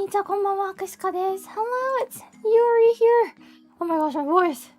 にちは、こんばんは、くしかです。Hello, it's Yuri here. Oh my gosh, my voice.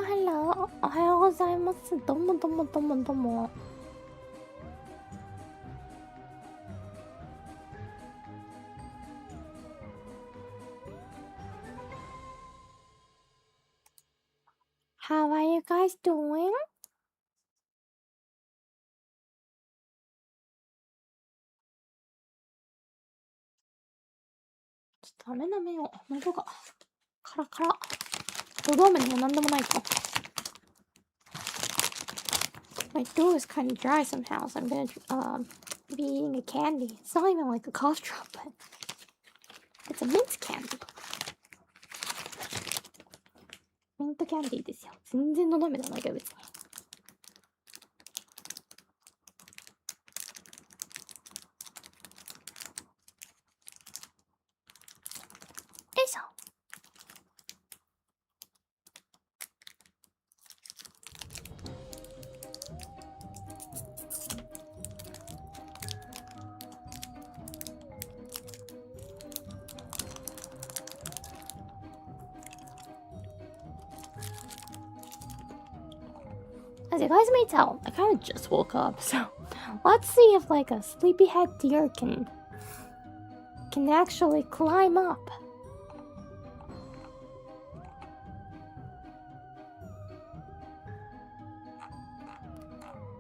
Hello, おはようございます。どうも。How are you guys doing? ちょっと飴舐めよう。喉がカラカラ。のど飴でもなんでもないか。My throat is kind of dry somehow, so I'm gonna be eating a candy. It's not even like a cough drop, but it's a mint candy. ミントキャンディーですよ。全然のど飴じゃないけど別に。よいしょ。As you guys may tell, I kind of just woke up, so let's see if like a sleepyhead deer can actually climb up.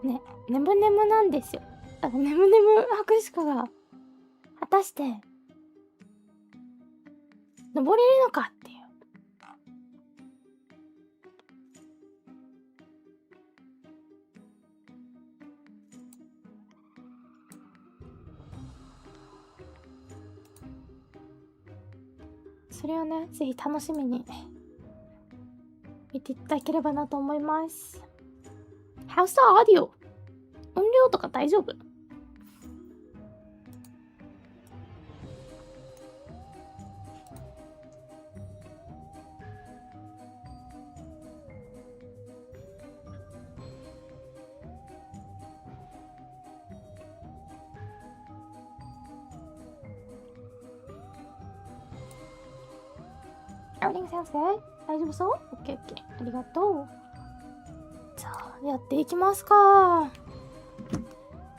ね、ねむねむなんですよ。ねむねむ博士科が果たして登れるのかっていう。それをね、ぜひ楽しみに見ていただければなと思います。How's the audio? 音量とか大丈夫？Everything sounds good? 大丈夫そう？ ?OK。ありがとう。じゃあ、やっていきますか。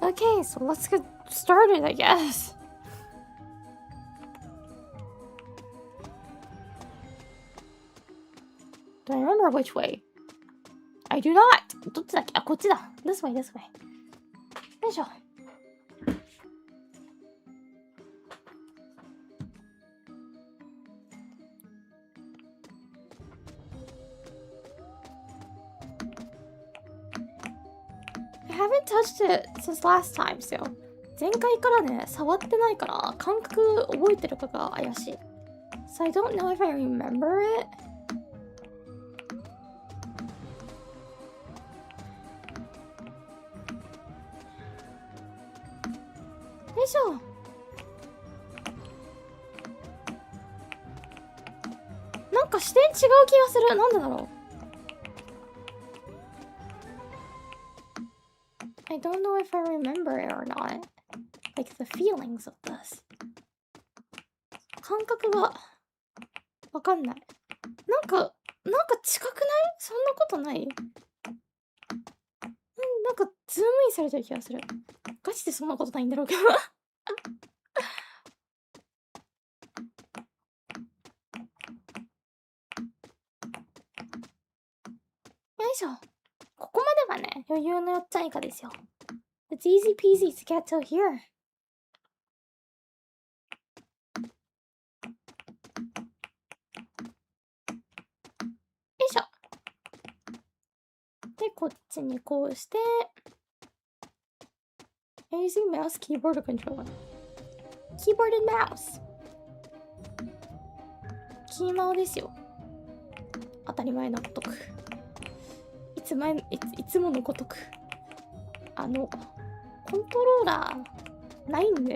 Okay, so let's get started, I guess. Do I remember which way? I do not! どっちだっけ？あ、こっちだ。This way. よいしょ。I haven't touched it since last time, so 前回からね、触ってないから感覚覚えてるかが怪しい。So I don't know if I remember it. よいしょ。なんか視点違う気がする。なんでだろう。I don't know if I remember it or not. Like the feelings of this. 感覚がわかんない。なんか近くない？そんなことない？なんかズームインされてる気がする。ガチでそんなことないんだろうけど。よいしょ。ここまではね、余裕のよっちゃん以下ですよ。It's easy peasy to get till here. よいしょ。で、こっちにこうして、Using mouse, keyboard, or controller. Keyboard and mouse. キーマオですよ。当たり前のごとく。いつものごとく。コントローラー、ないんで。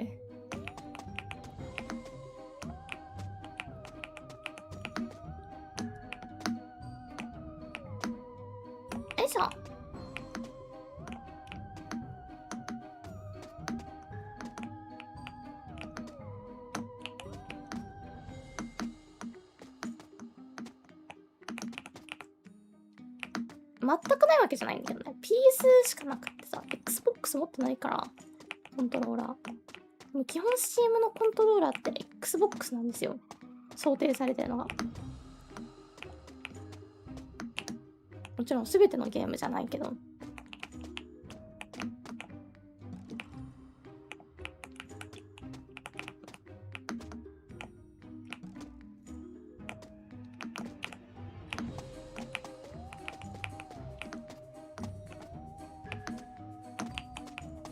よいしょ。全くないわけじゃないんだけどね。PS しかなくってさ、Xbox 持ってないから、コントローラー。もう基本 Steam のコントローラーって Xbox なんですよ。想定されてるのが。もちろん全てのゲームじゃないけど。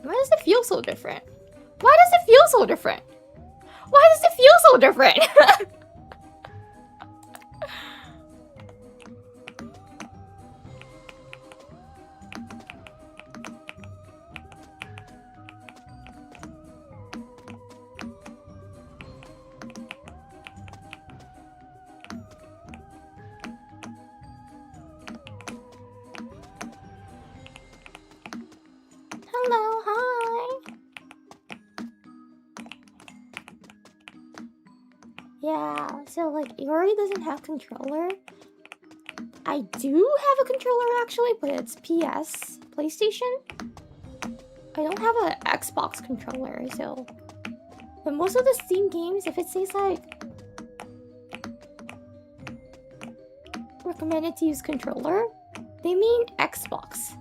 Why does it feel so different? Why does it feel so different? Why does it feel so different? Hello, hi. Yeah, so like Iori doesn't have controller. I do have a controller actually, but it's PS, PlayStation. I don't have an Xbox controller, so. But most of the Steam games, if it says like recommended to use controller, they mean Xbox.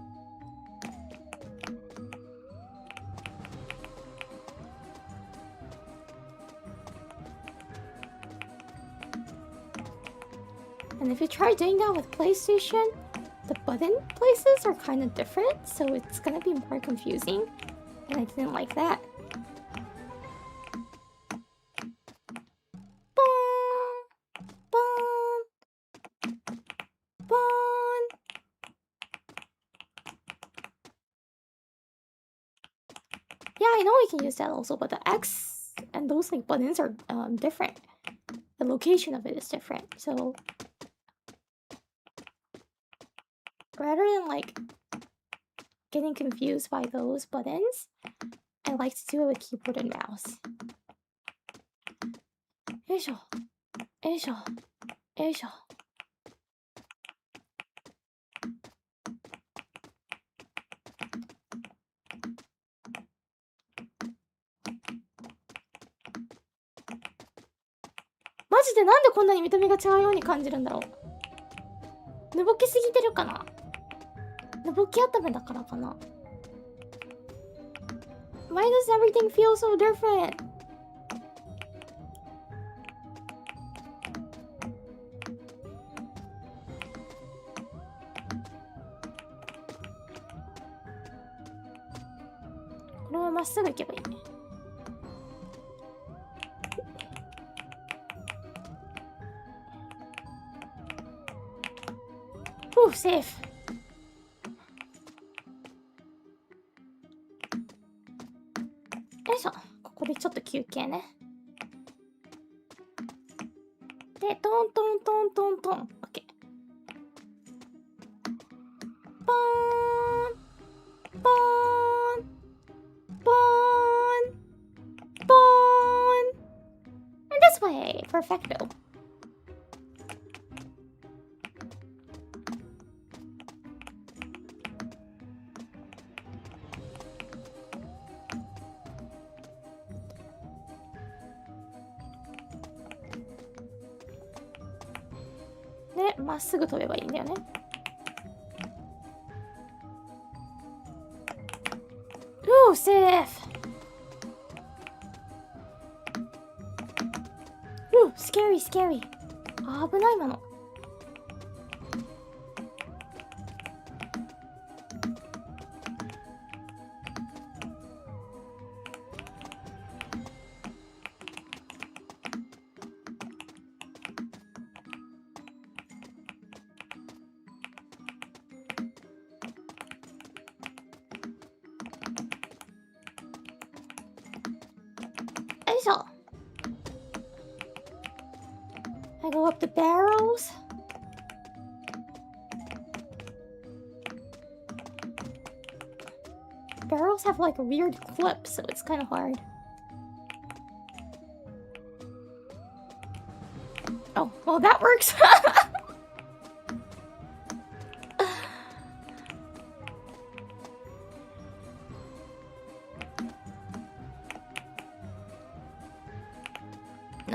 And if you try doing that with PlayStation, the button places are kind of different, so it's gonna be more confusing, and I didn't like that. Yeah, I know we can use that also, but the X and those like buttons are different. The location of it is different, so rather than like getting confused by those buttons, I like to do it with keyboard and mouse. よいしょ、よいしょ、よいしょ。マジでなんでこんなに見た目が違うように感じるんだろう。ぬぼけすぎてるかな。ぬぼけ頭だからかな。Why does everything feel so different?これはまっすぐ行けばいいね。セーフ。よいしょ。ここでちょっと休憩ね。で、トントントントントン。オッケー。ポーンポーンポーンポーン And this way! Perfecto.で、まっすぐ飛べばいいんだよね。セーフ。スキャリースキャリー。危ない今の。しょ。I go up the barrels. Barrels have like a weird clip, so it's kind of hard. Oh, well, that works.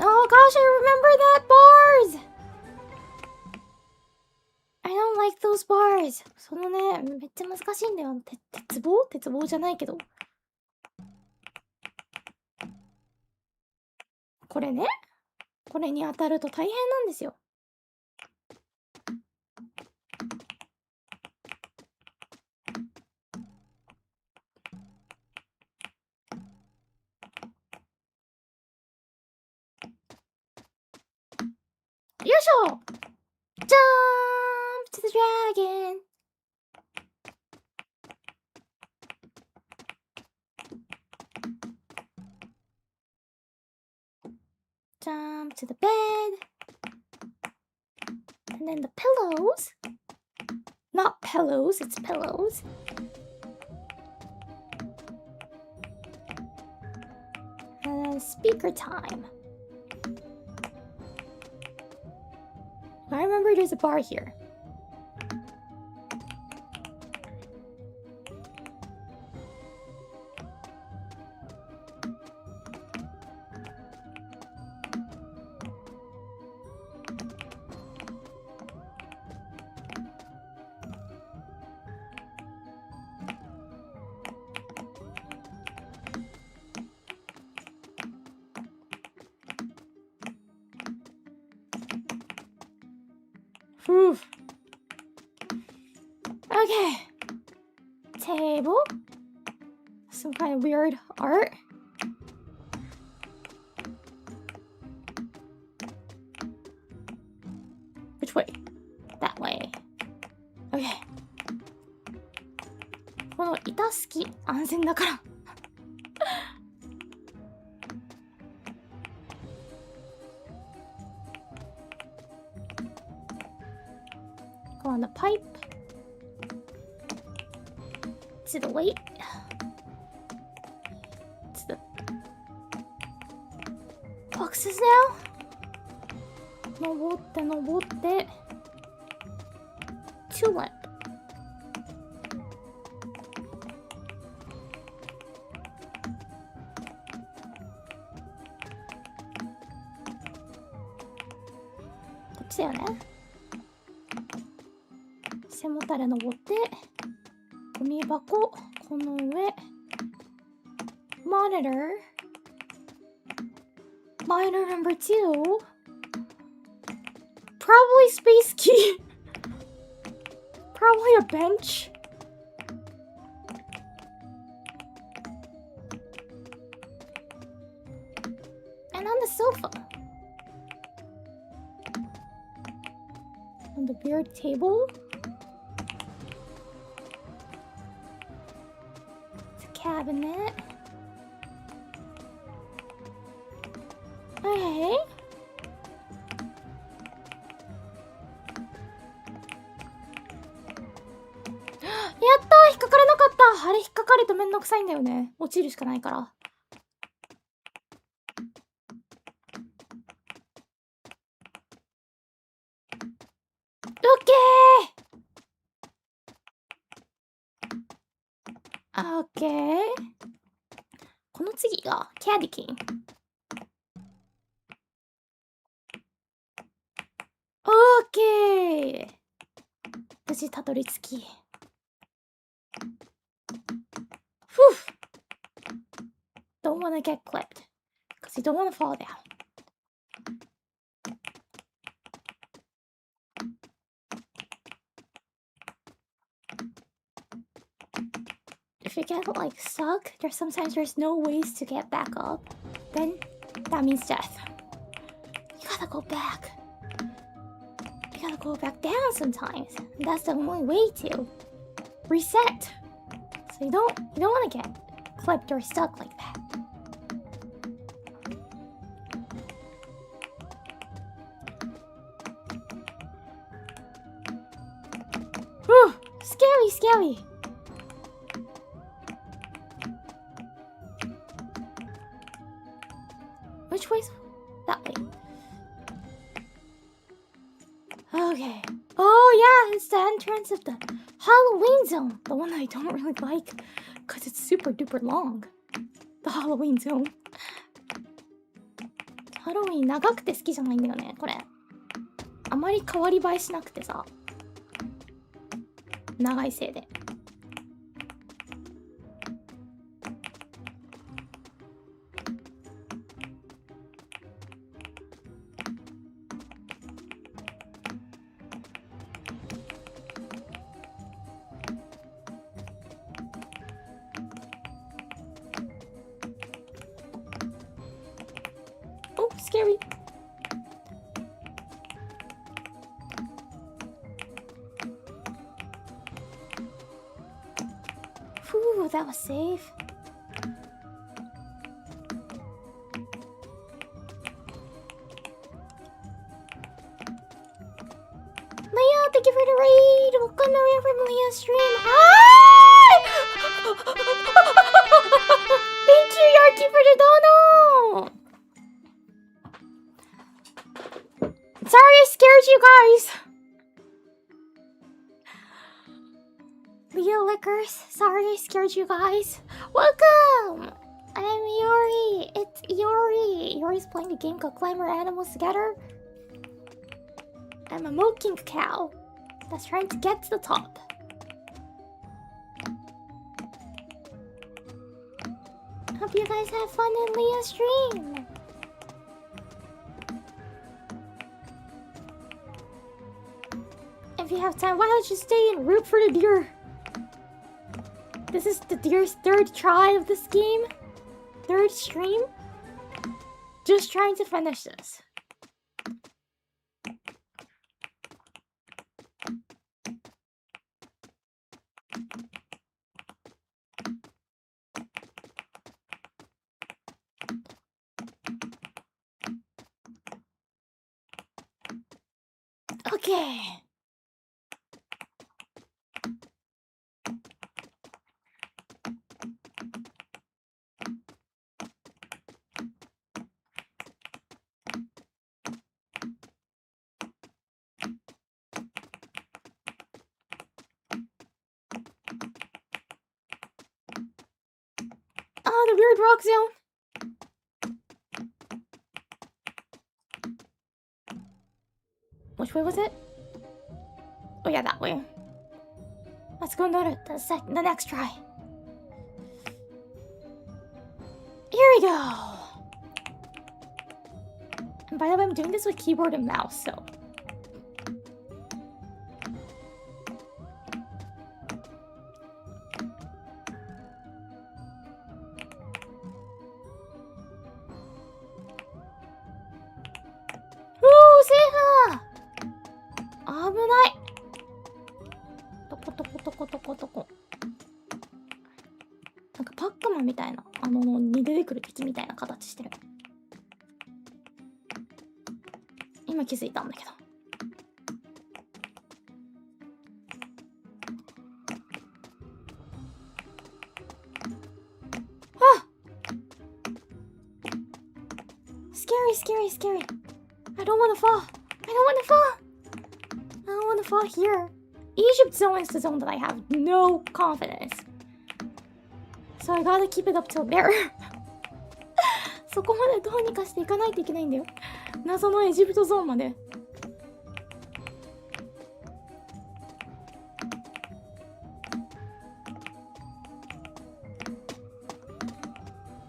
Oh gosh, I remember that bars! I don't like those bars. そのね、めっちゃ難しいんだよ。鉄棒じゃないけど。これね。これに当たると大変なんですよ。よいしょ !Jump to the dragon! Jump to the bed. And then the pillows. Not pillows, it's pillows. And then speaker time. I remember there's a bar here. Whew. Okay. Table. Some kind of weird art. Which way? That way. Okay. この板好き。安全だから。Go on the pipe to the weight to the boxes now. 登って tulip.こっちだよね。背もたれ登ってゴミ箱この上 monitor number 2 probably space key probably a bench and on the sofa on the weird table cabinet. Okay. やったー引っかかれなかったあれ引っかかるとめんどくさいんだよね。落ちるしかないから。オッケーオッケーこの次がキャディキン。オッケー無事たどり着き。Don't wanna get clipped because you don't wanna fall down. If you get like stuck, there's no ways to get back up. Then that means death. You gotta go back. You gotta go back down sometimes. That's the only way to reset. So you don't wanna get clipped or stuck like that. scary, scary. Which way's that way? Okay. Oh yeah, it's the entrance of the Halloween zone. The one I don't really like because it's super duper long. The Halloween zone. ハロウィン長くて好きじゃないんだよね、これ。あまり変わり映えしなくてさ。長いせいで。Oh, scary. Ooh, that was safe. Leah, thank you for the raid. Welcome around from Leah's stream. Hi! Thank you, Yarky, for the dono. Sorry I scared you guys. Leo Liquors, sorry I scared you guys. Welcome! I'm Yori. It's Yori. Yori's playing a game called Climber Animals Together. I'm a milking cow that's trying to get to the top. Hope you guys have fun in Leo's stream. If you have time, why don't you stay and root for the deer? This is the deer's third try of this game. Third stream. Just trying to finish this. Okay. Oh, the weird rock zone. Which way was it? Oh yeah, that way. Let's go the next try. Here we go. And by the way, I'm doing this with keyboard and mouse, so. Ooh, Seha! 危ない。どこどこどこどこどこ。なんかパックマンみたいな、に出てくる敵みたいな形してる。今気づいたんだけど。あ！ Scary, scary, scary. I don't want to fall. I don't want to fall. I don't want to fall here. Egypt zone is the zone that I have no confidence. So I gotta keep it up till there. そこまでどうにかしていかないといけないんだよ。謎のエジプトゾーンまで。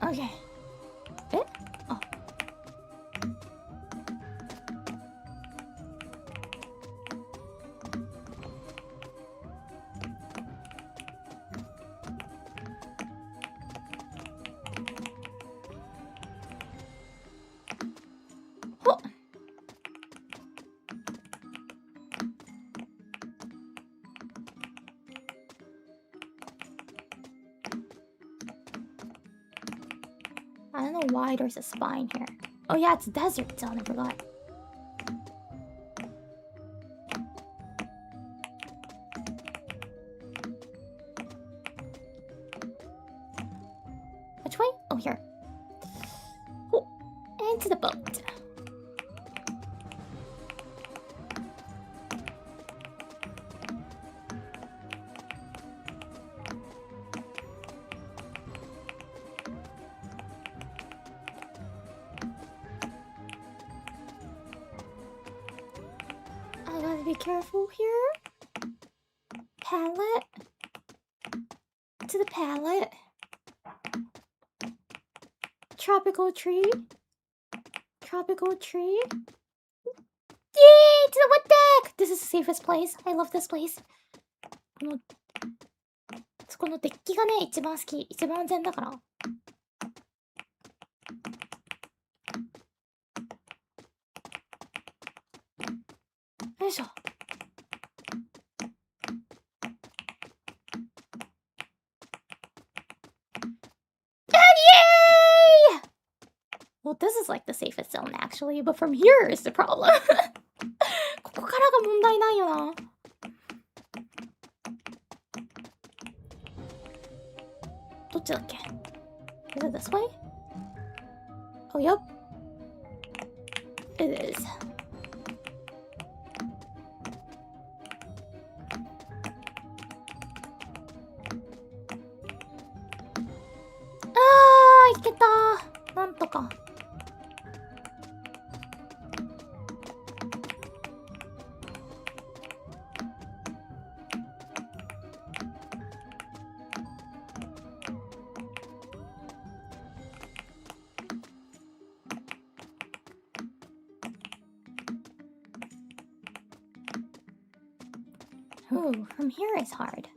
OK。え？あ。ほっ。I don't know why there's a spine here. Oh yeah, it's a desert zone, I forgot. Which way? Oh, here. Oh, into the boat. I gotta be careful here. Pallet. To the pallet. Tropical tree. Tropical tree. Yay! To the wood deck! This is the safest place. I love this place. このデッキがね、一番好き。一番安全だから。よいしょ。Yay! Well, this is like the safest zone actually, but from here is the problem. ここからが問題ないよな。どっちだっけ？ Is it this way? Oh, yep. It is. Ah, いけた。なんとか。Ooh, from here is hard.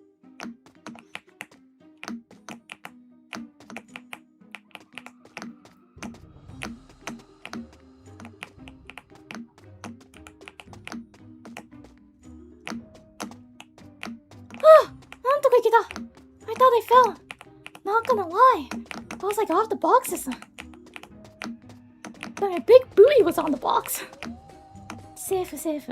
Ah! なんとかいけた! I thought I fell. Not gonna lie. I was like off the boxes. But my big booty was on the box. Safe, safe.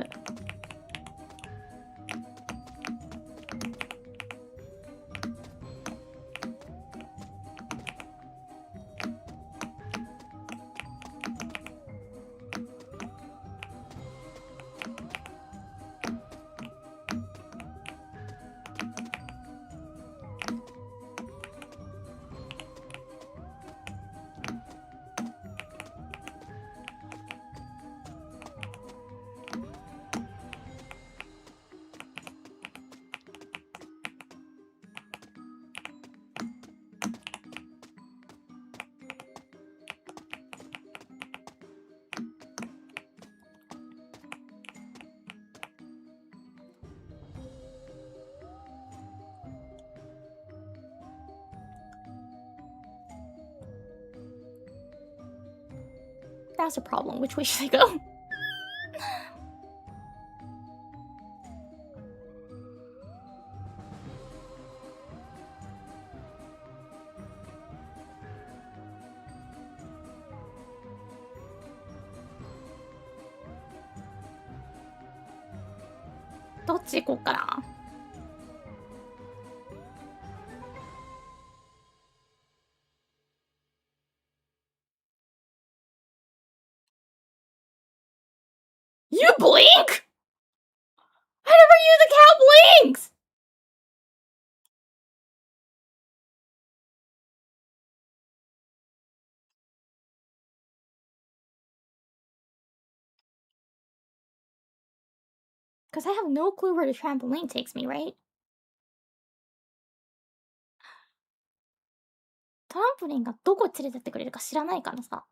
That's a problem. Which way should I go? Which way 行こうかな? You blink? I never knew the cat blinks! Because I have no clue where the trampoline takes me, right? トランポリンがどこ連れてってくれるか知らないからさ。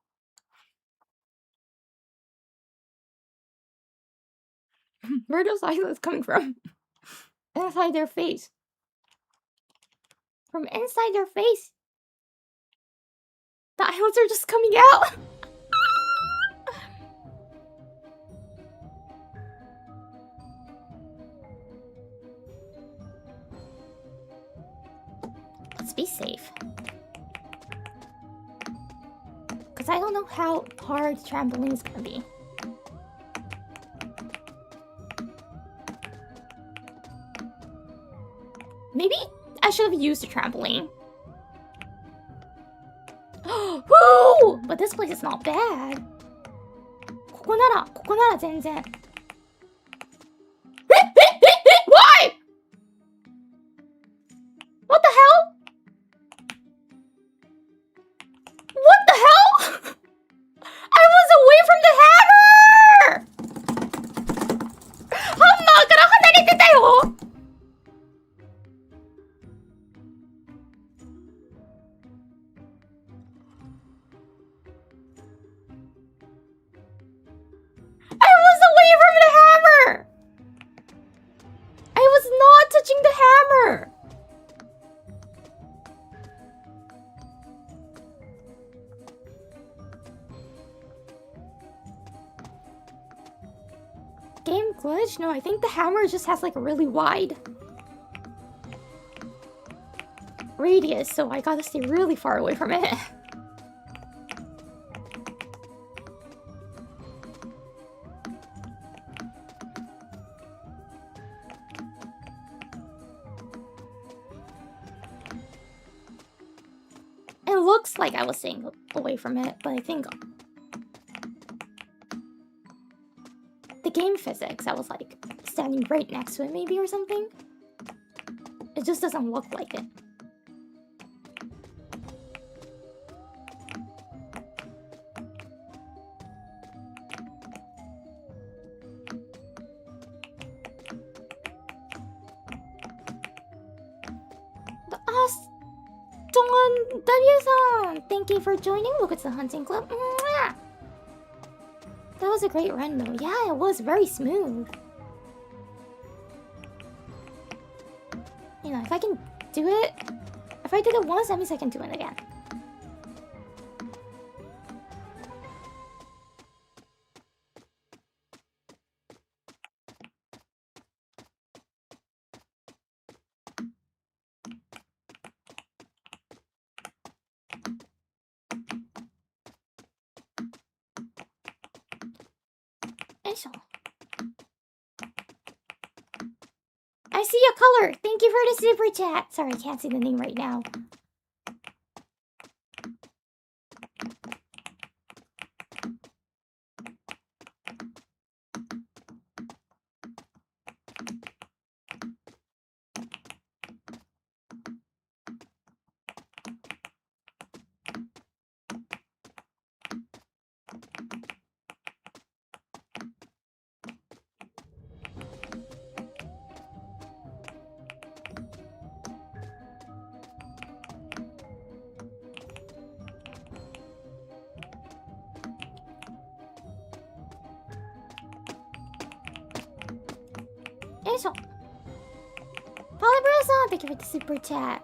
Where does silence coming from? Inside their face. From inside their face. The eyelids are just coming out. Let's be safe. Because I don't know how hard trampoline is gonna be. Maybe I should have used a trampoline. Ooh, but this place is not bad. ここなら全然。Why? What the hell? What the hell? I was away from the hammer! ハンマーから離れてたよ。I was away from the hammer! I was not touching the hammer! Game glitch? No, I think the hammer just has like a really wide radius, so I gotta stay really far away from it. It looks like I was staying away from it, but I think the game physics, I was like standing right next to it maybe or something. It just doesn't look like it. Don W-san, thank you for joining. Look, it's the hunting club. Mwah! That was a great run though. Yeah, it was very smooth. You know, if I can do it, if I did it once, that means I can do it again. I see a color. Thank you for the super chat. Sorry, I can't see the name right now. Thank you for the super chat.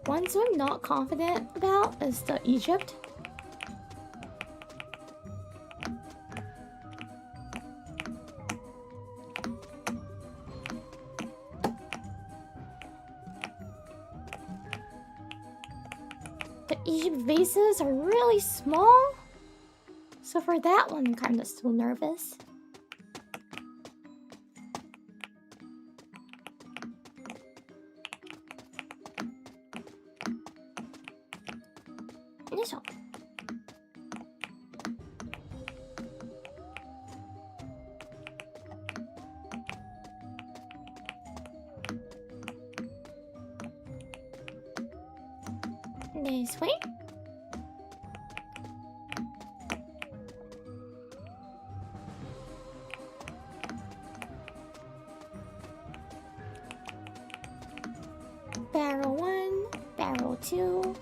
Ones I'm not confident about is the Egypt. The Egypt vases are really small, so for that one I'm kind of still nervous. This way. too.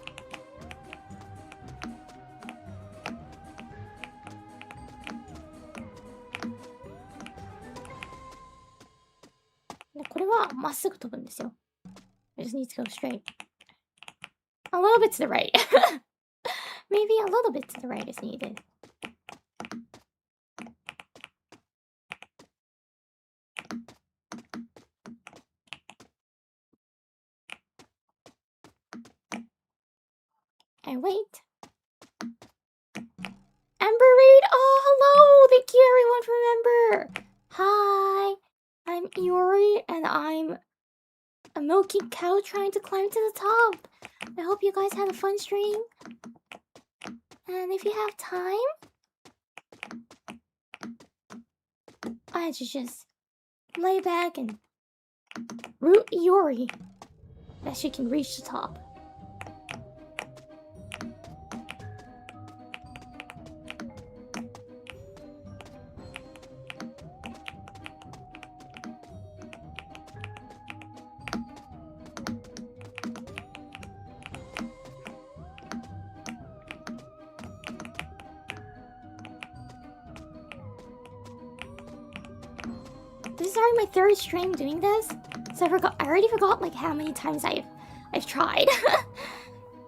I just need to go straight. A little bit to the right. Maybe a little bit to the right is needed. And wait. Ember Raid! Oh, hello! Thank you everyone for Ember! Hi! I'm Iori, and I'm a milking cow trying to climb to the top. I hope you guys had a fun stream. And if you have time, I should just lay back and root Iori that she can reach the top. This is already my third stream doing this, so I already forgot like how many times I've tried.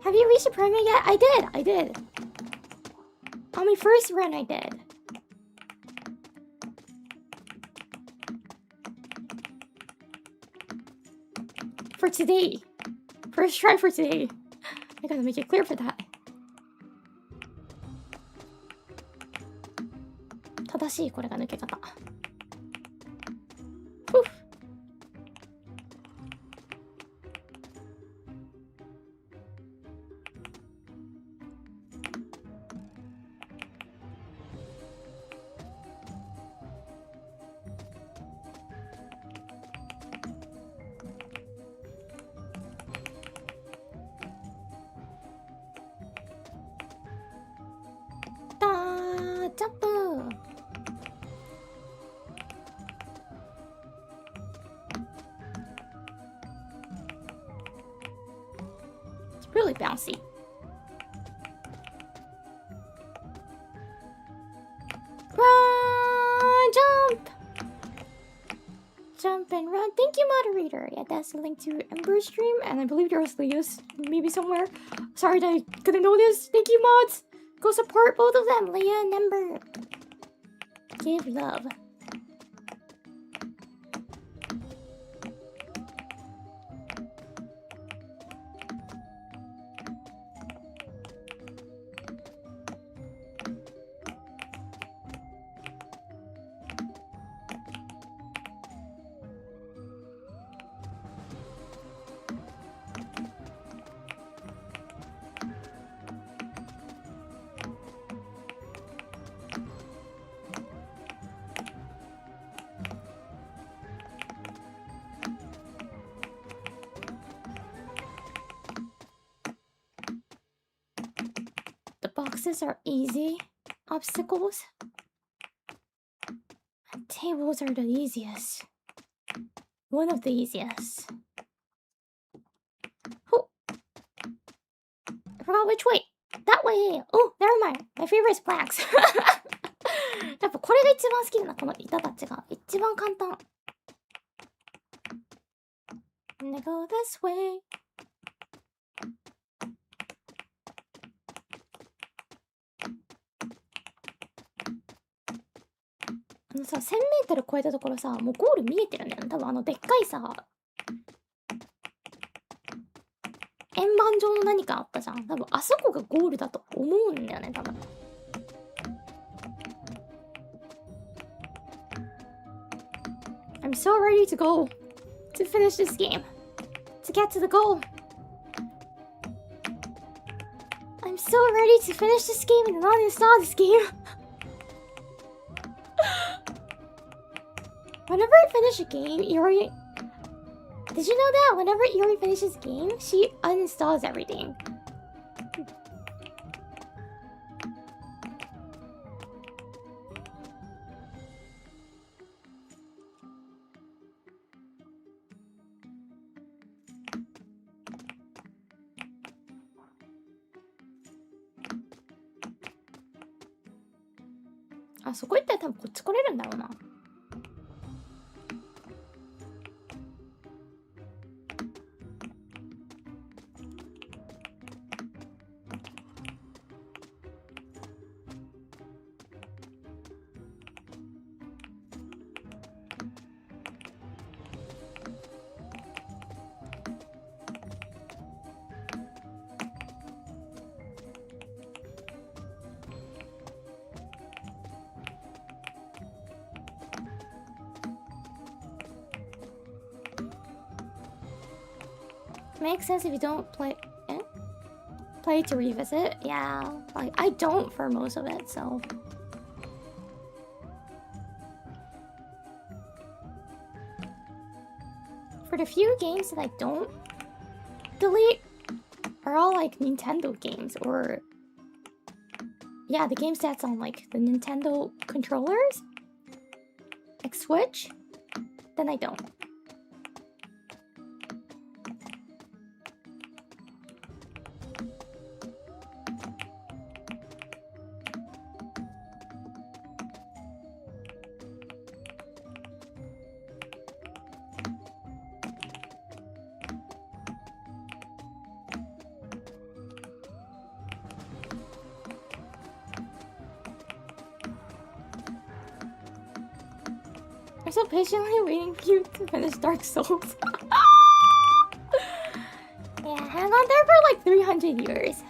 Have you reached the permit yet? I did. On my first run, I did. For today. First try for today. I gotta make it clear for that. 正しいこれが抜け方。ジャンプ It's really bouncy. Run! Jump! Jump and run. Thank you, moderator. Yeah, that's the link to Ember's stream, and I believe there's Leah's maybe somewhere. Sorry that I couldn't notice. Thank you, mods. Go support both of them, Leah and Ember. Give love. Boxes are easy obstacles, and tables are the easiest. One of the easiest. Oh, I forgot which way. That way. Oh, never mind. My favorite is blacks. やっぱこれが一番好きだな、この板たちが。一番簡単。And I go this way. さ、1000メートル超えたところさ、もうゴール見えてるんだよね。多分でっかいさ、円盤状の何かあったじゃん。多分あそこがゴールだと思うんだよね、多分。I'm so ready to go to finish this game. To get to the goal. I'm so ready to finish this game and not install this game. Whenever I finish a game, Iori... Did you know that? Whenever Iori finishes a game, she uninstalls everything. あ、そこ行ったら多分こっち来れるんだろうな。Makes sense if you don't play to revisit. Yeah, like I don't for most of it, so for the few games that I don't delete are all like Nintendo games, or yeah, the games that's on like the Nintendo controllers, like Switch, then I don't. I'm so patiently waiting for you to finish Dark Souls. Yeah, hang on there for like 300 years.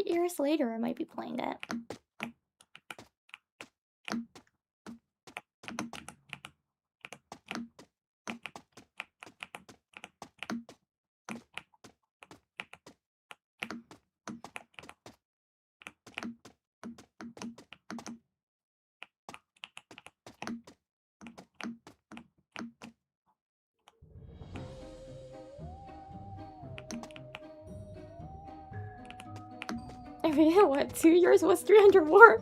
Years later, I might be playing it. I mean, what, 2 years was 300 more?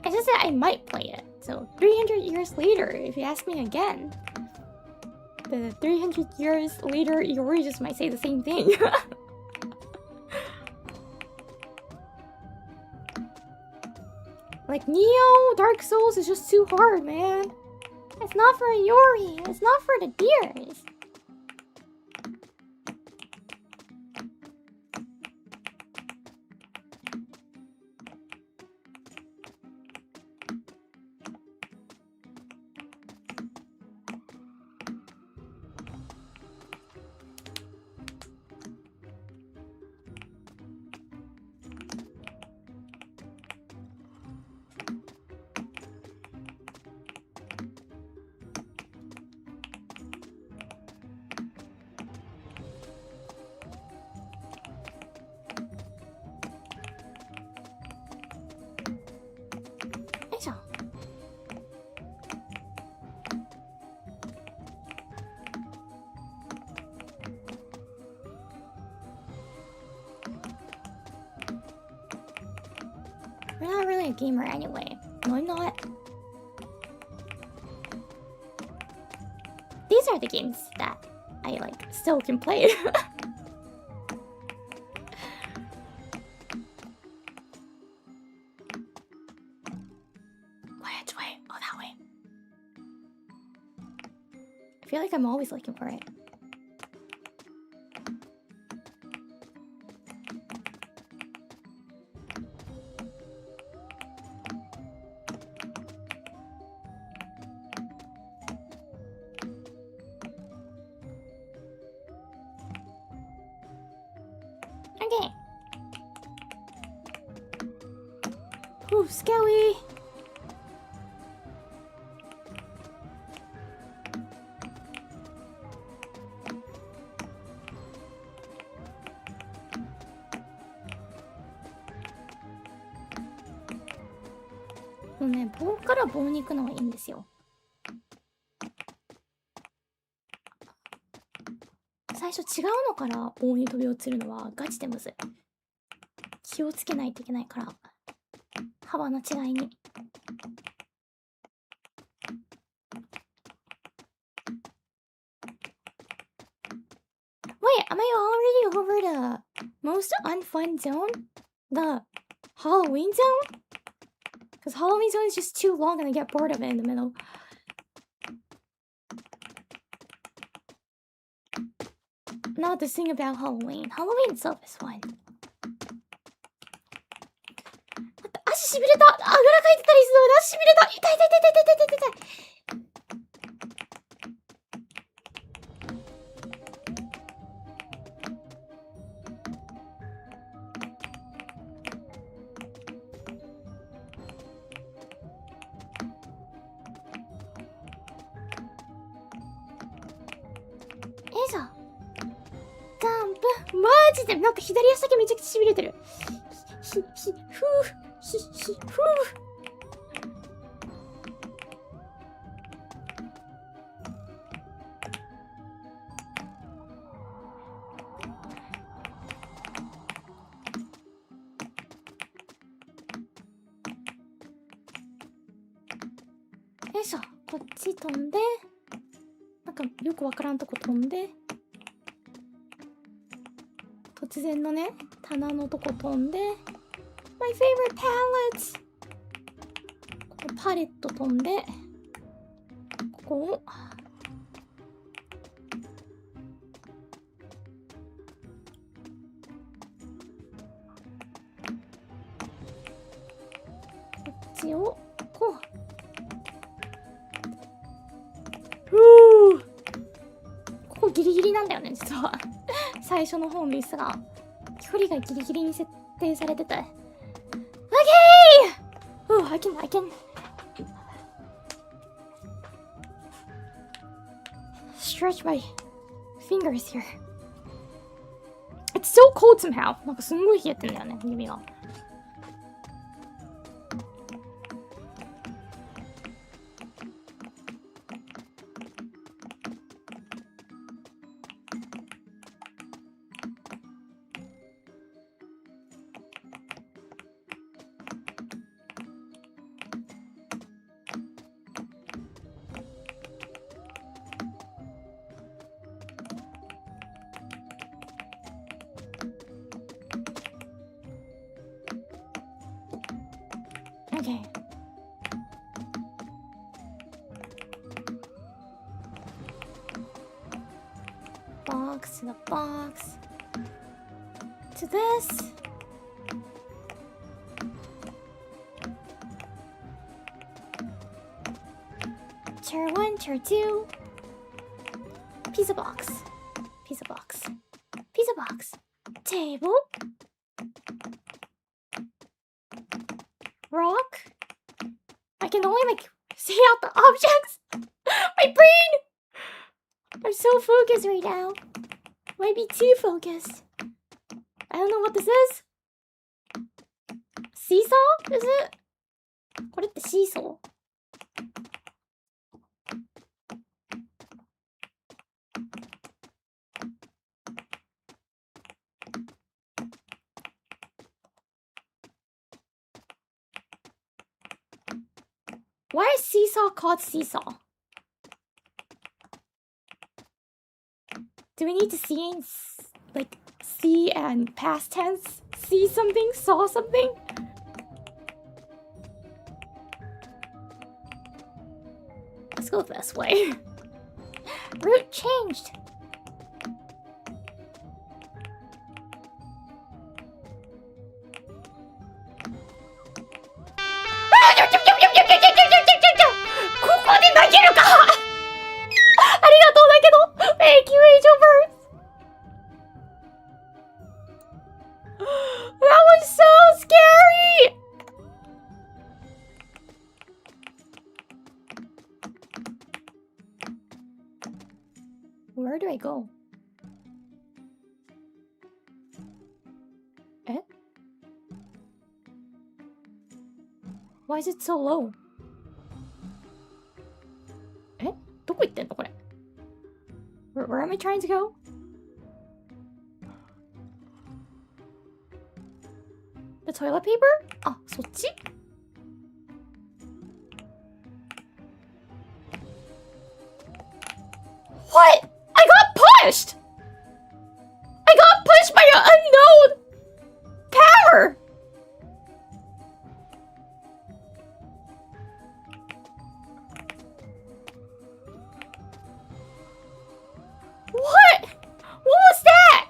I just said I might play it, so 300 years later, if you ask me again, the 300 years later Iori just might say the same thing. Like, Neo Dark Souls is just too hard, man. It's not for Iori, it's not for the deers. We're not really a gamer anyway. No, I'm not. These are the games that I like still can play. Which way? Oh, that way. I feel like I'm always looking for it. Okay. Ooh, scary. ね、棒から棒に行くのがいいんですよ。最初違うのから棒に飛び落ちるのはガチでむずい。気をつけないといけないから、幅の違いに。Wait, am I already over the most unfun zone? The Halloween zone? Because Halloween zone is just too long and I get bored of it in the middle. Not the thing about Halloween. Halloween itself is fun. 足しびれた。あぐらかいてたりするの。足しびれた。痛い痛い痛い痛い痛い痛い痛い。よいしょ。ジャンプ。マジでなんか左足だけめちゃくちゃしびれてる。ふう。ふう。よいしょ。こっち飛んで、なんかよくわからんとこ飛んで、突然のね、棚のとこ飛んで、My favorite palettes! ここパレット飛んで、ここを、こっちを、こう。ここギリギリなんだよね、実は。最初の方ミスが。距離がギリギリに設定されてて。OK! I can stretch my fingers here. It's so cold somehow. なんかすんごい冷えてんだよね、指が。Okay. Box to the box. To this. Chair 1, chair 2. Pizza box. Pizza box. Pizza box. Table. Rock. I can only like see out the objects. My brain. I'm so focused right now. Might be too focused. I don't know what this is. Seesaw? Is it? これってシーソー? Why is seesaw called seesaw? Do we need to see in, like, see and past tense? See something? Saw something? Let's go this way. Route changed. Thank you, Angelverse! That was so scary! Where do I go? Eh? Why is it so low? え、どこ行ってんのこれ。Where am I trying to go? The toilet paper? あ、そっち？ What? I got pushed! I got pushed by an unknown power! What? What was that?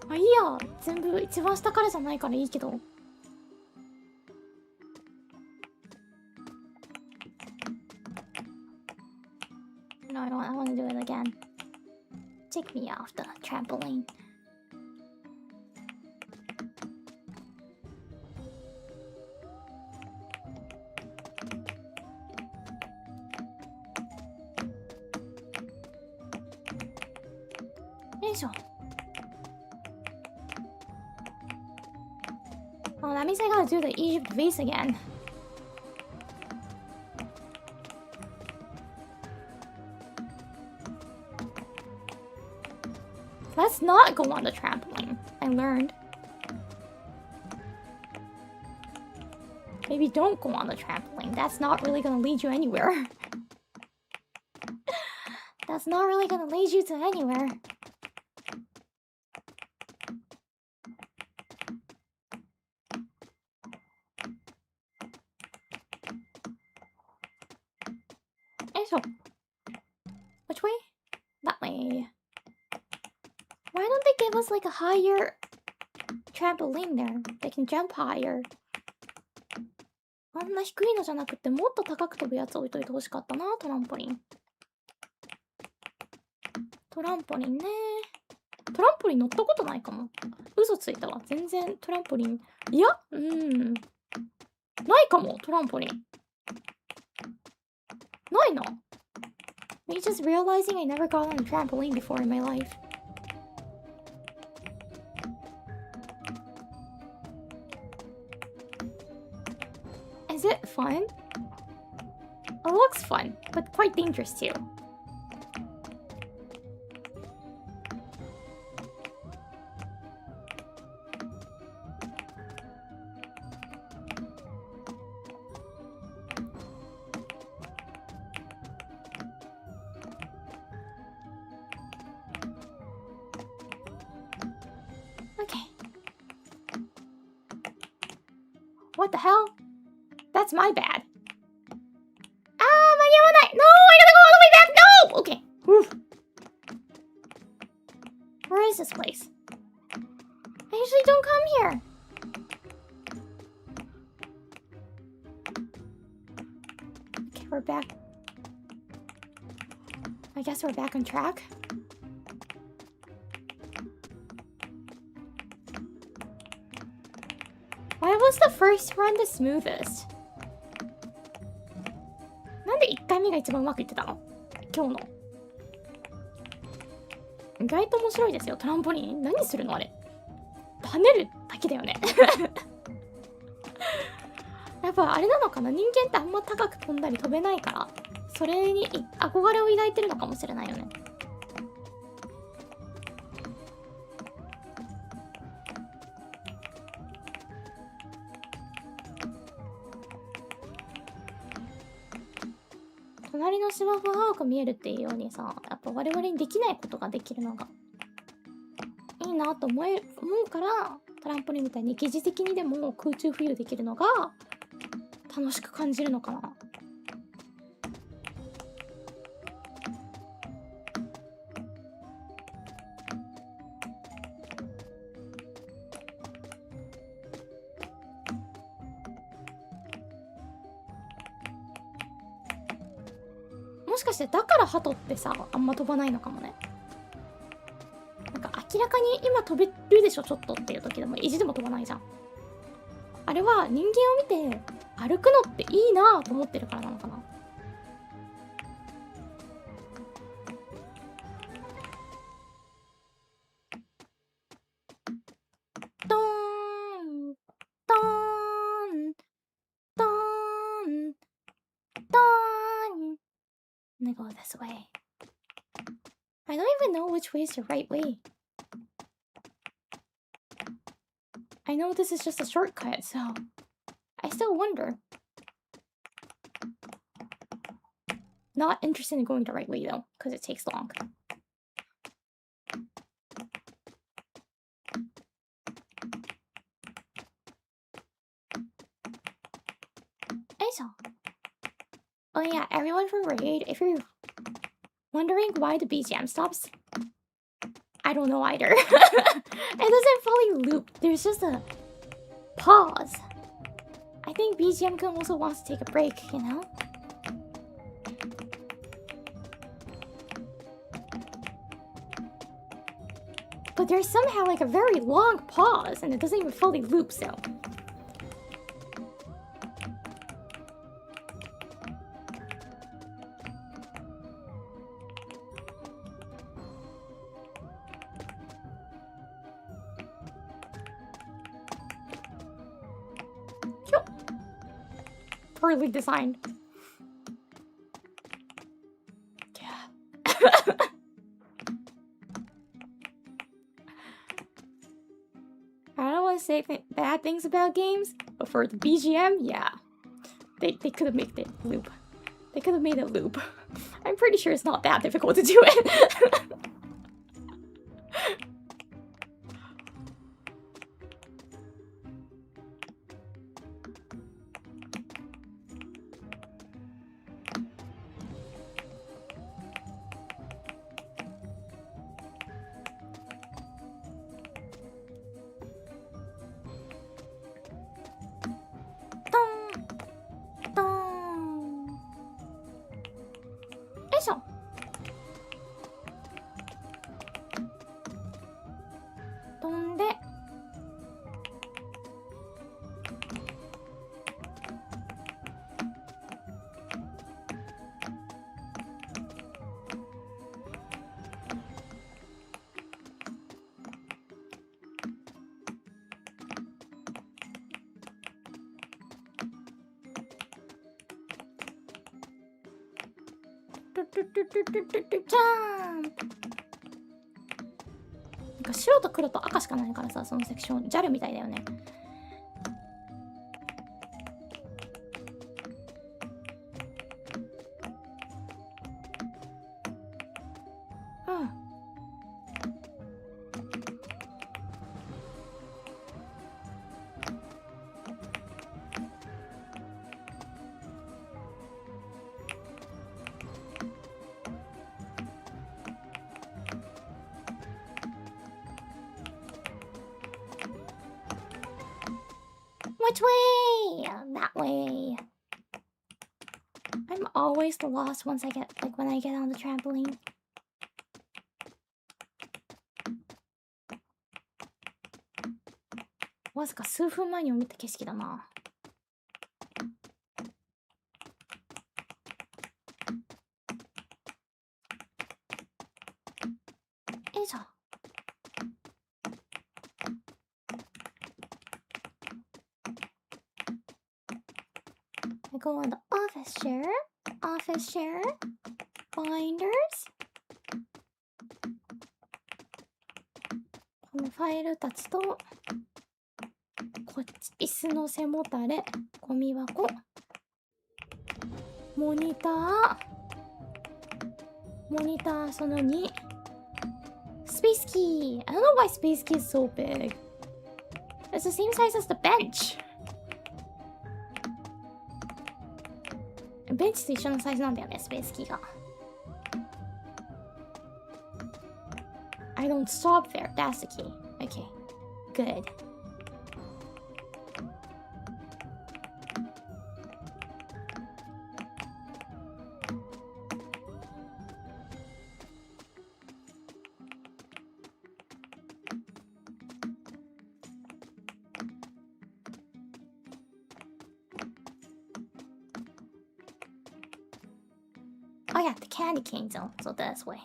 Ah, いいや。全部一番下からじゃないからいいけど。No, I want to do it again. Take me off the trampoline. Oh, that means I gotta do the Egypt vase again. Let's not go on the trampoline. I learned. Maybe don't go on the trampoline. That's not really gonna lead you anywhere. That's not really gonna lead you to anywhere. Which way? That way. Why don't they give us like a higher trampoline there? They can jump higher. あんな低いのじゃなくてもっと高く飛ぶやつ置いといてほしかったな、トランポリン。トランポリンね。トランポリン乗ったことないかも。嘘ついたわ。全然トランポリン。いや、ないかも、トランポリン。ないな。Me just realizing I never got on a trampoline before in my life. Is it fun? It looks fun, but quite dangerous too. What the hell? That's my bad. Ah, 間に合わない No, I gotta go all the way back! No! Okay. Whew. Where is this place? I usually don't come here. Okay, we're back. I guess we're back on track. Why was the first run the smoothest? なんで1回目が一番うまくいってたの？今日の。意外と面白いですよ、トランポリン。何するのあれ。跳ねるだけだよね。やっぱあれなのかな、人間ってあんま高く飛んだり飛べないから、それに憧れを抱いてるのかもしれないよね。隣の芝生が青く見えるっていうようにさ、やっぱ我々にできないことができるのがいいなと思うから、トランポリンみたいに疑似的にでも空中浮遊できるのが楽しく感じるのかな。もしかしてだから鳩ってさ、あんま飛ばないのかもね。なんか明らかに今飛べるでしょちょっとっていう時でも意地でも飛ばないじゃん。あれは人間を見て歩くのっていいなぁと思ってるからなのかな。gonna go this way. I don't even know which way is the right way. I know this is just a shortcut, so I still wonder. Not interested in going the right way though, because it takes long. Oh yeah, everyone from Raid, if you're wondering why the BGM stops, I don't know either. It doesn't fully loop, there's just a pause. I think BGM can also wants to take a break, you know? But there's somehow like a very long pause and it doesn't even fully loop, so. Poorly designed. Yeah. I don't want to say bad things about games, but for the BGM, yeah. They could have made it loop. They could have made it loop. I'm pretty sure it's not that difficult to do it. Jump! なんか白と黒と赤しかないからさ、そのセクションジャルみたいだよね。Which way? That way. I'm always the lost once I get, like, when I get on the trampoline.わずか数分前に見た景色だな。よいしょ。I go on the office share, binders. このファイルたちと、こっち椅子の背もたれ、ゴミ箱、モニターその2、Space key. I don't know why space key is so big. It's the same size as the bench. ベンチと一緒のサイズなんだよね、スペースキーが。I don't stop there. That's the key. Okay. Good. Oh yeah, the candy cane zone. So this way.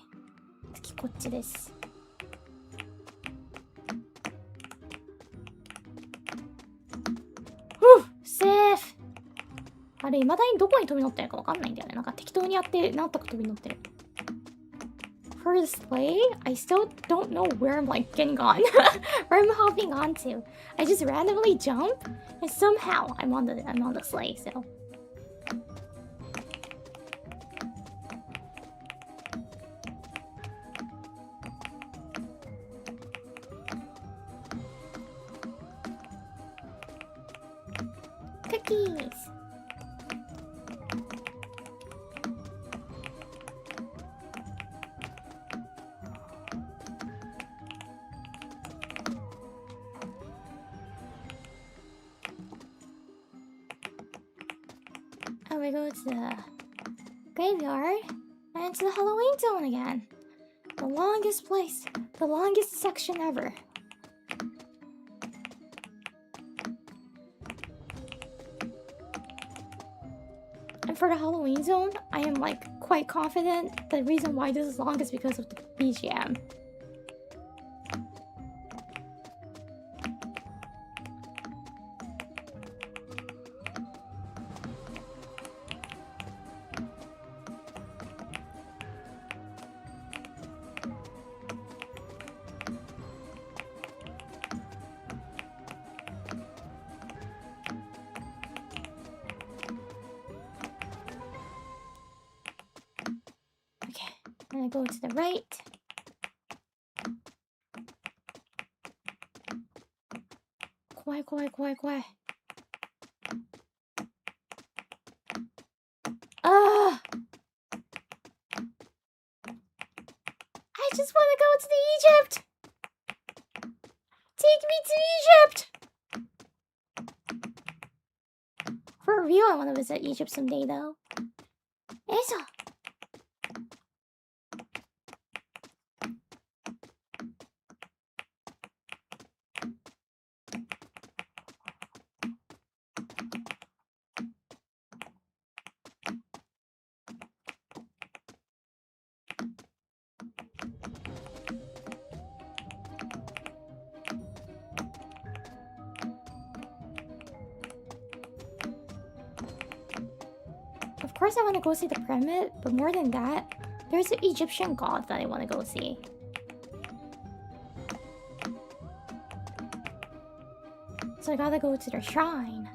次こっちです。Safe! あれ、未だにどこに飛び乗ってるかわかんないんだよね。なんか適当にやって、なんとか飛び乗ってる。For the sleigh, I still don't know where I'm like getting on. Where I'm hopping onto. I just randomly jump, and somehow I'm on the sleigh, so. Cookies! And we go to the graveyard and to the Halloween zone again. The longest place, the longest section ever. And for the Halloween zone, I am like quite confident the reason why this is long is because of the BGM. And I go to the right. Quiet, quiet, quiet, quiet. Ah! I just want to go to Egypt! Take me to Egypt! For real, I want to visit Egypt someday, though. Eso! Of course I want to go see the pyramid, but more than that, there's an Egyptian god that I want to go see. So I gotta go to their shrine.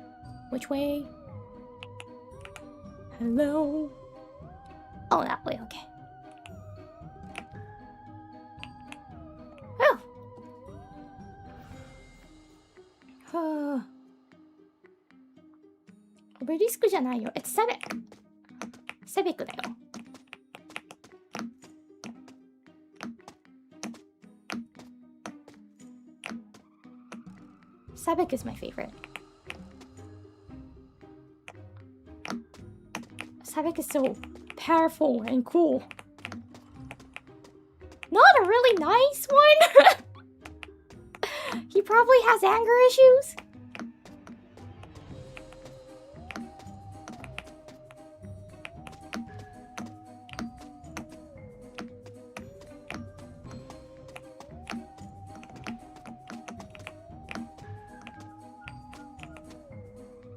Which way? Hello? Oh, that way, okay. Oh! Obelisk じゃないよ。It's Sebek. Sebek だよ。Sebek is my favorite. Sebek is so powerful and cool. Not a really nice one. He probably has anger issues.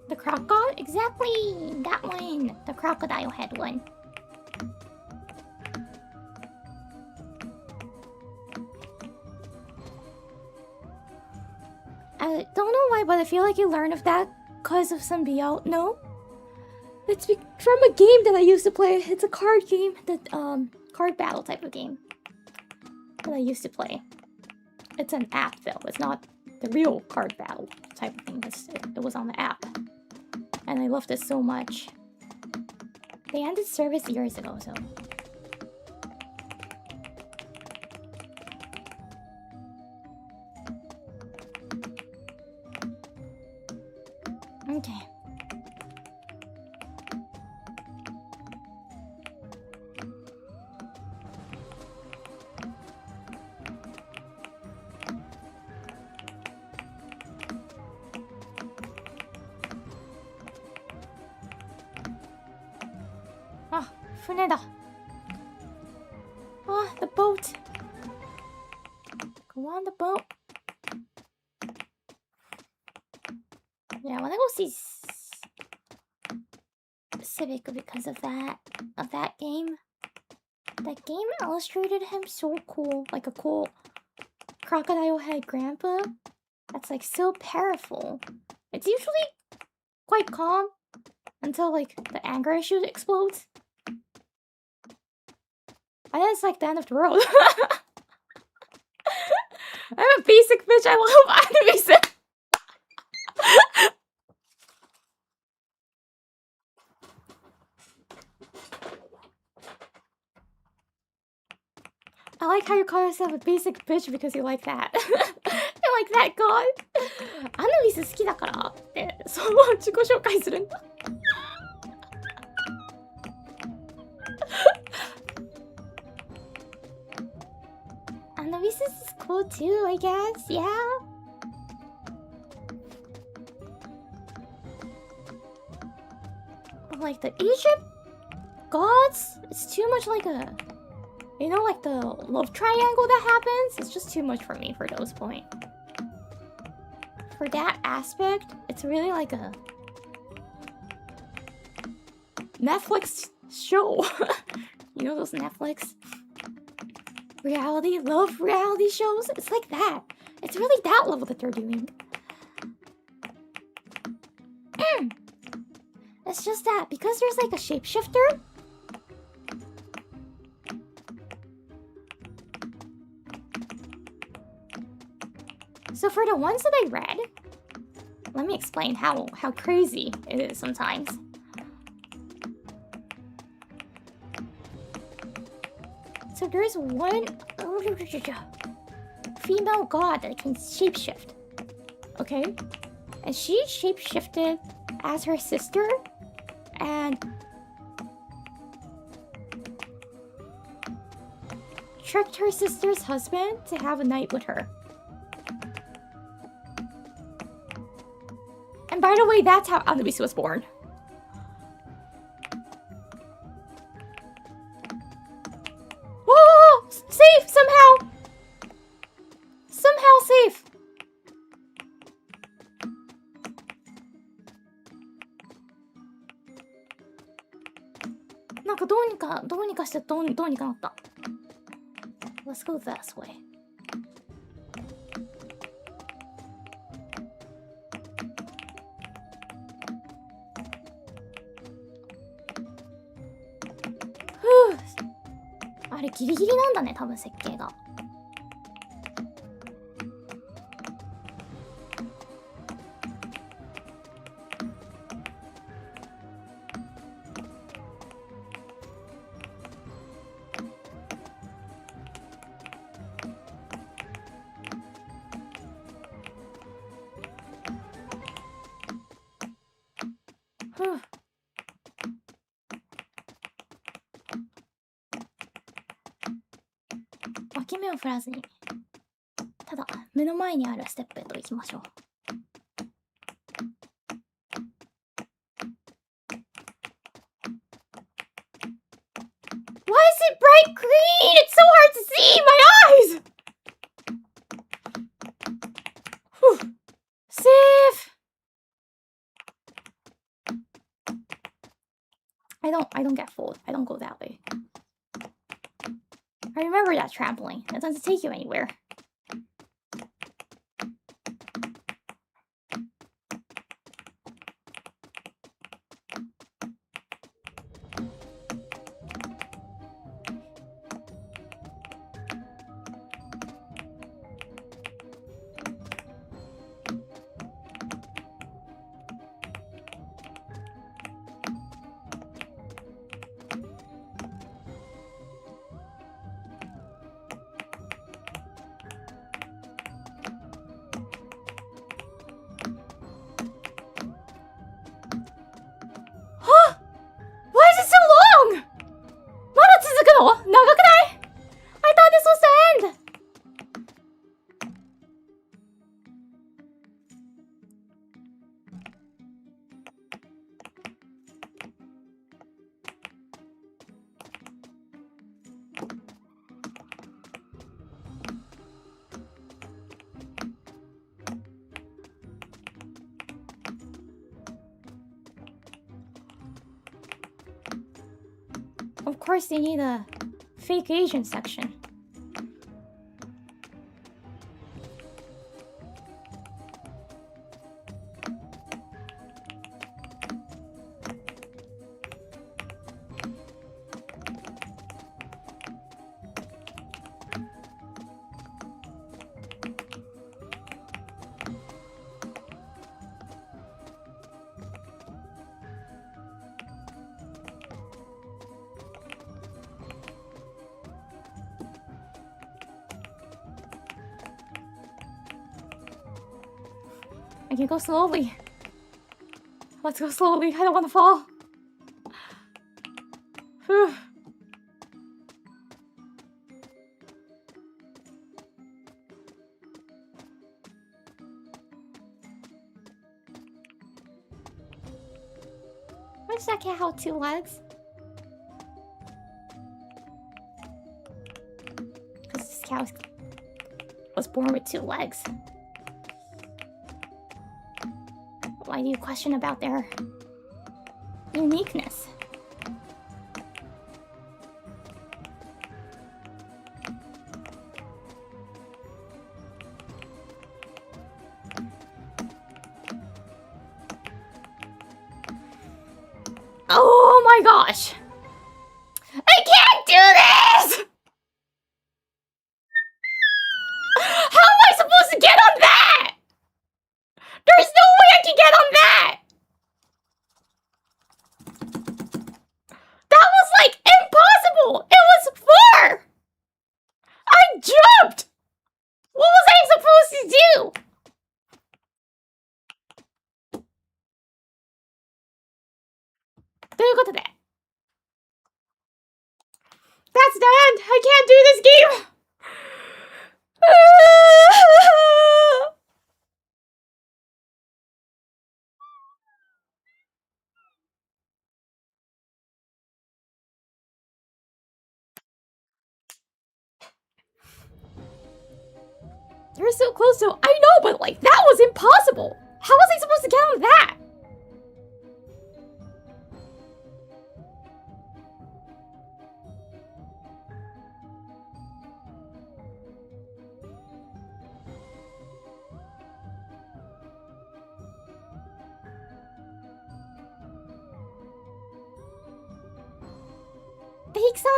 The crocodile? Exactly! That one! The crocodile head one. I don't know why, but I feel like you learned of that because of some BL. No? It's from a game that I used to play. It's a card game. The card battle type of game that I used to play. It's an app though. It's not the real card battle type of thing. It was on the app. And I loved it so much. They ended service years ago, so... Okay. Ah, 船だ. Ah, the boat. Go on the boat. Yeah, I wanna go see Civic because of that game. That game illustrated him so cool, like a cool crocodile head grandpa. That's like so powerful. It's usually quite calm until like the anger issue explodes. And then it's like the end of the world. I'm a basic bitch. I love anime. I like how you call yourself a basic bitch because you like that. You like that god? アヌビス好きだからってそう自己紹介するんだ。Anubis is cool too, I guess. Yeah. But like the Egypt gods, it's too much like a, you know, like the love triangle that happens. It's just too much for me for those points. For that aspect, it's really like a Netflix show. You know those Netflix love reality shows? It's like that. It's really that level that they're doing. It's just that because there's like a shapeshifter. So for the ones that I read, let me explain how crazy it is sometimes. So there's one female god that can shapeshift. Okay? And she shapeshifted as her sister and tricked her sister's husband to have a night with her. And by the way, that's how Anubis was born. Whoa! Safe somehow! Somehow safe! Like, どうにかしてどうにかなった。Let's go this way. Whew. あれギリギリなんだね、多分設計が。脇目を振らずに、ただ目の前にあるステップへと行きましょう。Why is it bright green? It's so hard to see! My eyes! Whew. Safe! I don't get fooled. I don't go that way. I remember that trampoline. It doesn't take you anywhere. Of course they need a fake Asian section. I can go slowly. Let's go slowly. I don't want to fall. Whew. Why does that cat have 2 legs? Because this cow was born with 2 legs. Why do you question about their uniqueness? Oh my gosh! I can't do this! How am I supposed to get on that? There's no way I can get on that! That was like impossible! It was far! I jumped! What was I supposed to do? That's the end! I can't do this game! You're so close to... I know, but like, that was impossible! How was I supposed to get on that?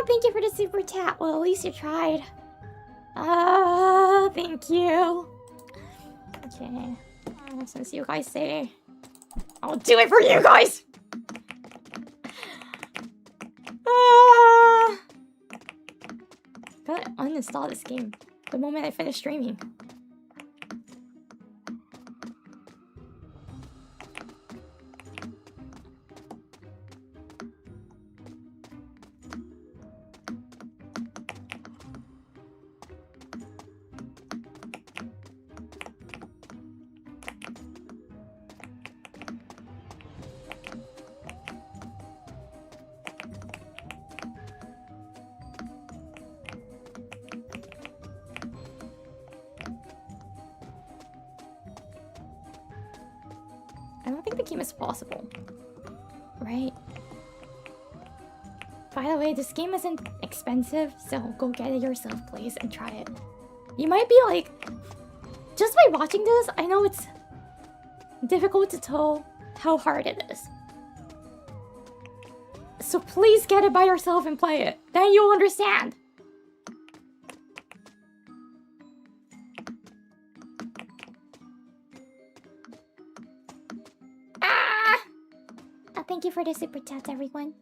Thank you for the super chat. Well, at least you tried. Thank you. Okay. Since you guys say, I'll do it for you guys. Gotta uninstall this game the moment I finish streaming. I don't think the game is possible. Right? By the way, this game isn't expensive, so go get it yourself, please, and try it. You might be like... Just by watching this, I know it's difficult to tell how hard it is. So please get it by yourself and play it. Then you'll understand. Thank you for the super chat, everyone.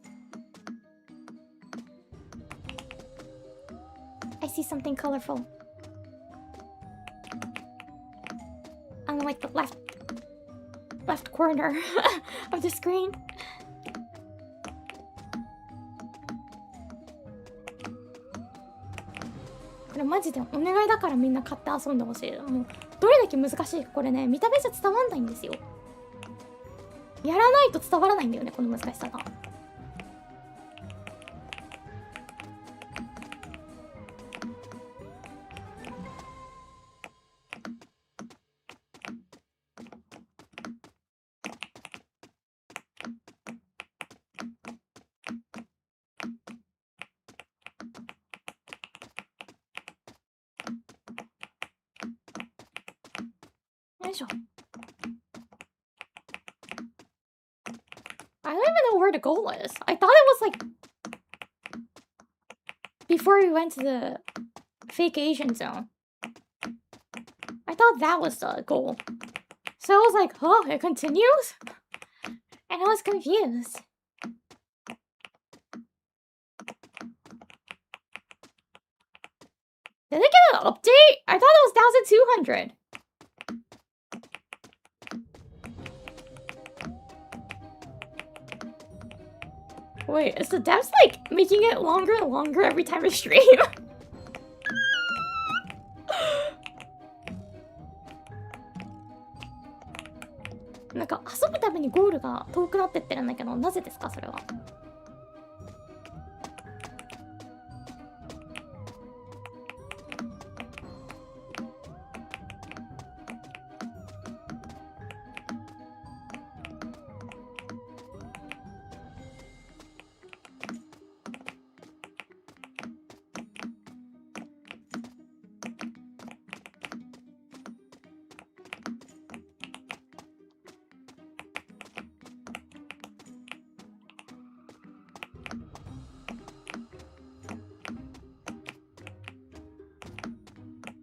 I see something colorful. On like the left corner of the screen.これマジでお願いだからみんな買って遊んでほしい。もうどれだけ難しいかこれね、見た目じゃ伝わんないんですよ。やらないと伝わらないんだよね、この難しさが。いしょ。I don't even know where the goal is. I thought it was like before we went to the fake Asian zone. I thought that was the goal. So I was like, oh, it continues? And I was confused. Did they get an update? I thought it was 1,200. Wait, is the devs like making it longer and longer every time I stream? なんか遊ぶためにゴールが遠くなってってるんだけど、なぜですかそれは。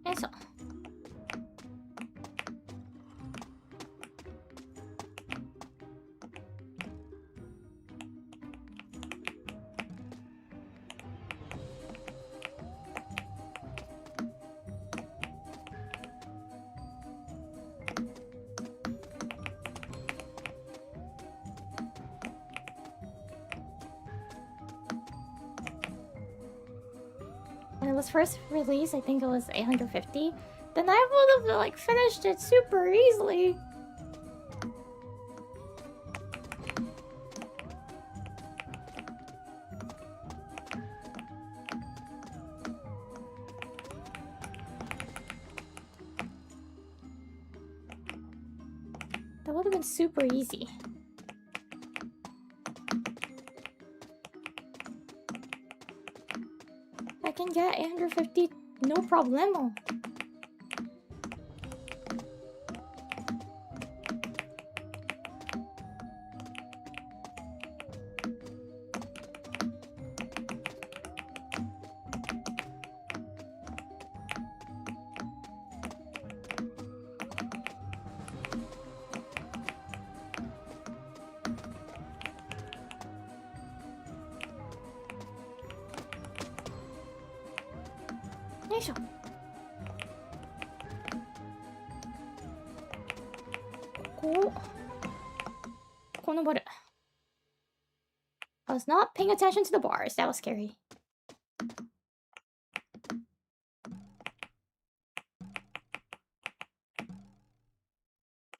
よいしょ。When it was first released, I think it was 850. Then I would have like finished it super easily. That would have been super easy. I can get 850, no problemo. I was not paying attention to the bars. That was scary.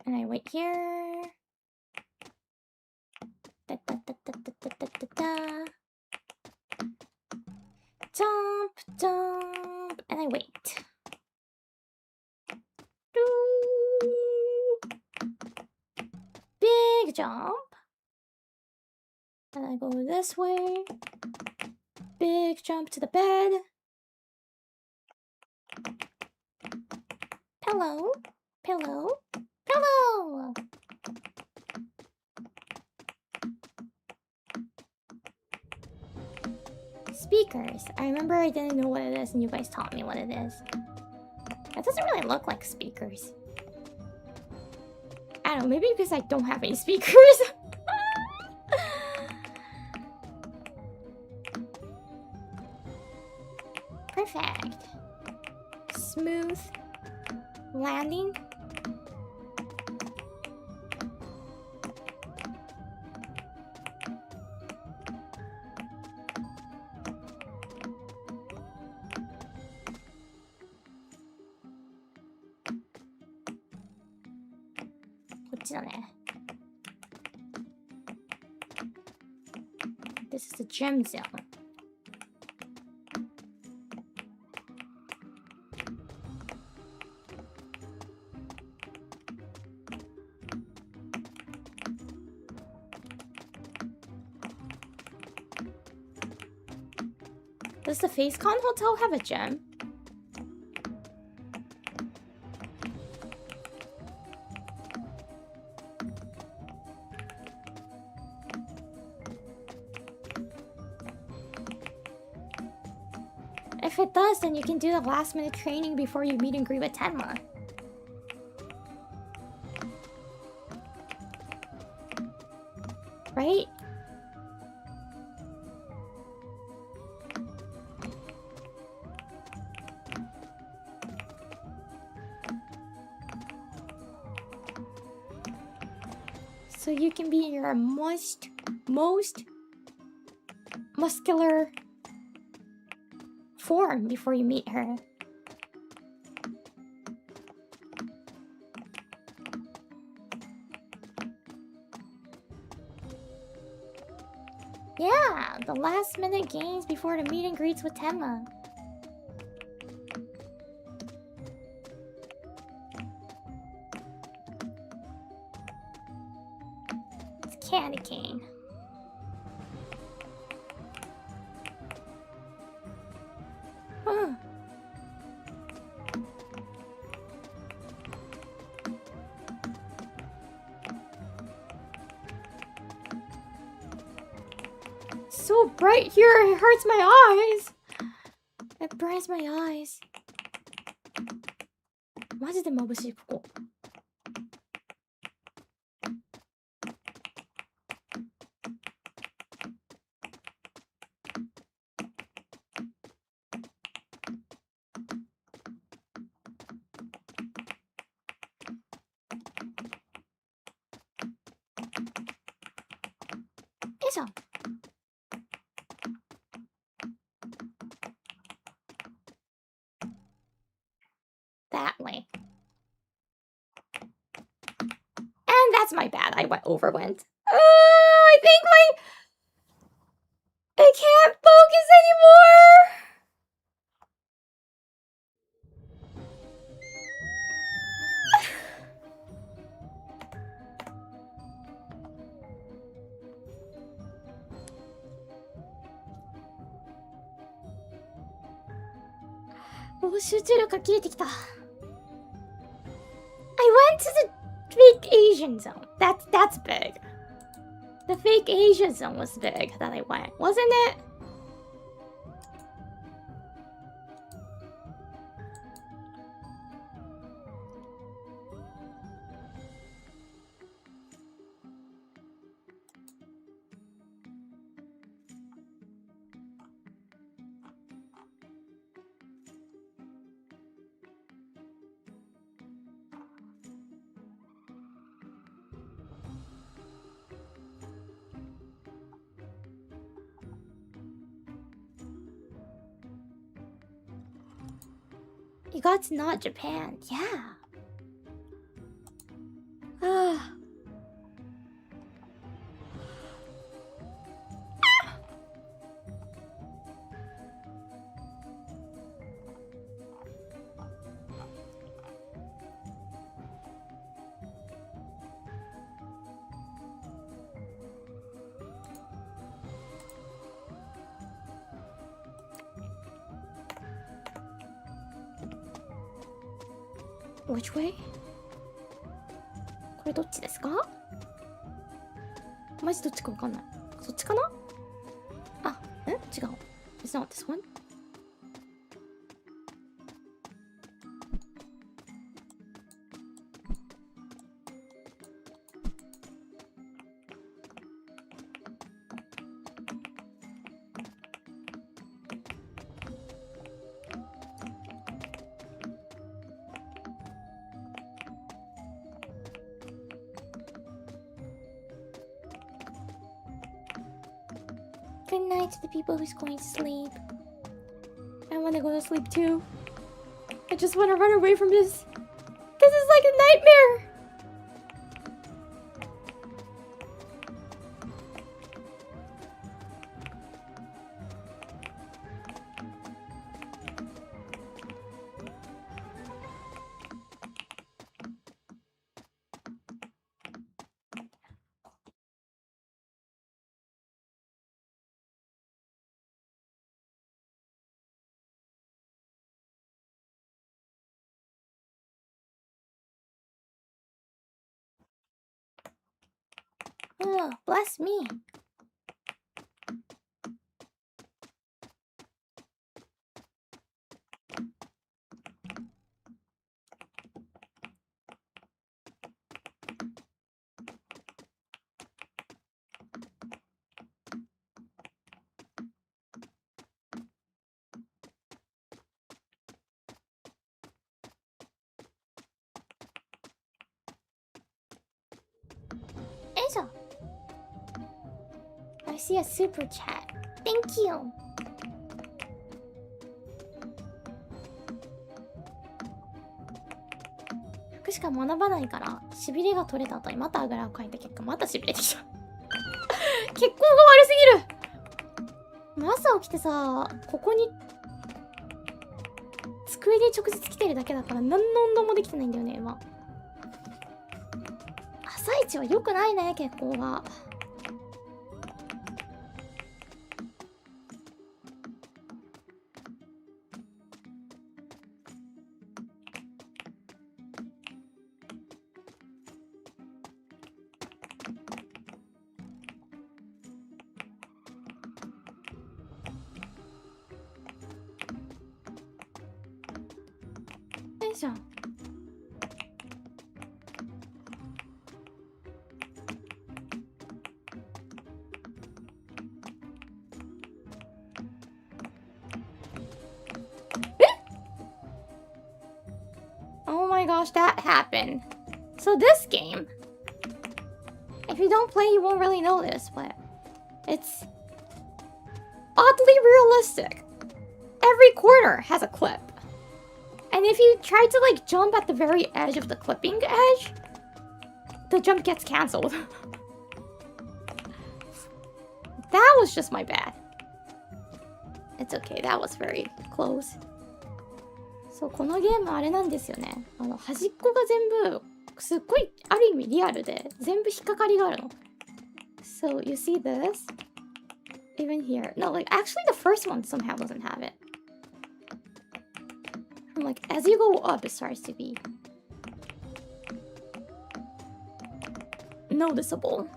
And I wait here. Da, da, da, da, da, da, da, da, da. Jump, jump, and I wait. Big jump. And I go this way. Big jump to the bed. Pillow, pillow, pillow. Speakers. I remember I didn't know what it is and you guys taught me what it is. That doesn't really look like speakers. I don't know, maybe because I don't have any speakers. Perfect. Smooth landing. This is the gem zone. Does the FaceCon Hotel have a gem? If it does, then you can do the last minute training before you meet and greet with Tenma. Right? So you can be in your most muscular form before you meet her. Yeah, the last minute games before the meet and greets with Tenma. It's candy cane. Huh. So bright here, it hurts my eyes. It burns my eyes. マジで眩しいここ。よいしょ。That way. And that's my bad. I overwent. I think I can't focus anymore. Oh, 集中力が切れてきた。I went to the fake Asian zone. That's big. The fake Asian zone was big that I went, wasn't it? You got to not Japan, yeah. Ah. Which way? これどっちですか？マジどっちかわかんない。そっちかな？あ、違う。It's not this one. Good night to the people who's going to sleep. I want to go to sleep too. I just want to run away from this. This is like a nightmare. Oh, bless me. I see a super chat. Thank you. 服しか学ばないからしびれが取れた後にまたあぐらをかいた結果またしびれてきた血行が悪すぎる。朝起きてさ、ここに机に直接来てるだけだから何の運動もできてないんだよね今。朝一は良くないね、血行が。よいしょ。Oh my gosh, that happened. So this game, if you don't play, you won't really know this, but it's oddly realistic. Every corner has a clip. And if you try to like jump at the very edge of the clipping edge, the jump gets cancelled. That was just my bad. It's okay, that was very close. そう、このゲームあれなんですよね。端っこが全部すっごいある意味リアルで全部引っかかりがあるの。So you see this? Even here. No, like actually the first one somehow doesn't have it. And like as you go up it starts to be noticeable.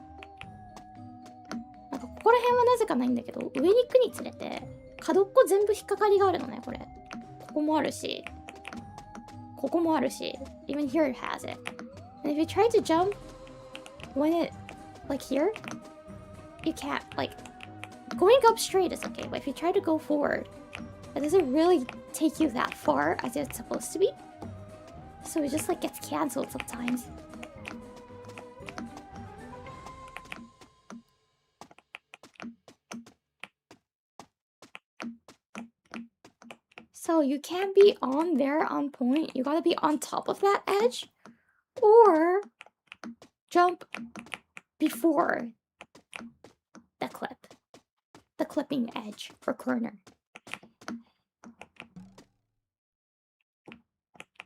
なんかここら辺はなぜかないんだけど、上に行くにつれて角っこ全部引っかかりがあるのね、これ。ここもあるし、ここもあるし、even here it has it. And if you try to jump when it, like here, you can't, like, going up straight is okay, but if you try to go forward, it doesn't really take you that far as it's supposed to be. So it just, like, gets cancelled sometimes. So you can't be on there on point. You gotta be on top of that edge. Or jump before the clip. The clipping edge or corner.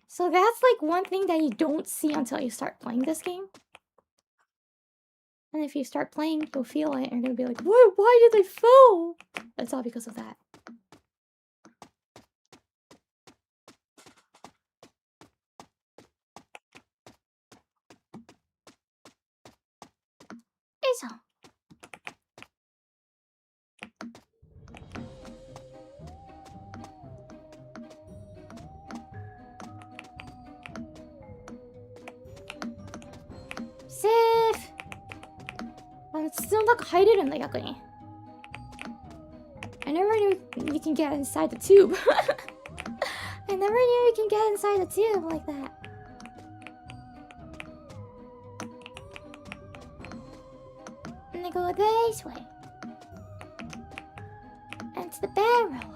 So that's like one thing that you don't see until you start playing this game. And if you start playing, you'll feel it and you're gonna be like, why did I fall? It's all because of that. Safe! 筒の中入れるんだ逆に。I never knew you can get inside the tube. I never knew you can get inside the tube like that. And I go this way. And it's the barrels.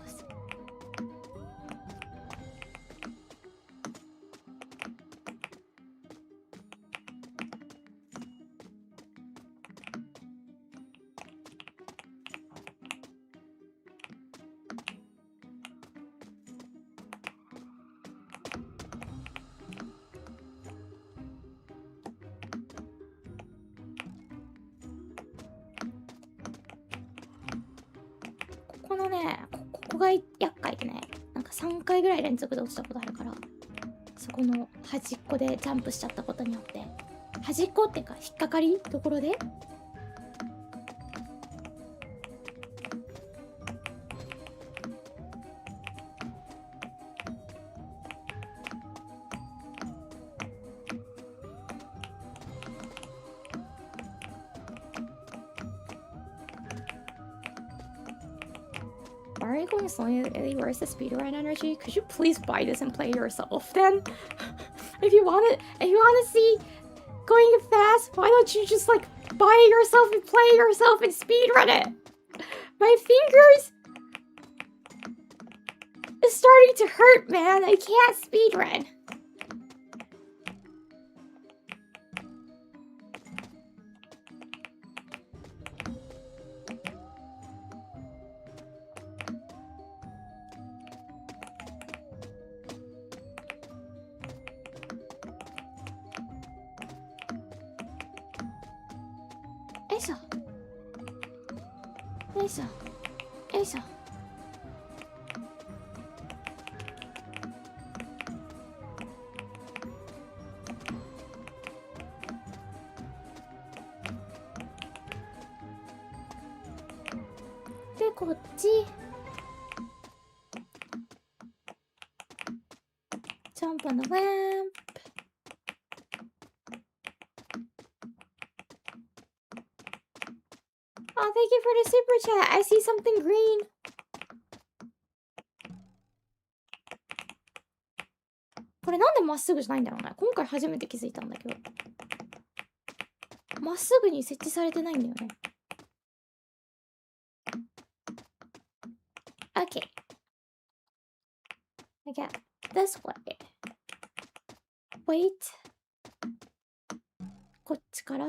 ここが厄介でね、なんか3回ぐらい連続で落ちたことあるから、そこの端っこでジャンプしちゃったことによって、端っこっていうか引っかかりところでAre you going slowly? Where's the speedrun energy? Could you please buy this and play yourself then? if you want to see going fast, why don't you just like buy yourself and play yourself and speedrun it. My fingers is starting to hurt, man. I can't speedrun. De, こっち Jump on the lamp. Oh, thank you for the super chat. I see something green.これなんでまっすぐじゃないんだろうな。今回初めて気づいたんだけど。まっすぐに設置されてないんだよね。Okay. I got this way. Wait. こっちから。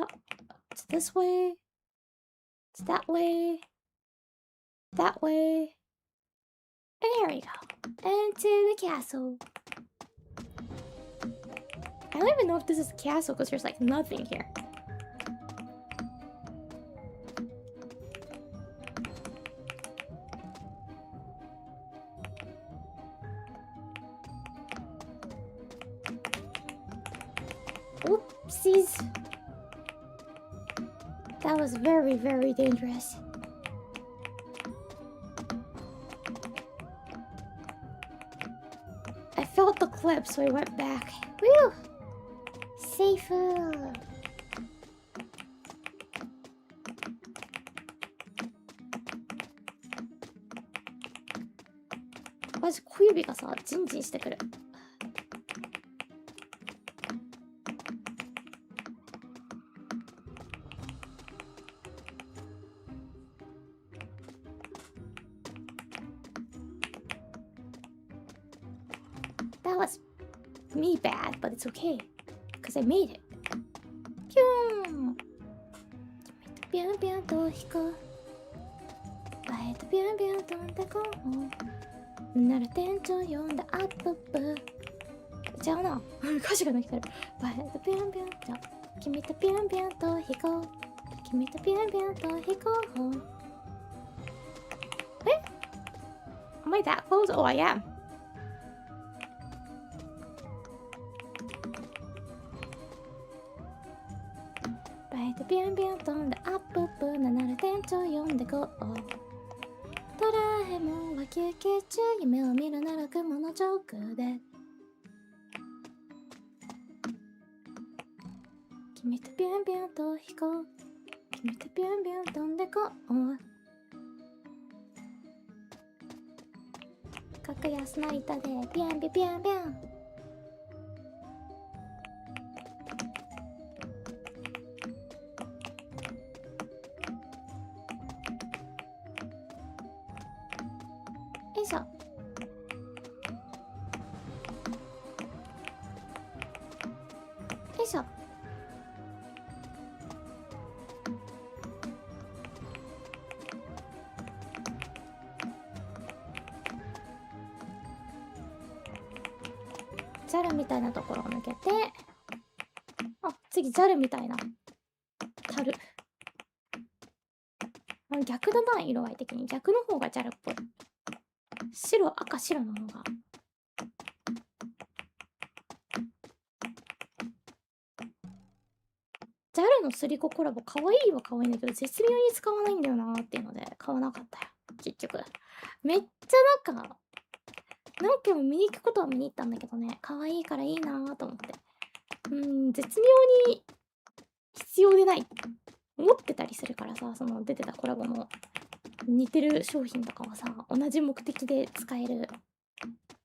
It's this way. It's that way. That way. And here we go. Into the castle. I don't even know if this is a castle because there's like nothing here. Oopsies. That was very, very dangerous. I felt the clip, so I went back. Whew! Safer.マジ小指がさ、ジンジンしてくる。That was me bad, but it's okay. Because I made it. ピューンピュンピュンと飛行前とピュンピュン飛んでこうなら店長呼んだアップブちゃうな歌詞が抜けてる前とピュンピュンと君とピュンピュンと飛行君とピュンピュンと飛行え Am I that close? Oh, I am.ピュンピュン飛んでアップブななら店長呼んでこうドラえもんは休憩中夢を見るなら雲の上空で君とピュンピュンと飛行君とピュンピュン飛んでこう格安の板でピュンピュンピュンピュンよいしょよいしょジャルみたいなところを抜けてあ、次ジャルみたいな樽逆だな色合い的に逆の方がジャルっぽい白、赤、白の方がジャルのスリココラボ可愛いは可愛いんだけど絶妙に使わないんだよなーっていうので買わなかったよ結局めっちゃなんか何回も見に行くことは見に行ったんだけどね可愛いからいいなーと思って絶妙に必要でない思ってたりするからさその出てたコラボも似てる商品とかはさ同じ目的で使える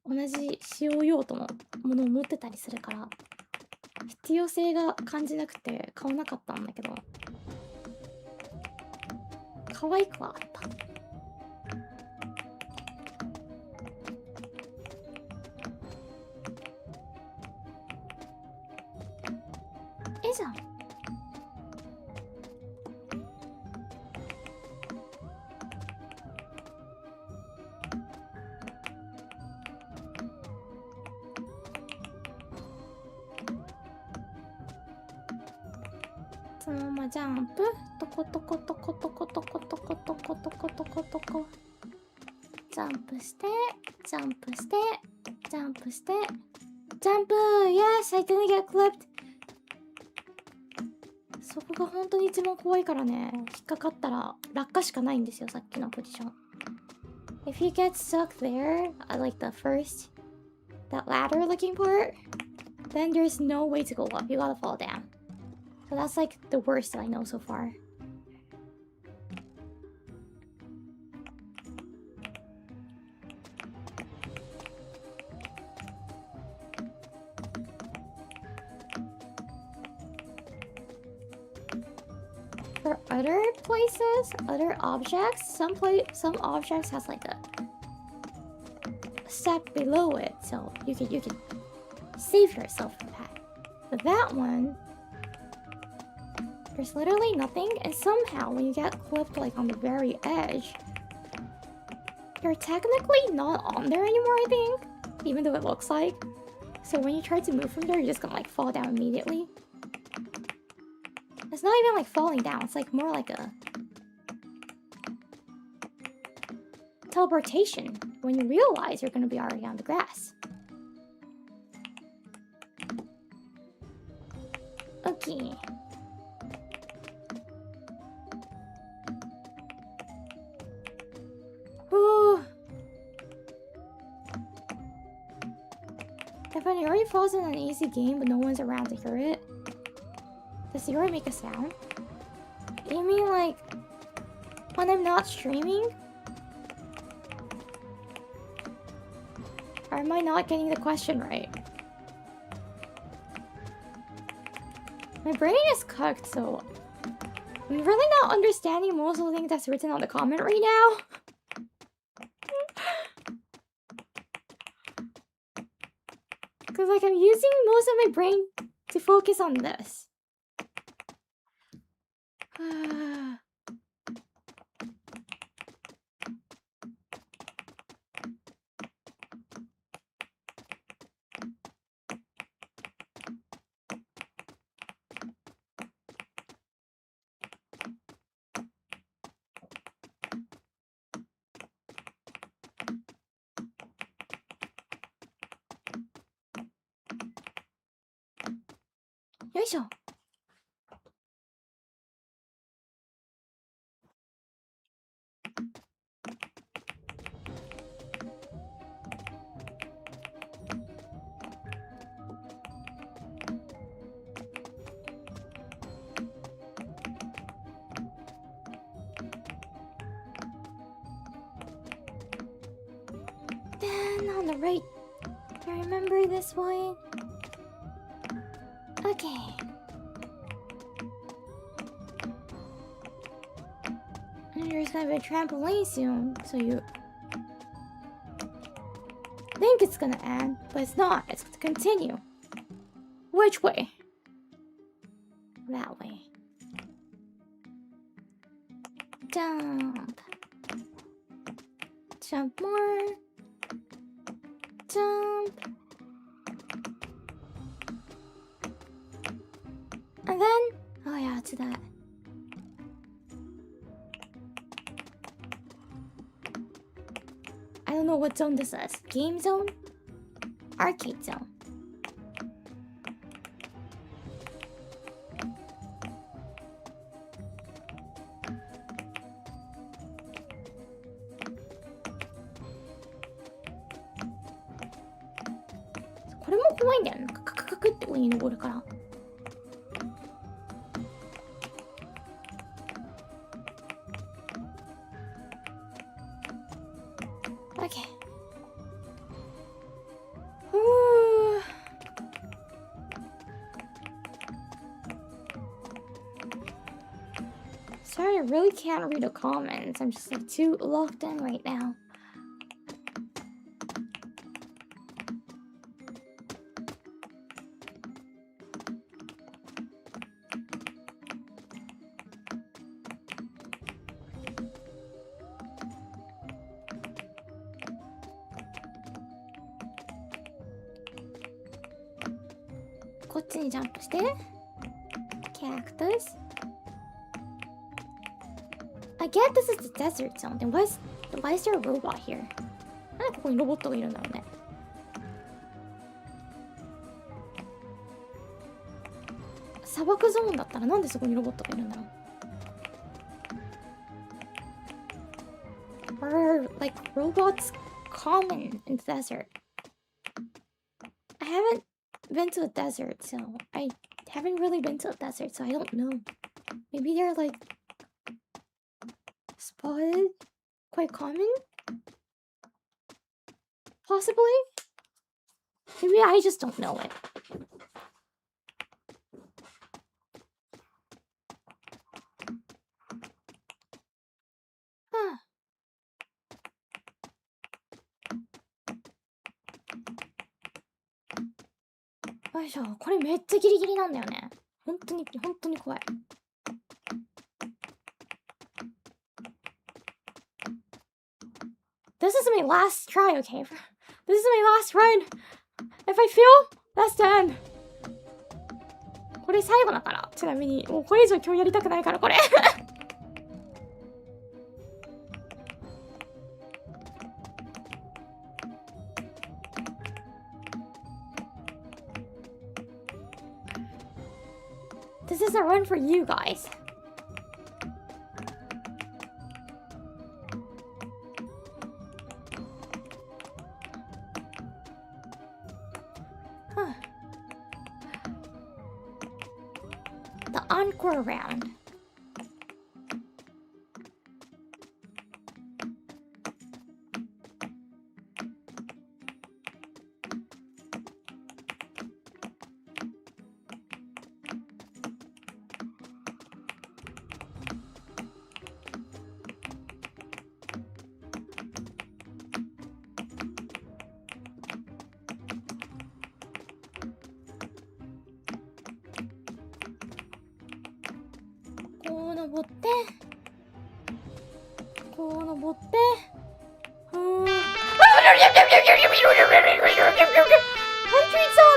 同じ使用用途のものを持ってたりするから必要性が感じなくて買わなかったんだけど可愛くはあった。じゃん。そのままジャンプ、トコトコトコトコトコトコトコトコトコトコ、ジャンプしてジャンプしてジャンプしてジャンプ。 Yes, I didn't get clipped。 そこが本当に一番怖いからね。引っかかったら落下しかないんですよ、さっきのポジション。 If you get stuck there at like the first, that ladder looking part, then there's no way to go up. You gotta fall down. So that's like the worst that I know so far. For other places, other objects, some objects has like a step below it, so you can save yourself from that. But that one, there's literally nothing, and somehow when you get clipped like on the very edge, you're technically not on there anymore, I think, even though it looks like. So when you try to move from there, you're just gonna like fall down immediately. It's not even like falling down, it's like more like a teleportation when you realize you're gonna be already on the grass. Okay. Ooh. If an Yuri falls in an easy game but no one's around to hear it, does Yuri make a sound? You mean like when I'm not streaming? Or am I not getting the question right? My brain is cooked, so I'm really not understanding most of the things that's written on the comment right now. Because like I'm using most of my brain to focus on this. Yoisho. Then on the right, I remember this one. Okay. And there's gonna be a trampoline soon, so you think it's gonna end, but it's not. It's gonna continue. Which way? That way. Jump. Jump more. Jump. And then, oh yeah, to that. I don't know what zone this is. Game zone? Arcade zone. So これも怖いんだよね。カクカクって上に登るから。Okay. Started really can't read the comments. I'm just like too locked in right now. Jump Cactus. I get this is the desert zone. Then why is there a robot here? なんでここにロボットがいるんだろうね。砂漠ゾーンだったらなんでそこにロボットがいるんだろう。Are like robots common in the desert? I haven't been to a desert, so I haven't really been to a desert, so I don't know. Maybe they're like spotted quite common? Possibly? Maybe I just don't know it. Huh.よいしょ、これめっちゃギリギリなんだよね。本当に怖い。This is my last try, okay? This is my last run. If I fail, that's the end. これ最後だから。ちなみに、もうこれ以上今日やりたくないから、これ。This is a run for you guys. Huh. The encore round.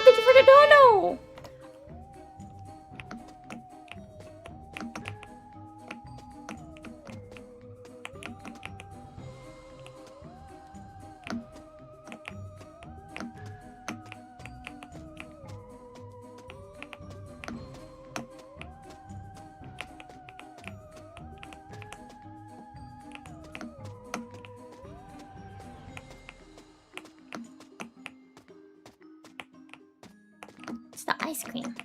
Thank you for the dono! It's the ice cream.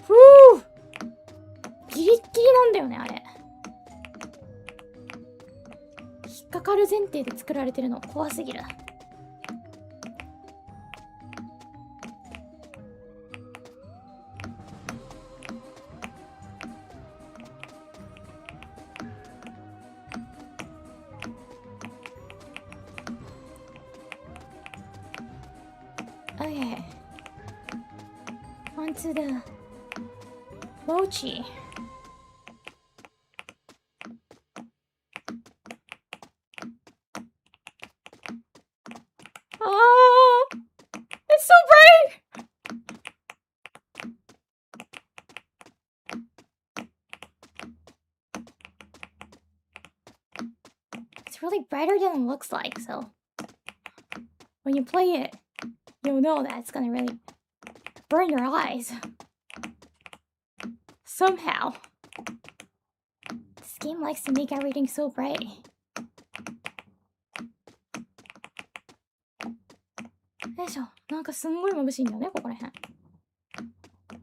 Woo! ギリッギリなんだよね、あれ。引っかかる前提で作られてるの怖すぎる。Okay. Onto the mochi. Oh, it's so bright. It's really brighter than it looks like, so when you play it, you'll know that it's gonna really burn your eyes. Somehow. This game likes to make everything so bright.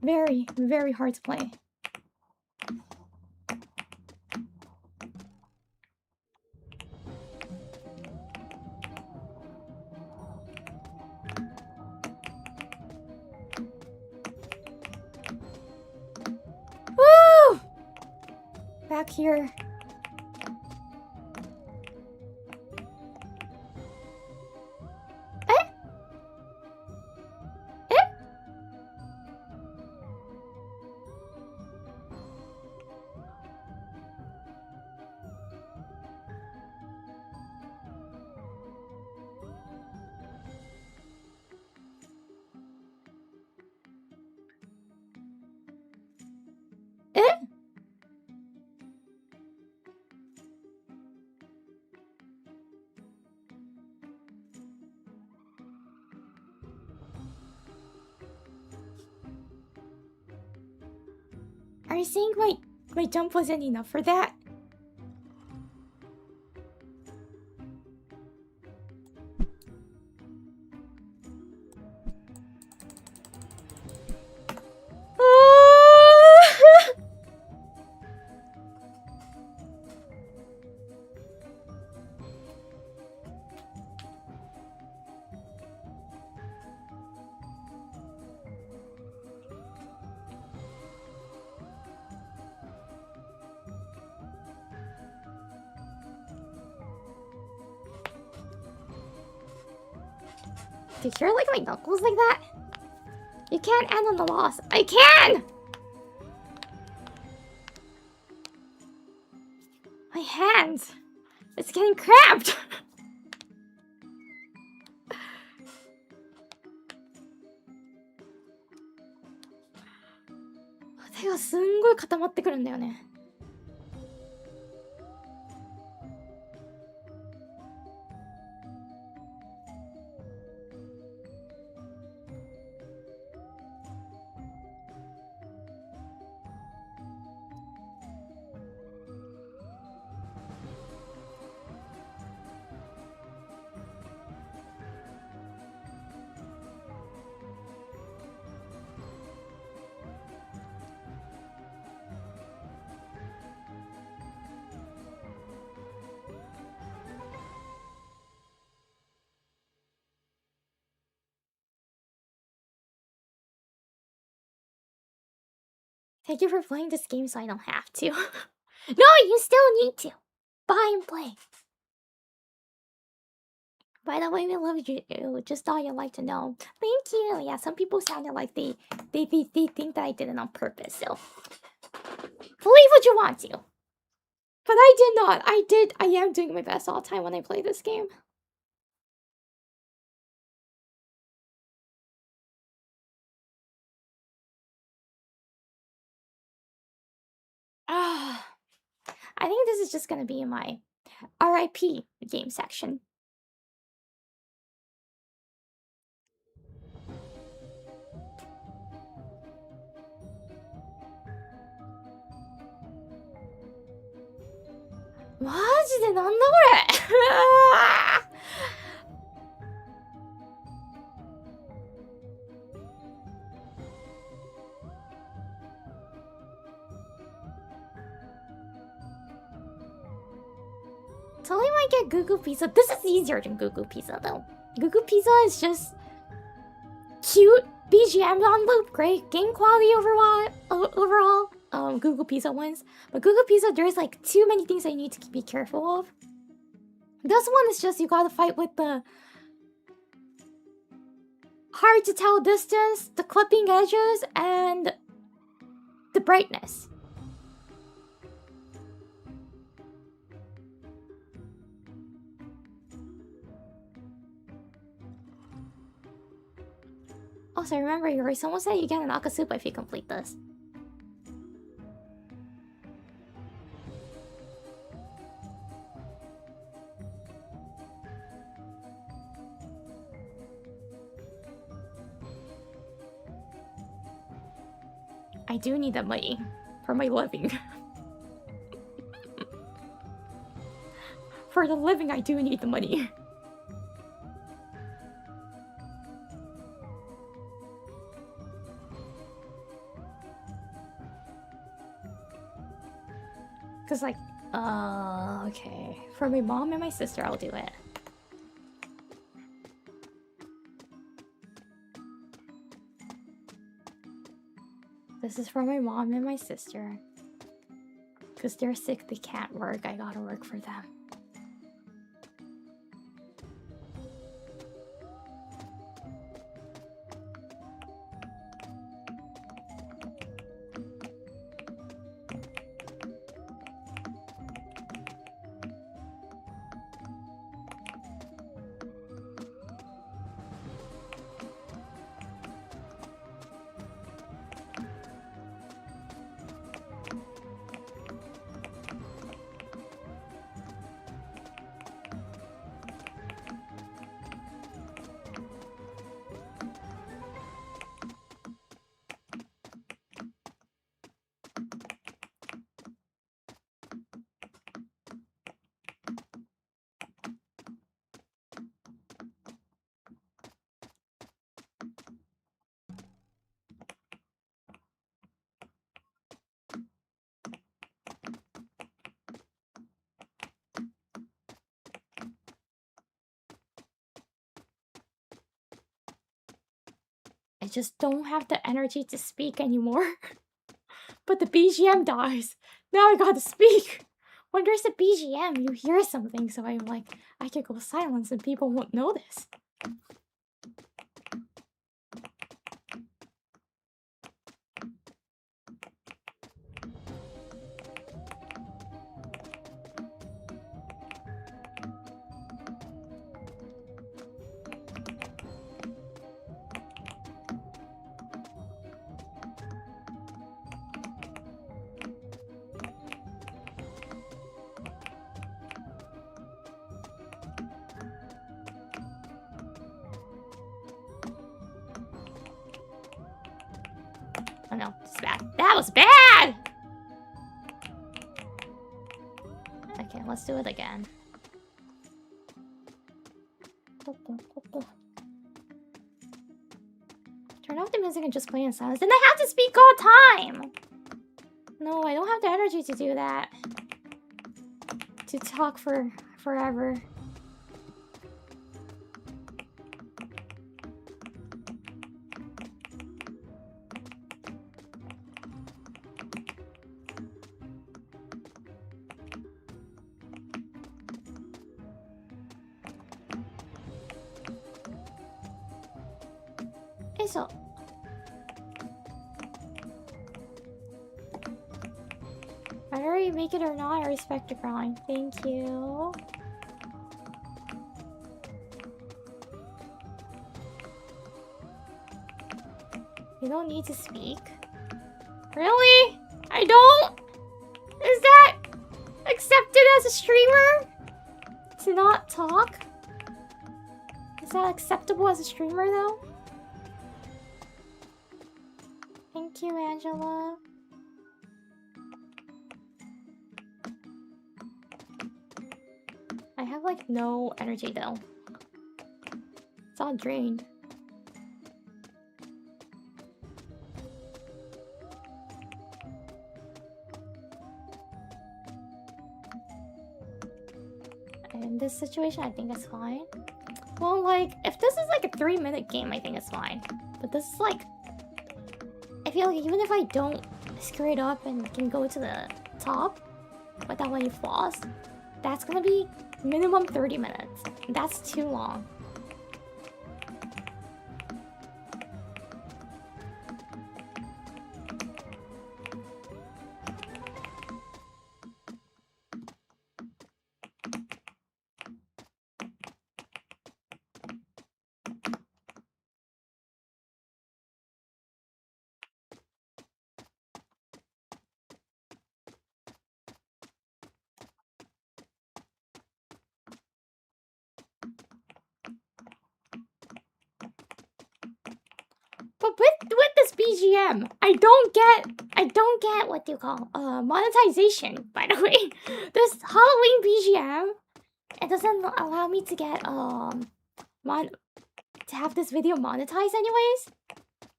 Very, very hard to play. here. Eh? Eh? Eh? Are you saying my jump wasn't enough for that? Ah! 'Cause you're like my knuckles like that? You can't end on the loss. I can! My hands! It's getting cramped! 手がすんごい固まってくるんだよね。Thank you for playing this game so I don't have to. No, you still need to. Buy and play. By the way, we love you. Just thought you'd like to know. Thank you. Yeah, some people sounded like they think that I did it on purpose. So believe what you want to. But I did not. I am doing my best all the time when I play this game. I think this is just gonna be my RIP game section. Totally might get Gugu Pizza. This is easier than Gugu Pizza though. Gugu Pizza is just cute BGM on loop, great game quality overall. Google Pizza wins, but Google Pizza there's like too many things that you need to be careful of. This one is just you gotta fight with the hard to tell distance, the clipping edges, and the brightness. Also, remember, Yuri, someone said you get an Akasupa if you complete this. I do need that money for my living. For the living, I do need the money. Cause like, okay. For my mom and my sister, I'll do it. This is for my mom and my sister. Because they're sick, they can't work. I gotta work for them. I just don't have the energy to speak anymore. But the BGM dies. Now I gotta speak. When there's a BGM, you hear something, so I'm like, I could go silence and people won't notice. Oh no, it's bad. That was bad! Okay, let's do it again. Turn off the music and just play in silence. Then I have to speak all time! No, I don't have the energy to do that. To talk for forever. So whether you make it or not, I respect the grind. Thank you. You don't need to speak. Really? I don't? Is that accepted as a streamer? To not talk? Is that acceptable as a streamer though? Thank you, Angela. I have like no energy though. It's all drained. In this situation, I think it's fine. Well, like, if this is like a 3-minute game, I think it's fine. But this is like... I feel like even if I don't screw it up and can go to the top without any flaws, that's gonna be minimum 30 minutes. That's too long. But with this BGM, I don't get what you call monetization, by the way. This Halloween BGM, it doesn't allow me to get to have this video monetized anyways.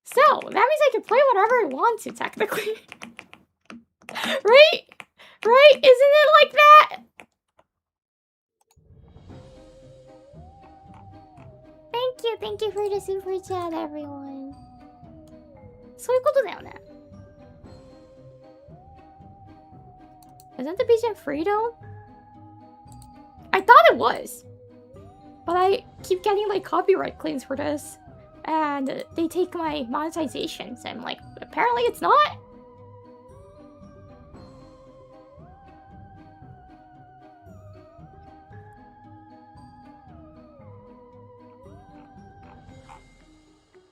So that means I can play whatever I want to technically. Right? Right? Isn't it like that? Thank you for the super chat, everyone. そういうことだよね。Isn't the BGM free though? I thought it was. But I keep getting like copyright claims for this. And they take my monetization. So I'm like, apparently it's not?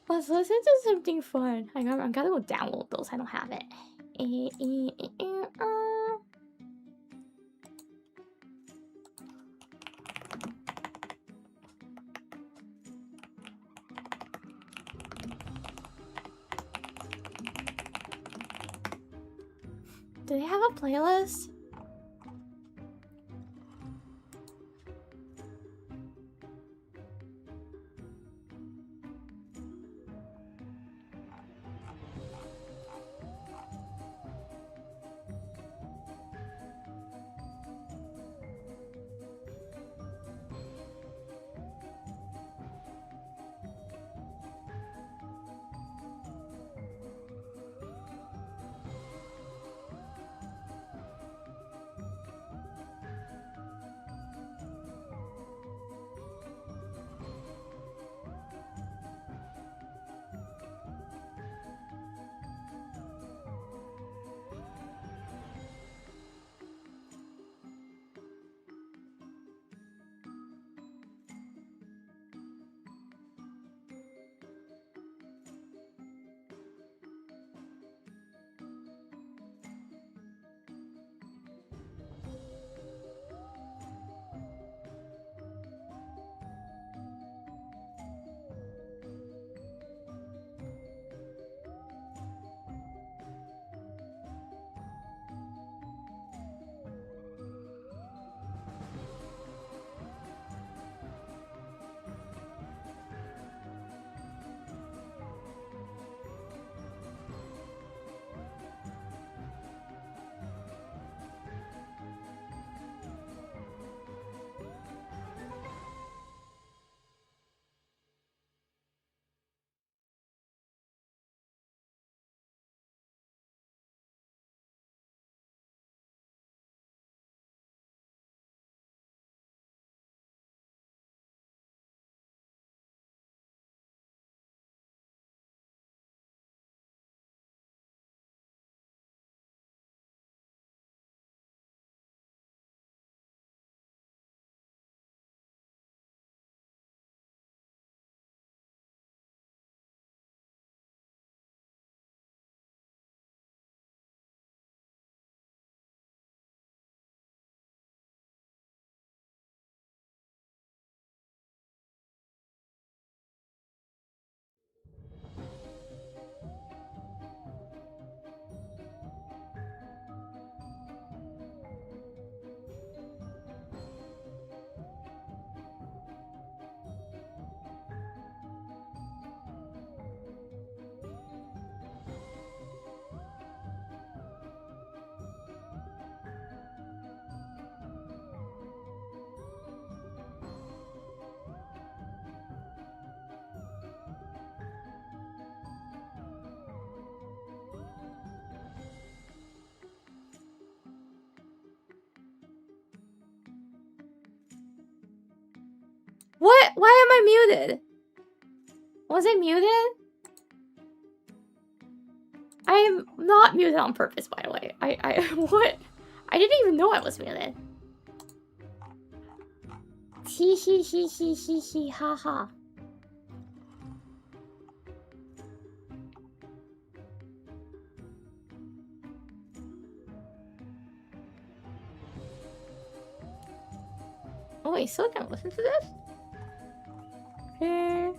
Let's listen to something fun. I gotta go download those. I don't have it. Do they have a playlist? What? Why am I muted? Was I muted? I am not muted on purpose, by the way. What? I didn't even know I was muted. Hee hee hee hee hee hee ha ha. Oh wait, so can listen to this? Okay.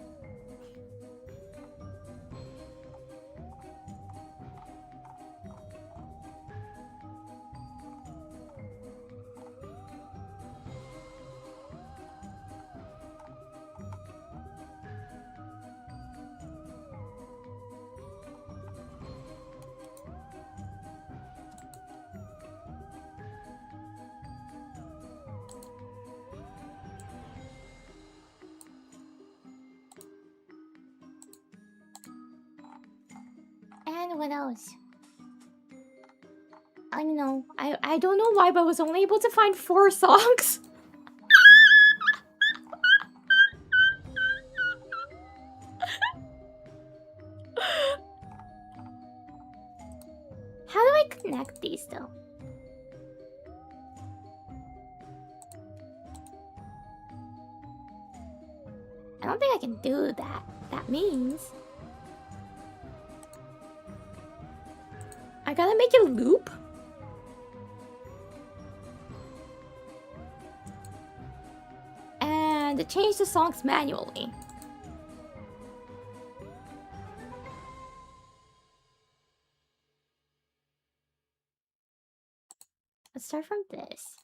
And what else? I know. I don't know why, but I was only able to find 4 songs. How do I connect these though? I don't think I can do that. That means I gotta make it loop. And change the songs manually. Let's start from this.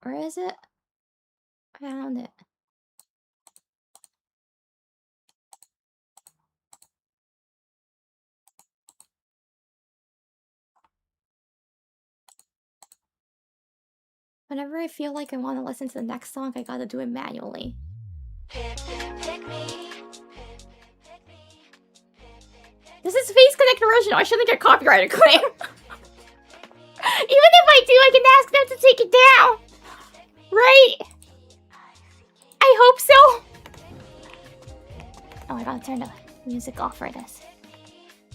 Where is it? I found it. Whenever I feel like I want to listen to the next song, I gotta do it manually. This is Face Connect original. I shouldn't get copyrighted claim. Even if I do, I can ask them to take it down. Right? I hope so. Oh, I gotta turn the music off for this.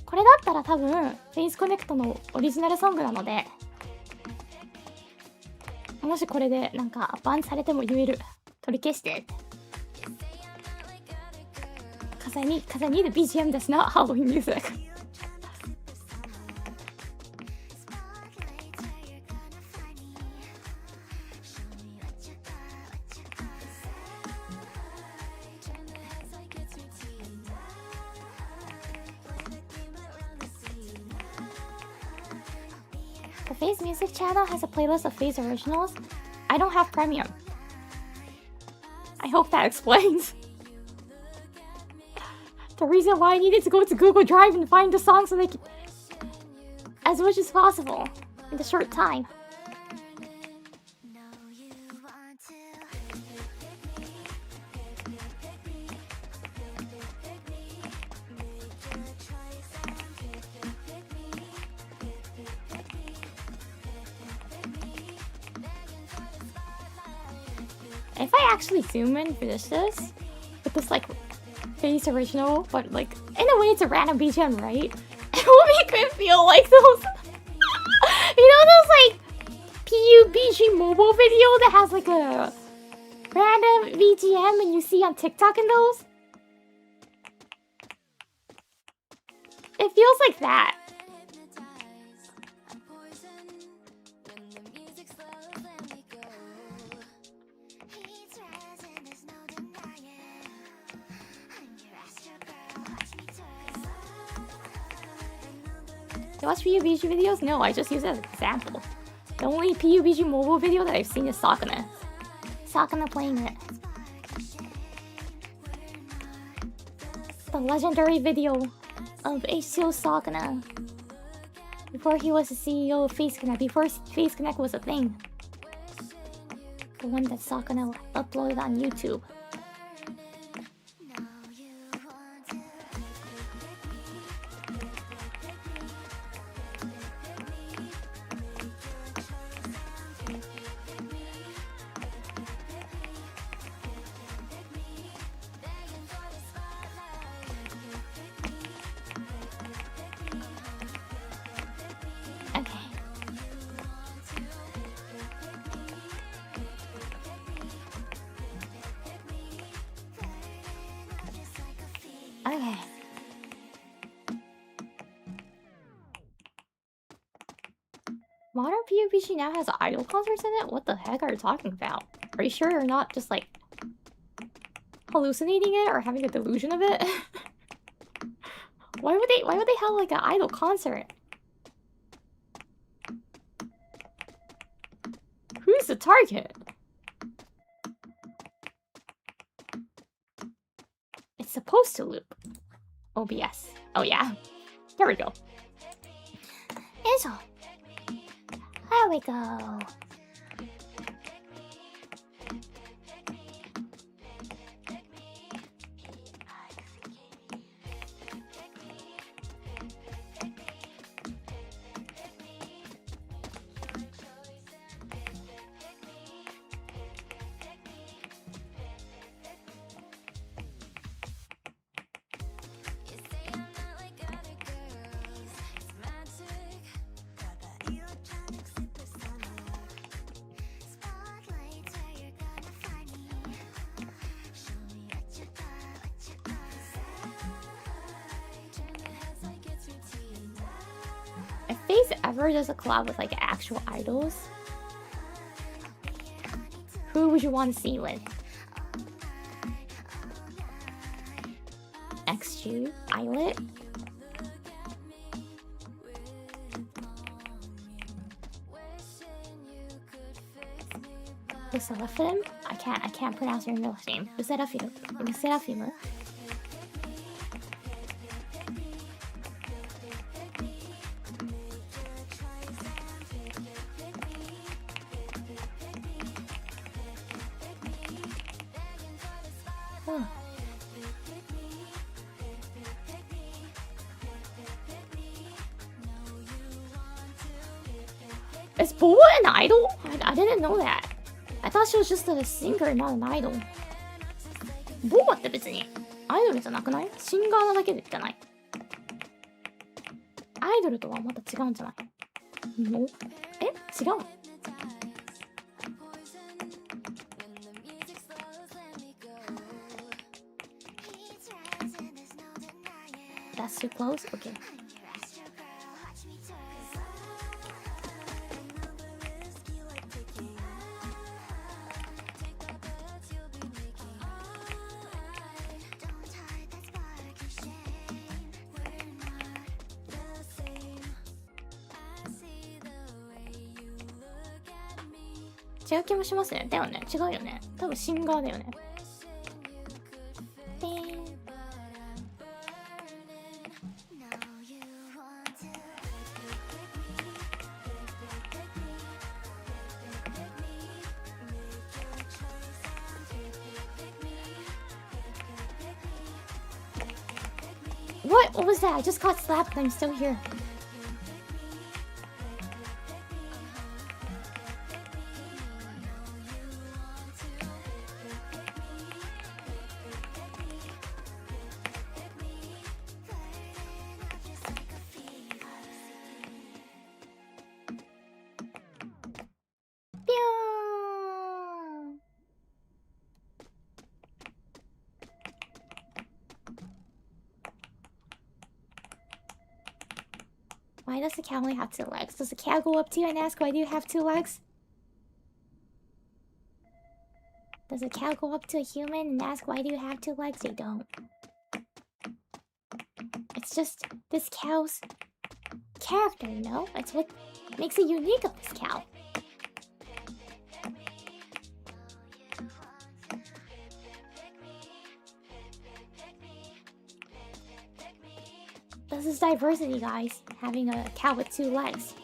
これだったら多分、Face Connect のオリジナルソングなので、もしこれでなんかバンされても言える。取り消して。Cause I need a BGM that's not Halloween music. The Phase Music channel has a playlist of Phase originals. I don't have premium. I hope that explains. The reason why I needed to go to Google Drive and find the songs so they could... as much as possible in the short time. If I actually zoom in for this with this like Face original, but like in a way it's a random BGM, right? It will make me feel like those you know those like PUBG mobile video that has like a random BGM and you see on TikTok and those? It feels like that. You watch PUBG videos? No, I just use it as an example. The only PUBG mobile video that I've seen is Sakuna. Sakuna playing it. The legendary video of H2O Sakuna. Before he was the CEO of Face Connect, before Face Connect was a thing. The one that Sakuna uploaded on YouTube. Okay. Modern PUBG now has idol concerts in it? What the heck are you talking about? Are you sure you're not just like hallucinating it or having a delusion of it? Why would they have like an idol concert? Who's the target? It's supposed to loop. OBS. Oh yeah. There we go. Eso. There we go. If Face ever does a collab with like actual idols, who would you want to see with? XG? Islet? The Seraphim? I can't pronounce your English name. The Seraphim. The Seraphim. Oh. Is Boa an idol? I didn't know that. I thought she was just a singer, not an idol. ボーアって別にアイドルじゃなくない？シンガーなだけでじゃない？アイドルとはまた違うんじゃないの？え？違う？ That's too close? Okay.違う気もしますね。だよね。違うよね。多分シンガーだよね。What was that? I just got slapped and I'm still here. Why does the cow only have 2 legs? Does the cow go up to you and ask, why do you have 2 legs? Does a cow go up to a human and ask, why do you have 2 legs? They don't. It's just this cow's character, you know? It's what makes it unique of this cow. This is diversity, guys. Having a cow with 2 legs.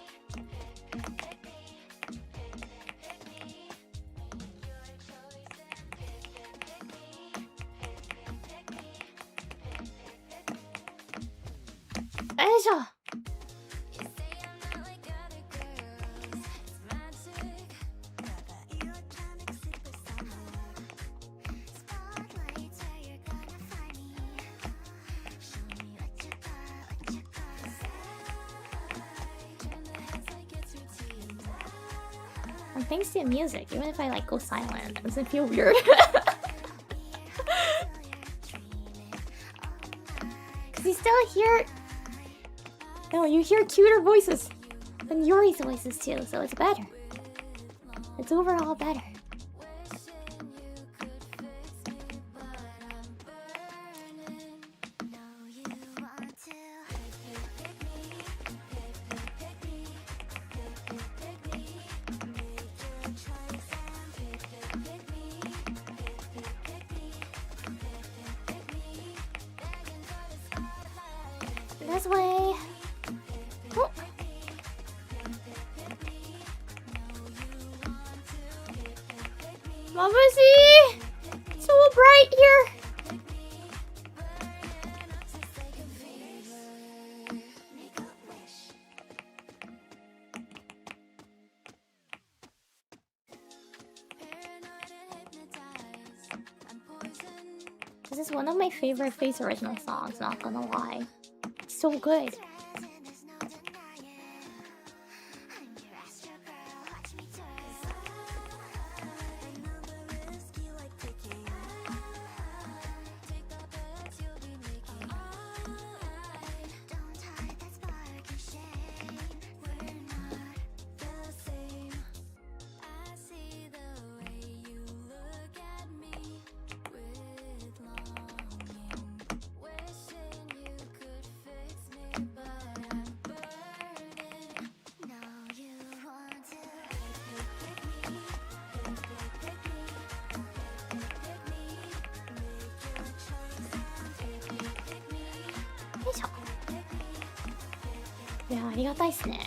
Asia! And thanks to the music, even if I like go silent, it doesn't feel weird. Cause you still hear, no, you hear cuter voices than Yuri's voices too, so it's better. It's overall better. This way. Oh. Mamacy! So bright here. This is one of my favorite Face original songs, not gonna lie. It's so good. いや、ありがたいっすね。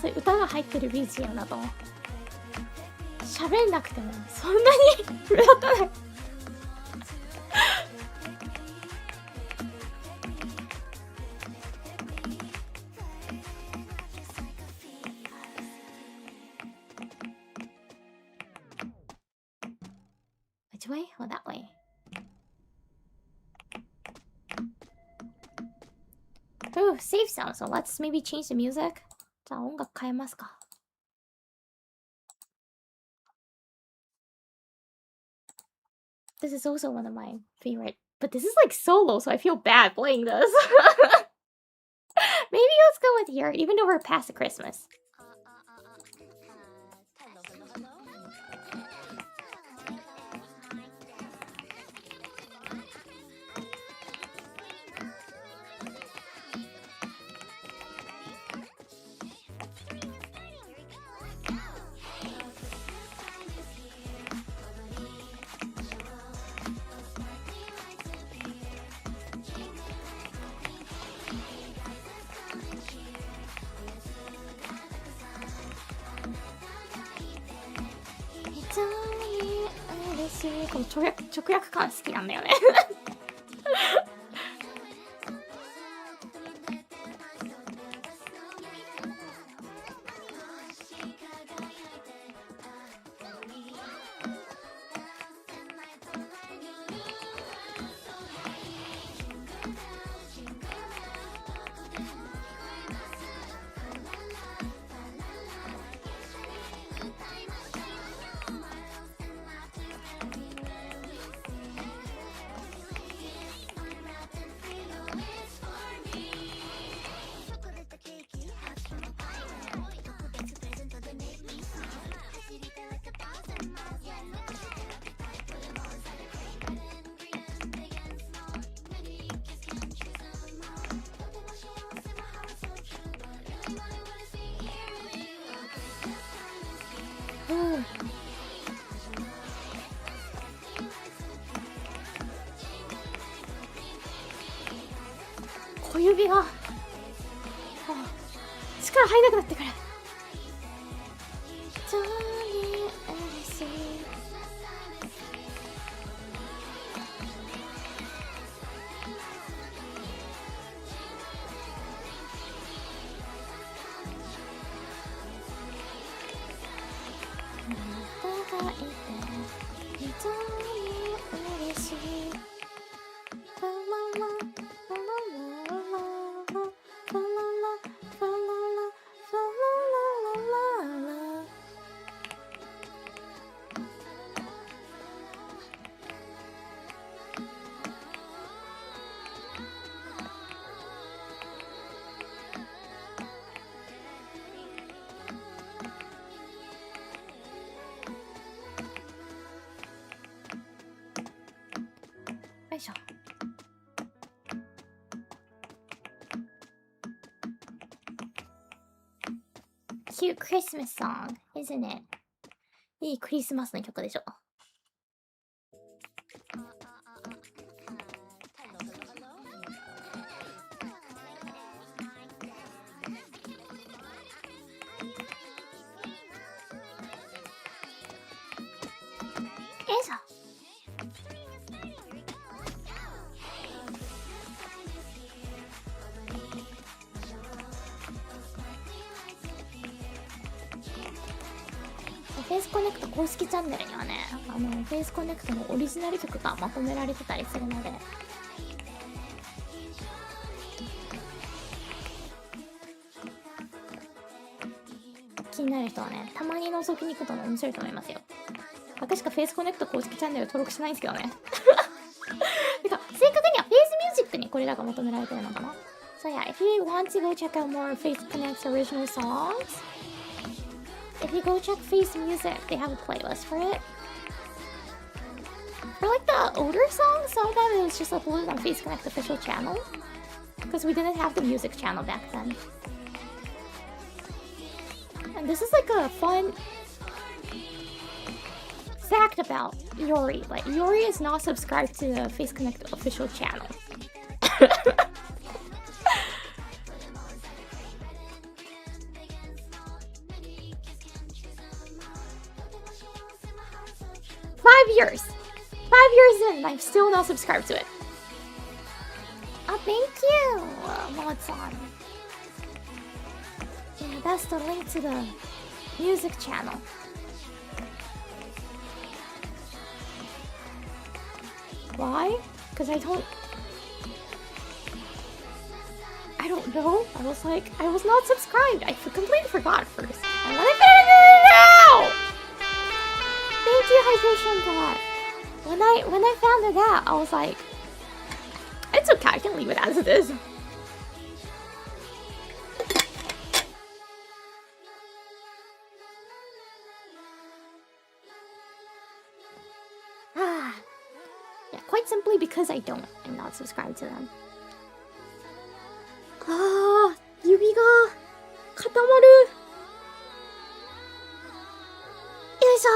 それ歌が入ってる BGM だと喋んなくてもそんなに目立たない。Which way? Oh, that way. Ooh, safe sound. So let's maybe change the music. じゃあ音楽変えますか。This is also one of my favorite. But this is like solo, so I feel bad playing this. Maybe let's go with here, even though we're past the Christmas.私この直訳感好きなんだよね。小指が力入らなくなってくる。よいしょ。Cute Christmas song, isn't it? いいクリスマスの曲でしょ。よいしょ。フェイスコネクト公式チャンネルにはね、フェイスコネクトのオリジナル曲がまとめられてたりするので、気になる人はね、たまに覗きに行くと面白いと思いますよ。私しかフェイスコネクト公式チャンネル登録してないんですけどね。てか、正確にはフェイスミュージックにこれらがまとめられてるのかな。So yeah, if you want to go check out more Face Connect's original songs, if you go check Face Music, they have a playlist for it. For like the older songs, some of them it was just uploaded on Face Connect official channel, because we didn't have the music channel back then. And this is like a fun fact about Yori. Like, Yori is not subscribed to the Face Connect official channel. 5 years. 5 years in, and I'm still not subscribed to it. Oh, thank you, Mo-san. Yeah, that's the link to the music channel. Why? Because I don't know. I was like, I was not subscribed. I completely forgot at first. And then I figured it out! Thank you, Hydration God. When I found it out, I was like, it's okay, I can leave it as it is. Yeah, quite simply because I'm not subscribed to them. Ah, 指が固まる。よいしょ。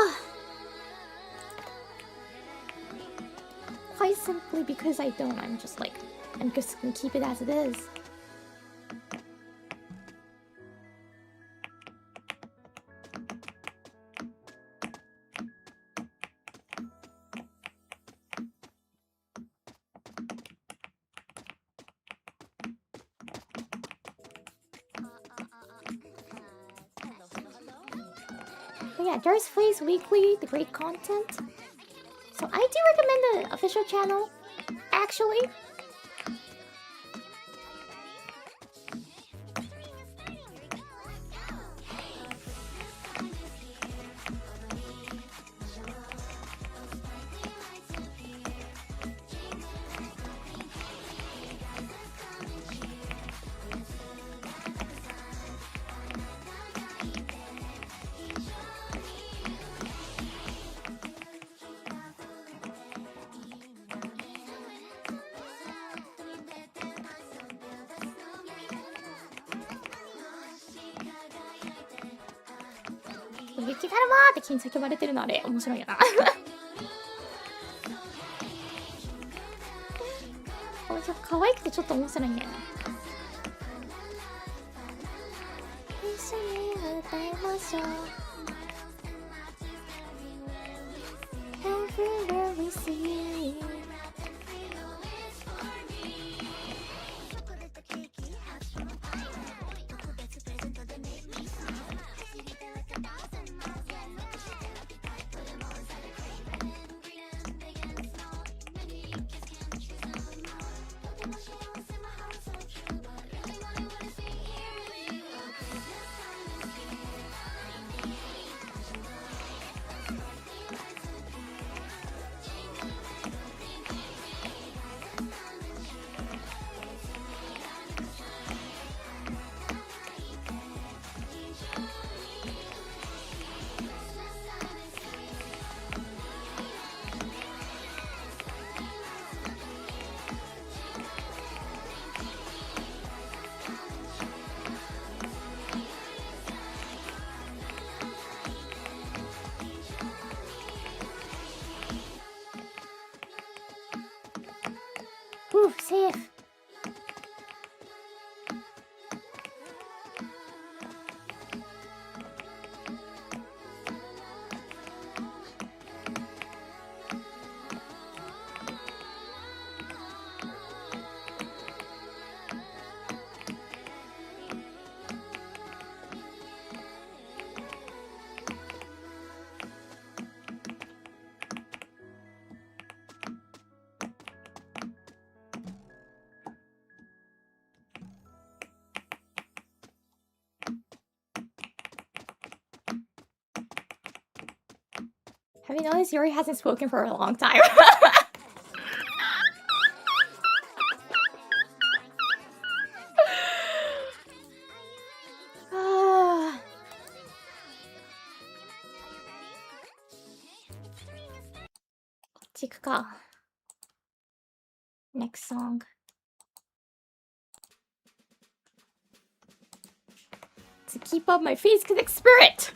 Quite simply because I'm just like, I'm just gonna keep it as it is. But yeah, Dar's Plays Weekly, the great content. So I do recommend the official channel, actually.雪だるまーって金叫ばれてるのあれ面白いよな可愛くてちょっと面白いんだよね。一緒に歌いましょう。Everywhere we see. Ooh, safe. Have you noticed Yuri hasn't spoken for a long time? Next song. To keep up my face connect spirit.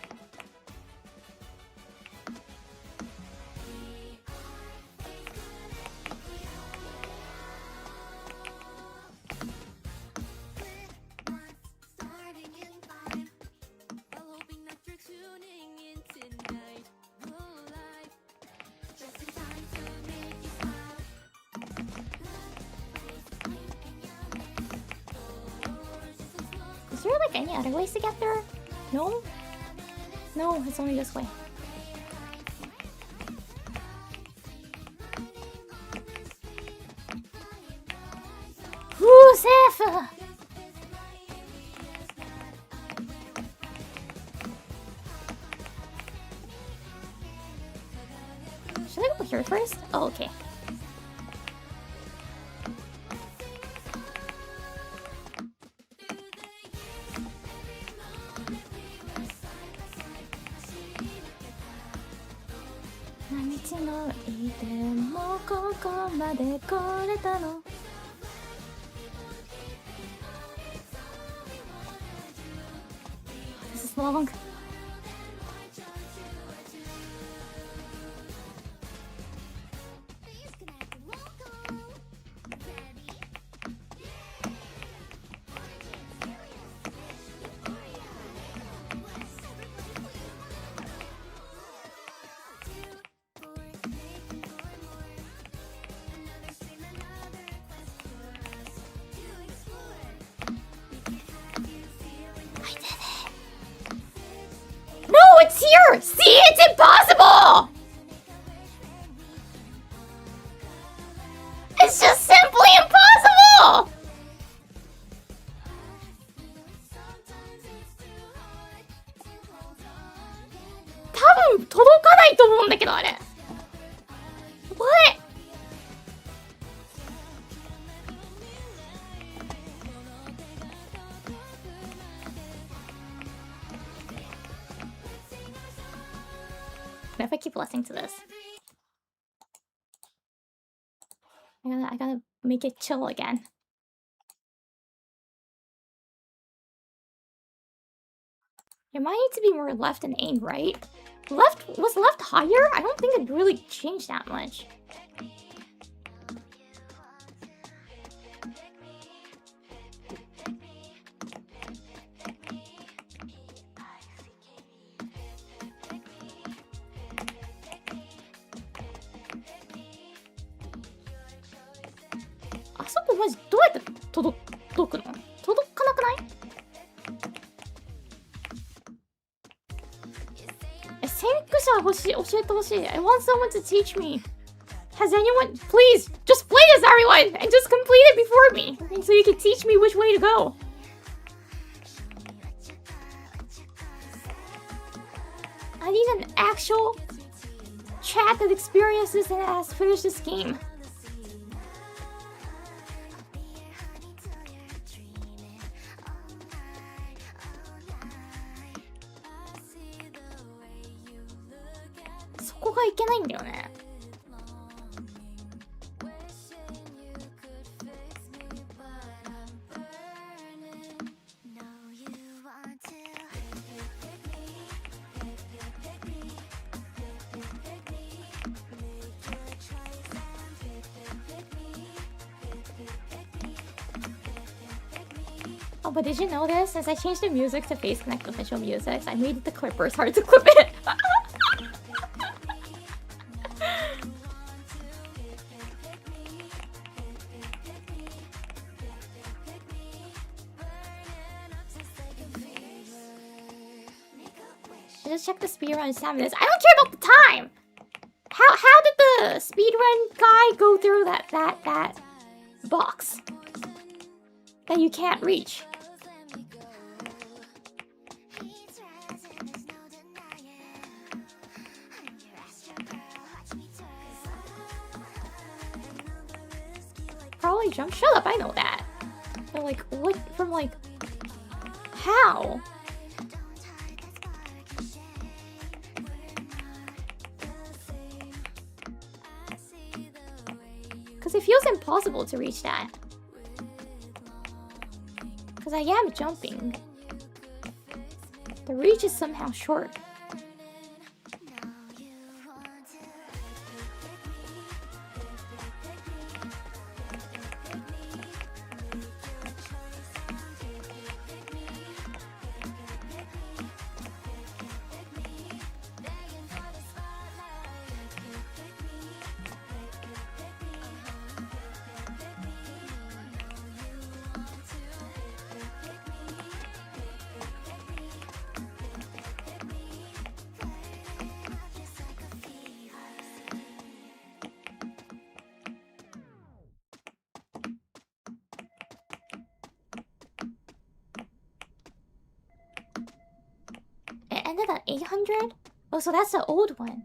any other ways to get there? No? No, it's only this way. Ooh, safe! Should I go here first? Oh, okay. This is long. It's here! See, it's impossible! It's just simply impossible! 多分届かないと思うんだけど、あれ。What? If I keep listening to this, I gotta make it chill again. It might need to be more left and aim right. Was left higher? I don't think it really changed that much. I want someone to teach me. Has anyone... Please, just play this, everyone! And just complete it before me! So you can teach me which way to go. I need an actual chat that experiences and has finished this game. Oh, but did you know this? Since I changed the music to Face Connect official music, I made the clippers hard to clip it. Just check the speedrun 7 minutes. I don't care about the time. How did the speedrun guy go through that box that you can't reach? Probably jump. Shut up! I know that. But like, what from like? How? Because it feels impossible to reach that. Because I am jumping. The reach is somehow short. ended at 800? Oh, so that's the old one.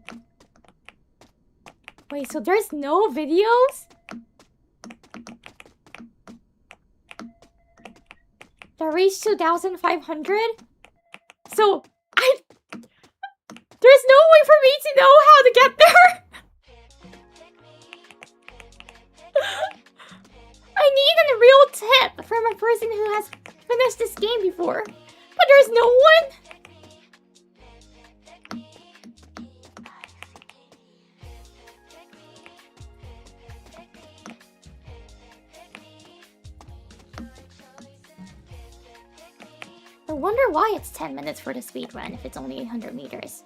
Wait, so there's no videos? That reached 2,500? So, there's no way for me to know how to get there! I need a real tip from a person who has finished this game before. But there's no one? I wonder why it's 10 minutes for the speed run if it's only 800 meters.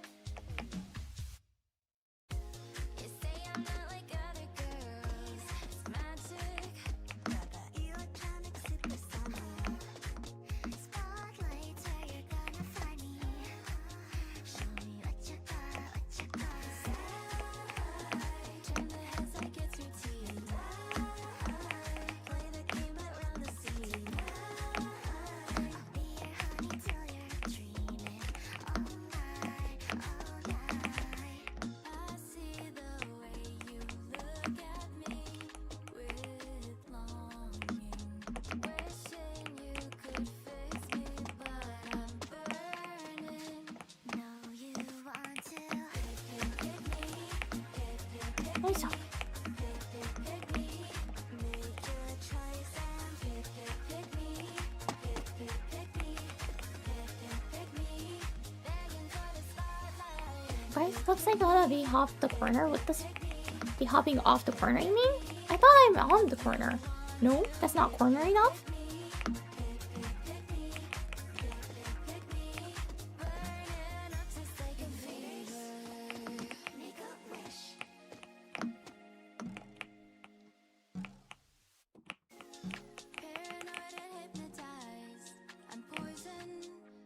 Guys, looks like I gotta be off the corner with this. Be hopping off the corner, you mean? I thought I'm on the corner. No, that's not corner enough.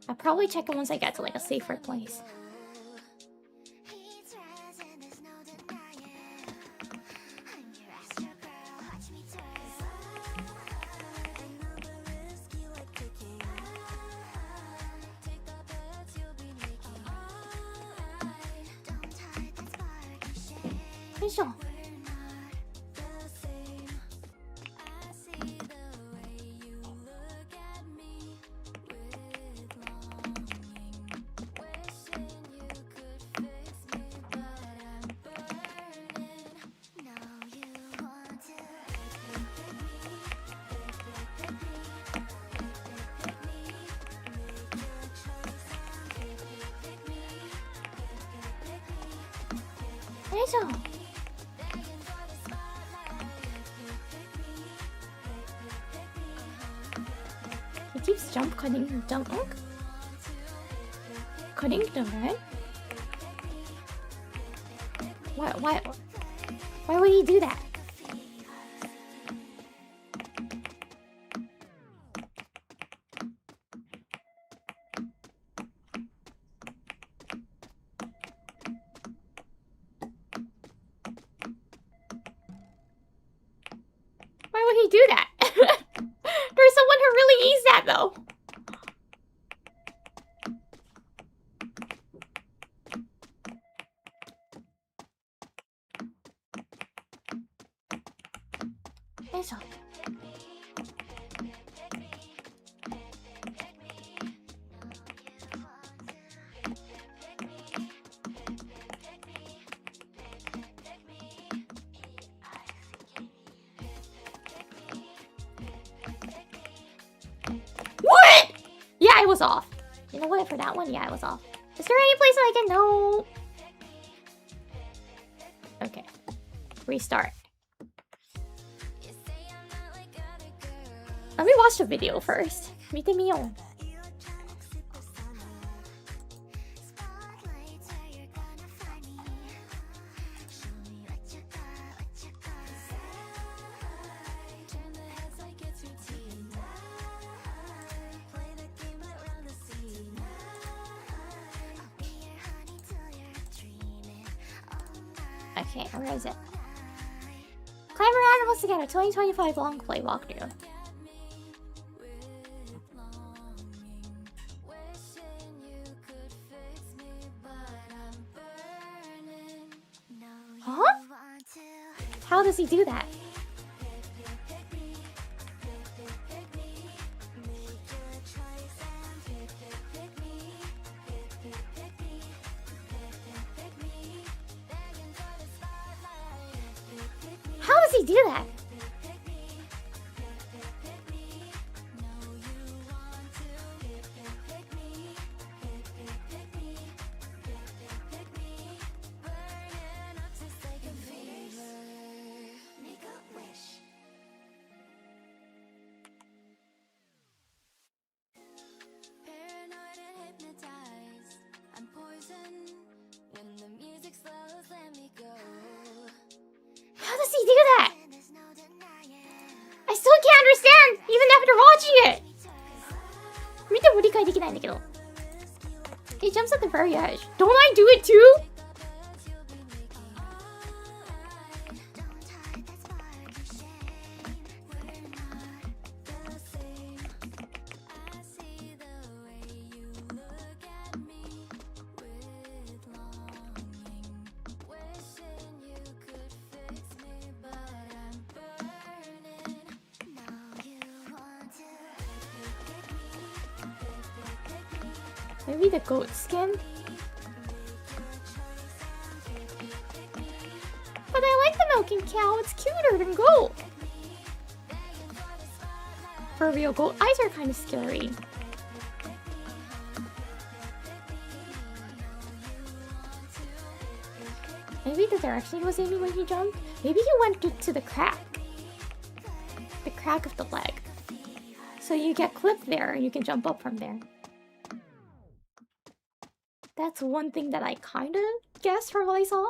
I'll probably check it once I get to like a safer place. He keeps cutting the red? Why would he do that? Why would he do that? There's someone who really eats that though. I was off. You know what? For that one, yeah, I was off. Is there any place that I can know? Okay. Restart. Let me watch the video first. 見てみよう. Okay, where is it? Clever Animals Together 2025 long play walkthrough. How does he do that? How does he do that? How does he do that? I still can't understand, even after watching it. 見ても理解できないんだけど。He jumps at the very edge. Don't I do it too? Maybe the goat skin? But I like the milking cow, it's cuter than goat. For real, goat eyes are kind of scary. Maybe the direction he was aiming when he jumped? Maybe he went to the crack. The crack of the leg. So you get clipped there and you can jump up from there. That's one thing that I kind of guessed from what I saw.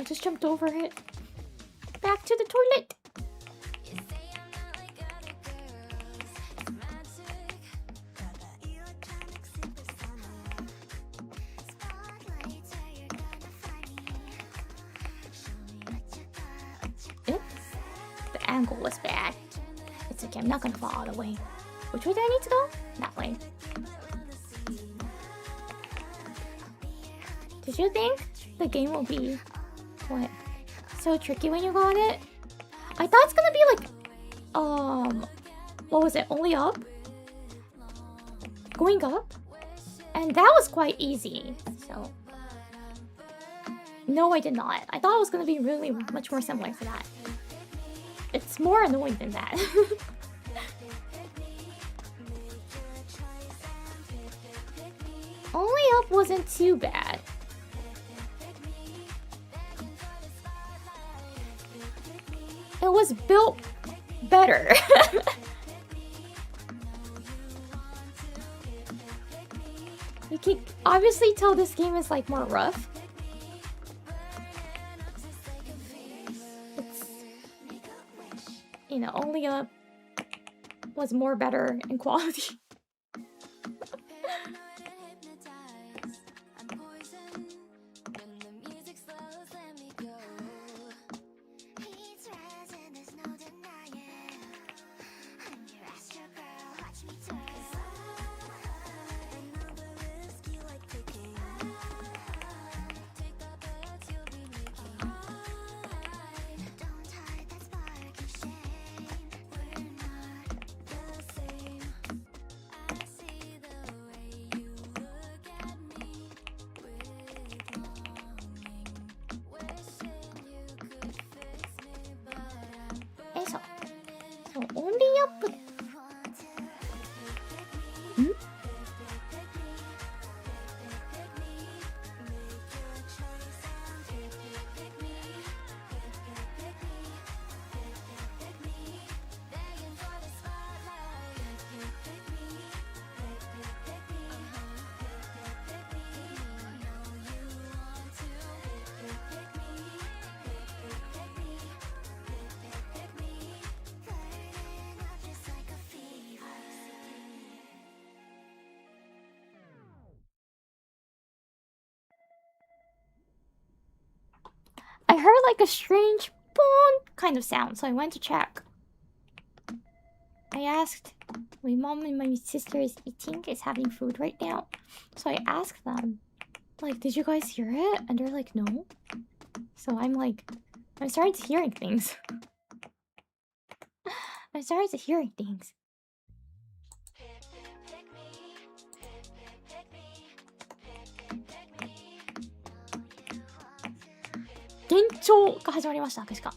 I just jumped over it. Back to the toilet. The angle was bad. It's okay, I'm not gonna fall all the way. Which way do I need to go? That way. Did you think the game will be what? So tricky when you got it? I thought it's gonna be like what was it? Only up? Going up? And that was quite easy. So no, I did not. I thought it was gonna be really much more similar to that. It's more annoying than that. Only up wasn't too bad. It was built better. You can obviously tell this game is like more rough. It's, you know, only up was more better in quality. like a strange boom kind of sound, so I went to check. I asked, my mom and my sister is having food right now. So I asked them, like, did you guys hear it? And they're like, no. So I'm starting to hearing things. I'm starting to hearing things. 幻聴が始まりました、確か。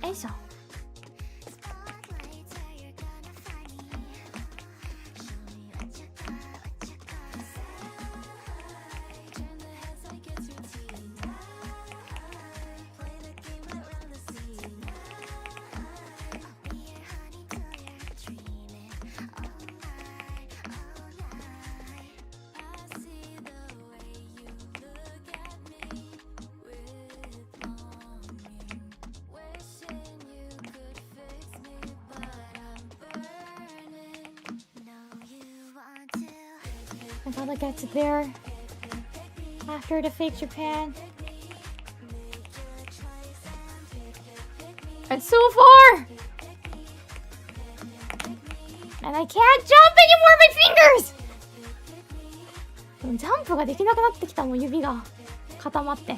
よいしょ。I gotta get to there after the fake Japan. It's so far! And I can't jump anymore, my fingers! ジャンプができなくなってきたもん、指が固まって。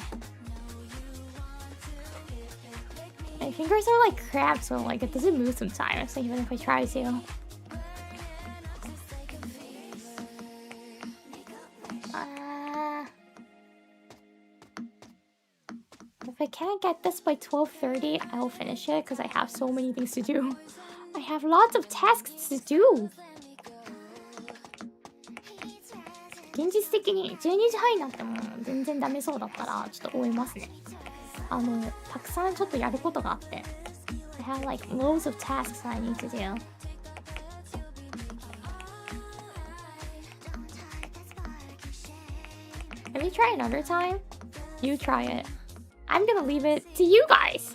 My fingers are like cramped, so like it doesn't move sometimes, even if I try to. If I can't get this by 12:30, I'll finish it because I have so many things to do. I have lots of tasks to do. 現実的に12時半になっても全然ダメそうだったらちょっと終えますね。たくさんちょっとやることがあって。I have like loads of tasks I need to do. Can we try another time? You try it. I'm gonna leave it to you guys.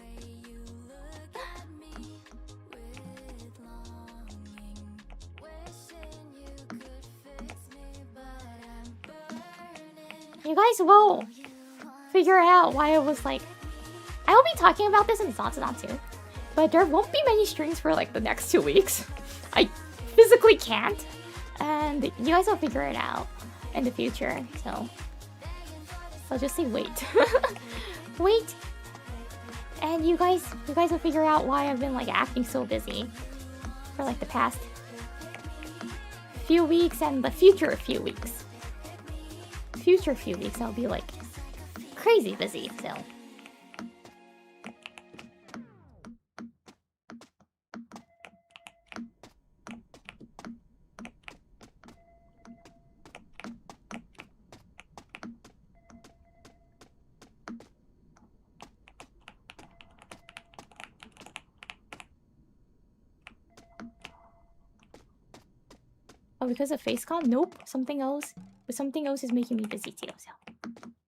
You guys will figure out why I was like, I will be talking about this in Zatsudan too, but there won't be many streams for like the next 2 weeks. I physically can't, and you guys will figure it out in the future, so I'll just say wait. Wait, and you guys will figure out why I've been like acting so busy for like the past few weeks and the future few weeks. Future few weeks I'll be like crazy busy, so. Oh, because of FaceCon? Nope. Something else. But something else is making me busy too, so.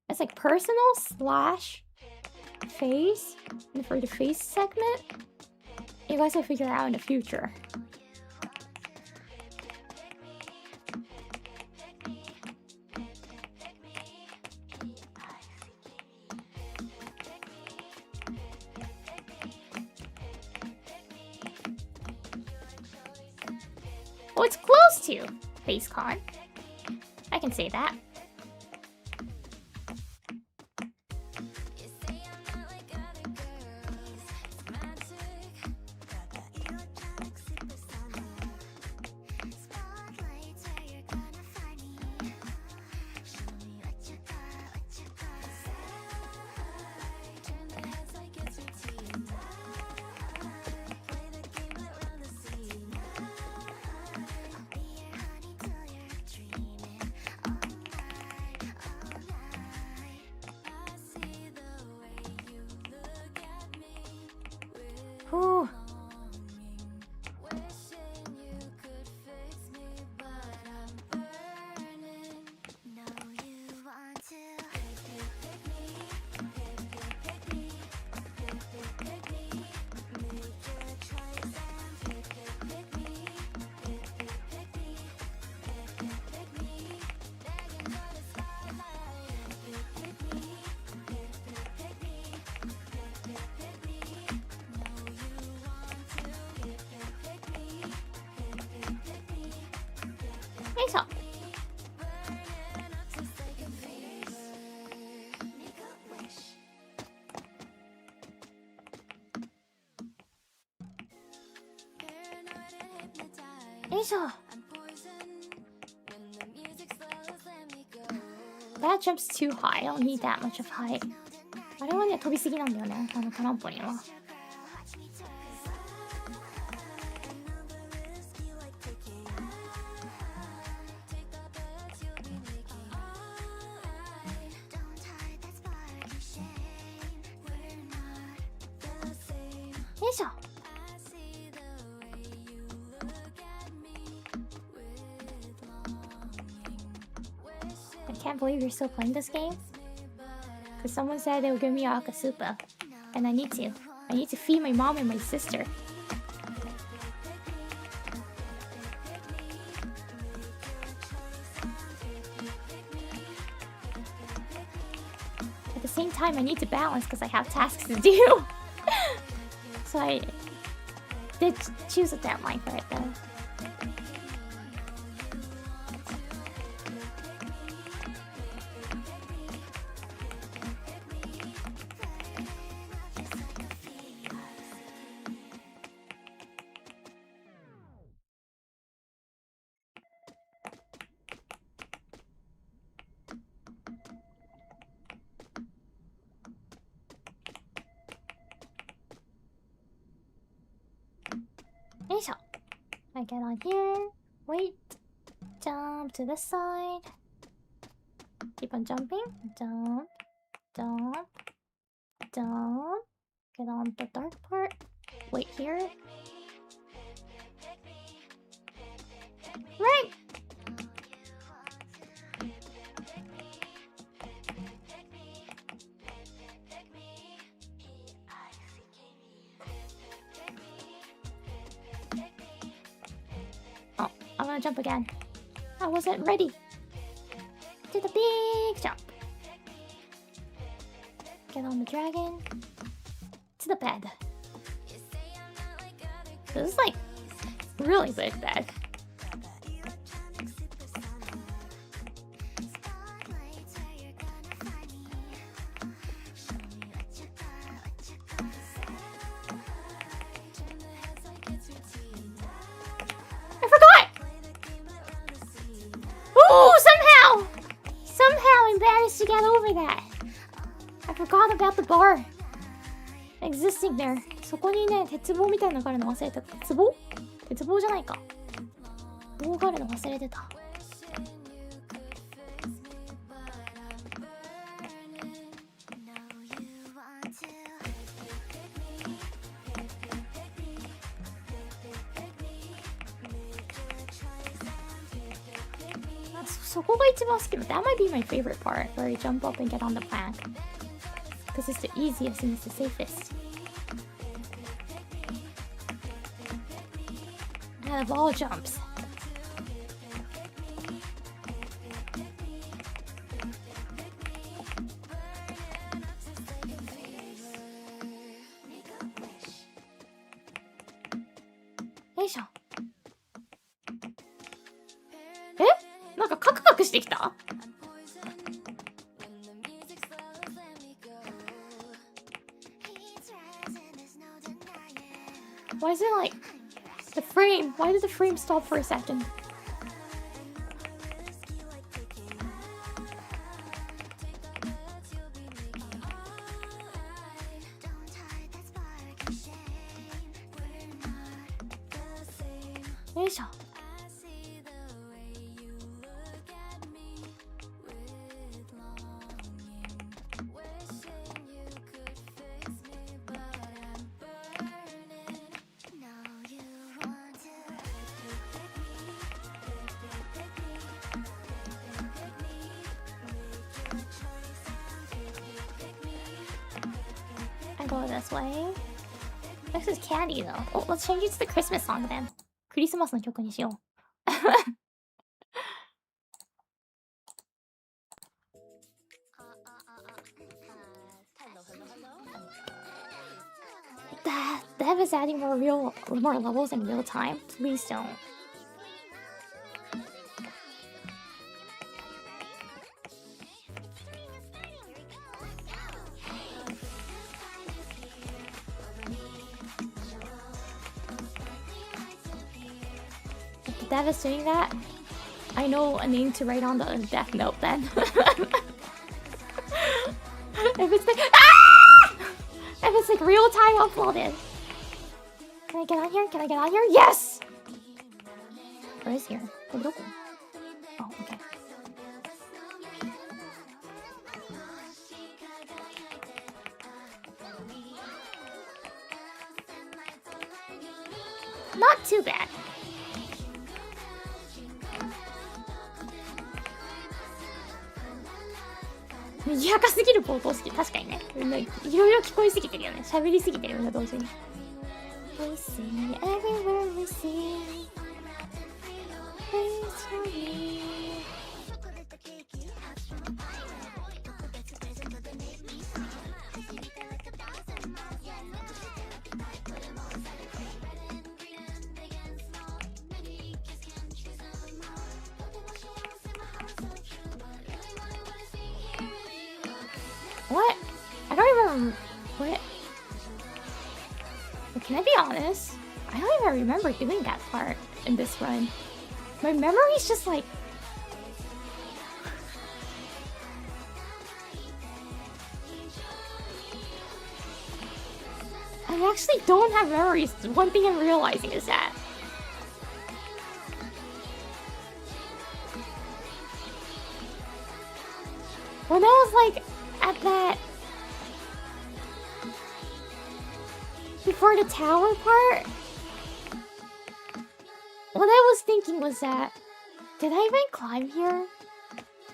It's like personal / face. And for the face segment, you guys will figure out in the future. Oh, it's close to FaceCon. I can say that. よいしょ。That jumps too high. I don't need that much of height. あれはね、飛びすぎなんだよね。トランポリンは。よいしょ。I can't believe you're still playing this game. Because someone said they would give me a Akasupa. And I need to. I need to feed my mom and my sister. At the same time, I need to balance because I have tasks to do. So I did choose a deadline for it though. I get on here, wait, jump to the side, keep on jumping, jump, jump, jump, get on the dark part, wait here, right! I'm gonna jump again. I wasn't ready. Did a big jump. Get on the dragon. To the bed. This is like really big bed. To get over that. I forgot about the bar existing there. そこにね、鉄棒みたいなのがあるの忘れてた。鉄棒？鉄棒じゃないか。棒があるの忘れてた。そこが一番好きな。That might be my favorite part, where I jump up and get on the plank. Because it's the easiest and it's the safest. Out of all jumps. Yoいしょ。なんかカクカクしてきた？ Why is it like the frame? Why did the frame stop for a second? Yoいしょ。Go this way. This is candy though. Oh, let's change it to the Christmas song then. クリスマスの曲にしよう。Dev is adding more levels in real time. Please don't. dev is doing that, I know a name to write on the death note then. If it's like if it's like real time uploaded. Can I get on here? Can I get on here? Yes! Where is here? Oh, okay. Not too bad. Miyaka すぎる冒頭式、確かにね。いろいろ聞こえすぎてるよね。喋りすぎてるよね、同時に。We see everywhere we see. Please for me. What? I don't even... What? Can I be honest? I don't even remember doing that part in this run. My memory's just like... I actually don't have memories. One thing I'm realizing is that. When I was like at that... Before the tower part, what I was thinking was that, did I even climb here?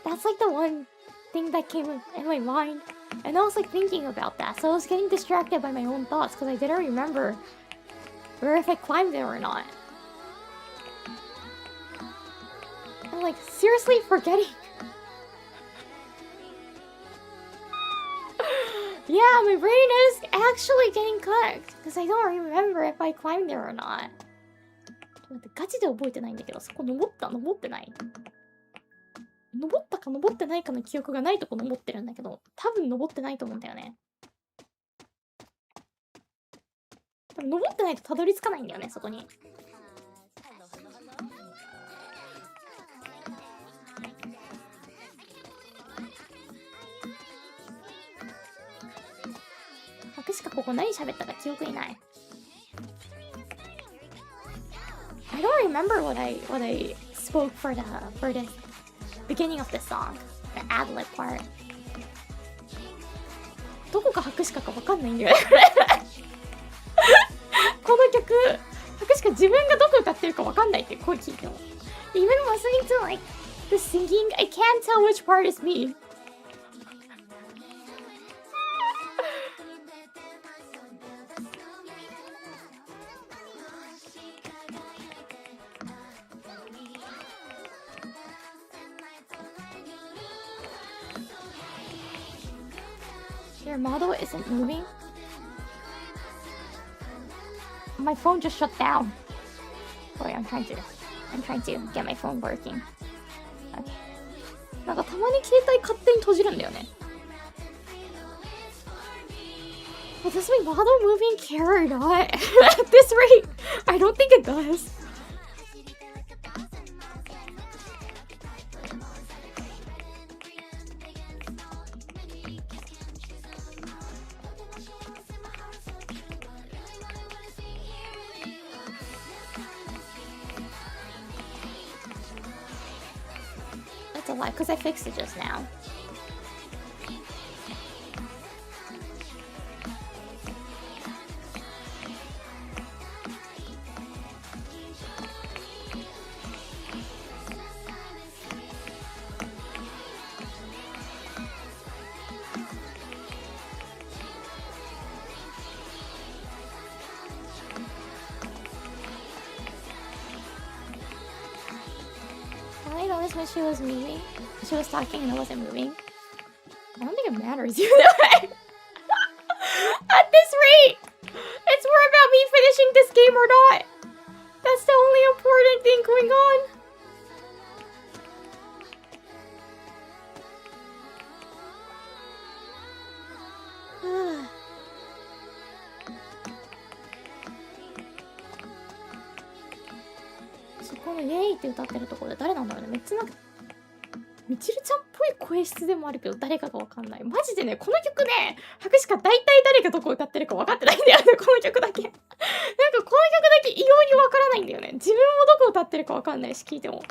That's like the one thing that came in my mind. And I was like thinking about that, so I was getting distracted by my own thoughts because I didn't remember or if I climbed there or not. I'm like seriously forgetting. Yeah, my brain is actually getting cooked because I don't remember if I climbed there or not. ちょっと待って、ガチで覚えてないんだけど、そこ登ってない登ったか登ってないかの記憶がないとこ登ってるんだけど、多分登ってないと思うんだよね。多分登ってないとたどり着かないんだよね、そこに。しかここ何喋ったか記憶にない。I don't remember what I spoke for the beginning of the song, the ad-lib part. どこが白鹿かわかんないんだよね。この曲、白鹿自分がどこ歌ってるかわかんないって声聞いても。Even listening to like the singing, I can't tell which part is me. Your model isn't moving? My phone just shut down. Wait, I'm trying to get my phone working. Okay. なんかたまに携帯勝手に閉じるんだよね。Well, does my model moving care or not? At this rate, I don't think it does. That's a lie, because I fixed it just now. I noticed when she was moving, she was talking and I wasn't moving. I don't think it matters either way. At this rate, it's more about me finishing this game or not. That's the only important thing going on. のイエーイって歌ってるところで誰なんだろうね。めっちゃなんかみちるちゃんっぽい声質でもあるけど誰かがわかんない。マジでね、この曲ね、白しか大体誰がどこ歌ってるか分かってないんだよね、この曲だけ。なんかこの曲だけ異様にわからないんだよね。自分もどこ歌ってるか分かんないし、聞いても。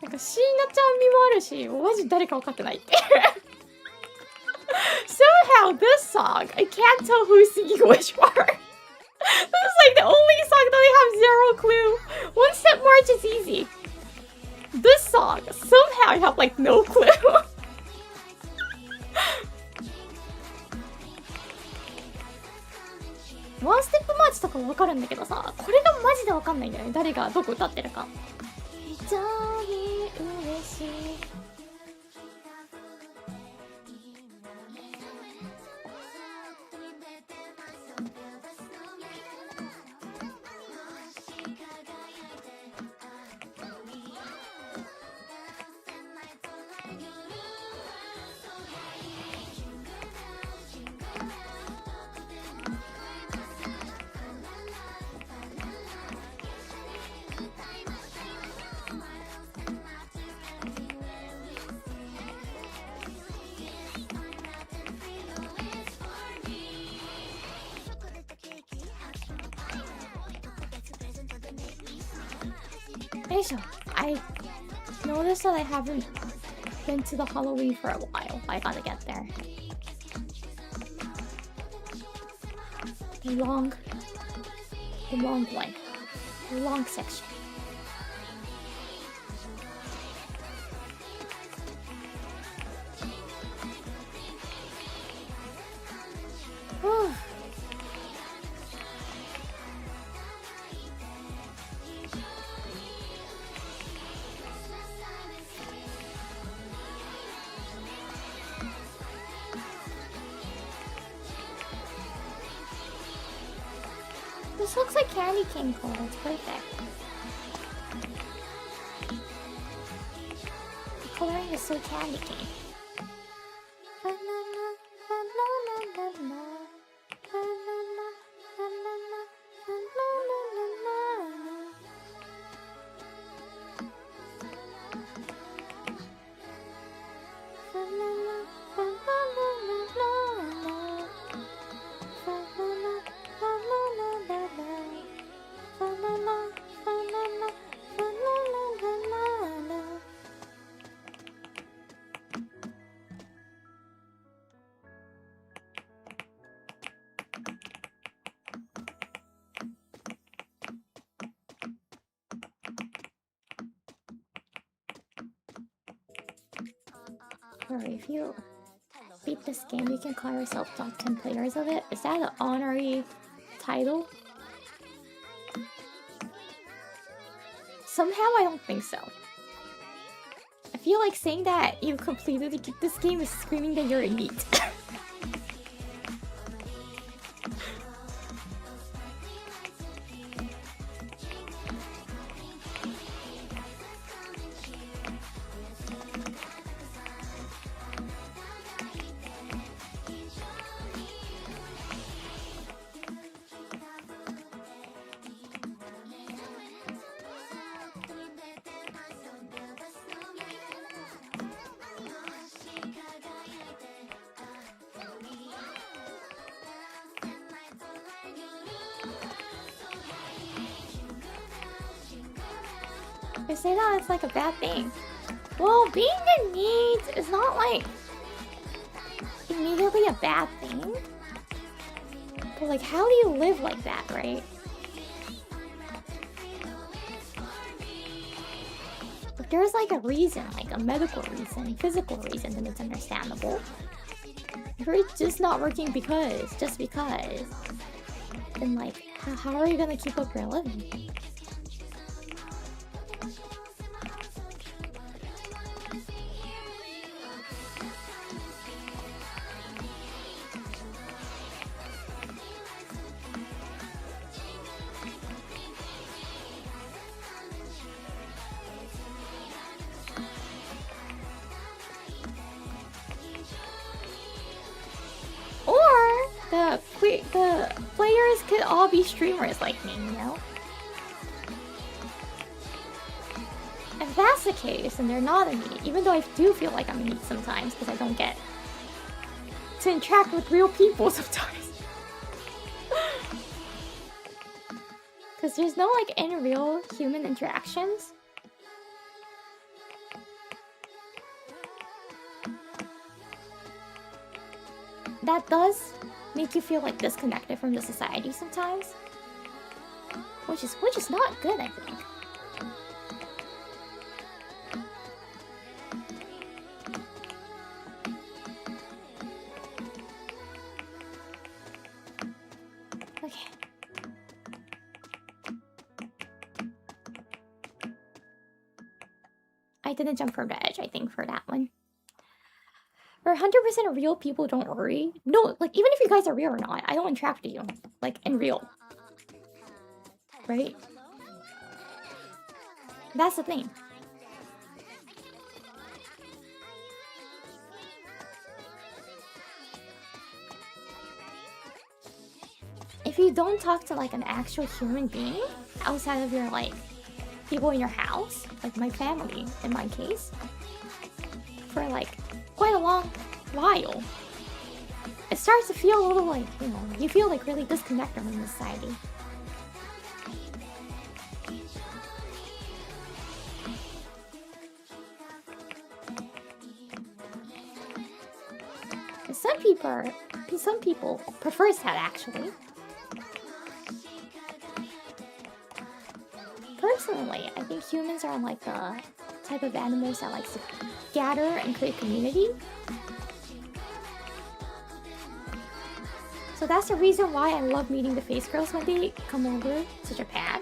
なんか椎名ちゃん味もあるし、マジ誰か分かってないって。Somehow this song, I can't tell who's singing which part. This is like the only song that I have zero clue. One Step March is easy. This song, somehow I have like no clue. ワンステップマーチとかわかるんだけどさ、これがマジでわかんないんだよね。誰がどこ歌ってるか。非常に嬉しい。I noticed that I haven't been to the Halloween for a while. I gotta get there. The long one. The long section. This looks like Candy Cane color. It's perfect. The coloring is so candy cane. If you beat this game, you can call yourself top 10 players of it. Is that an honorary title? Somehow I don't think so. I feel like saying that you completed this game is screaming that you're elite. They say that it's like a bad thing. Well, being in need is not like immediately a bad thing. But like, how do you live like that, right? If there's like a reason, like a medical reason, physical reason, then it's understandable. If it's just not working just because, then like, how are you gonna keep up your living? the players could all be streamers like me, you know? If that's the case, and they're not a need, even though I do feel like I'm a need sometimes because I don't get to interact with real people sometimes. Because there's no like in real human interactions. That does make you feel like disconnected from the society sometimes, which is not good, I think. Okay. I didn't jump from the edge, I think, for that one. For 100% of real people, don't worry. No, like, even if you guys are real or not, I don't interact with you, like, in real. Right? That's the thing. If you don't talk to, like, an actual human being, outside of your, like, people in your house, like my family, in my case, for, like, quite a long while, it starts to feel a little like, you know, you feel like really disconnected from society. Some people prefer that actually. Personally, I think humans are like the type of animals that likes to gather and create community. So that's the reason why I love meeting the face girls when they come over to Japan.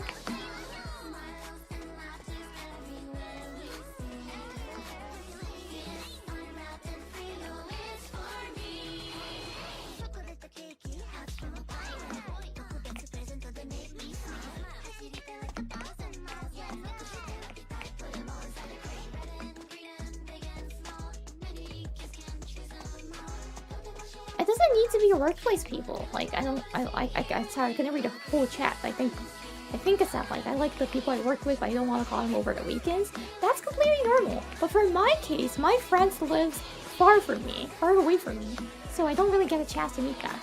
It doesn't need to be your workplace people. Like, sorry, I couldn't read the whole chat. I think it's that, like, I like the people I work with, but I don't want to call them over the weekends. That's completely normal. But for my case, my friends live far away from me. So I don't really get a chance to meet them.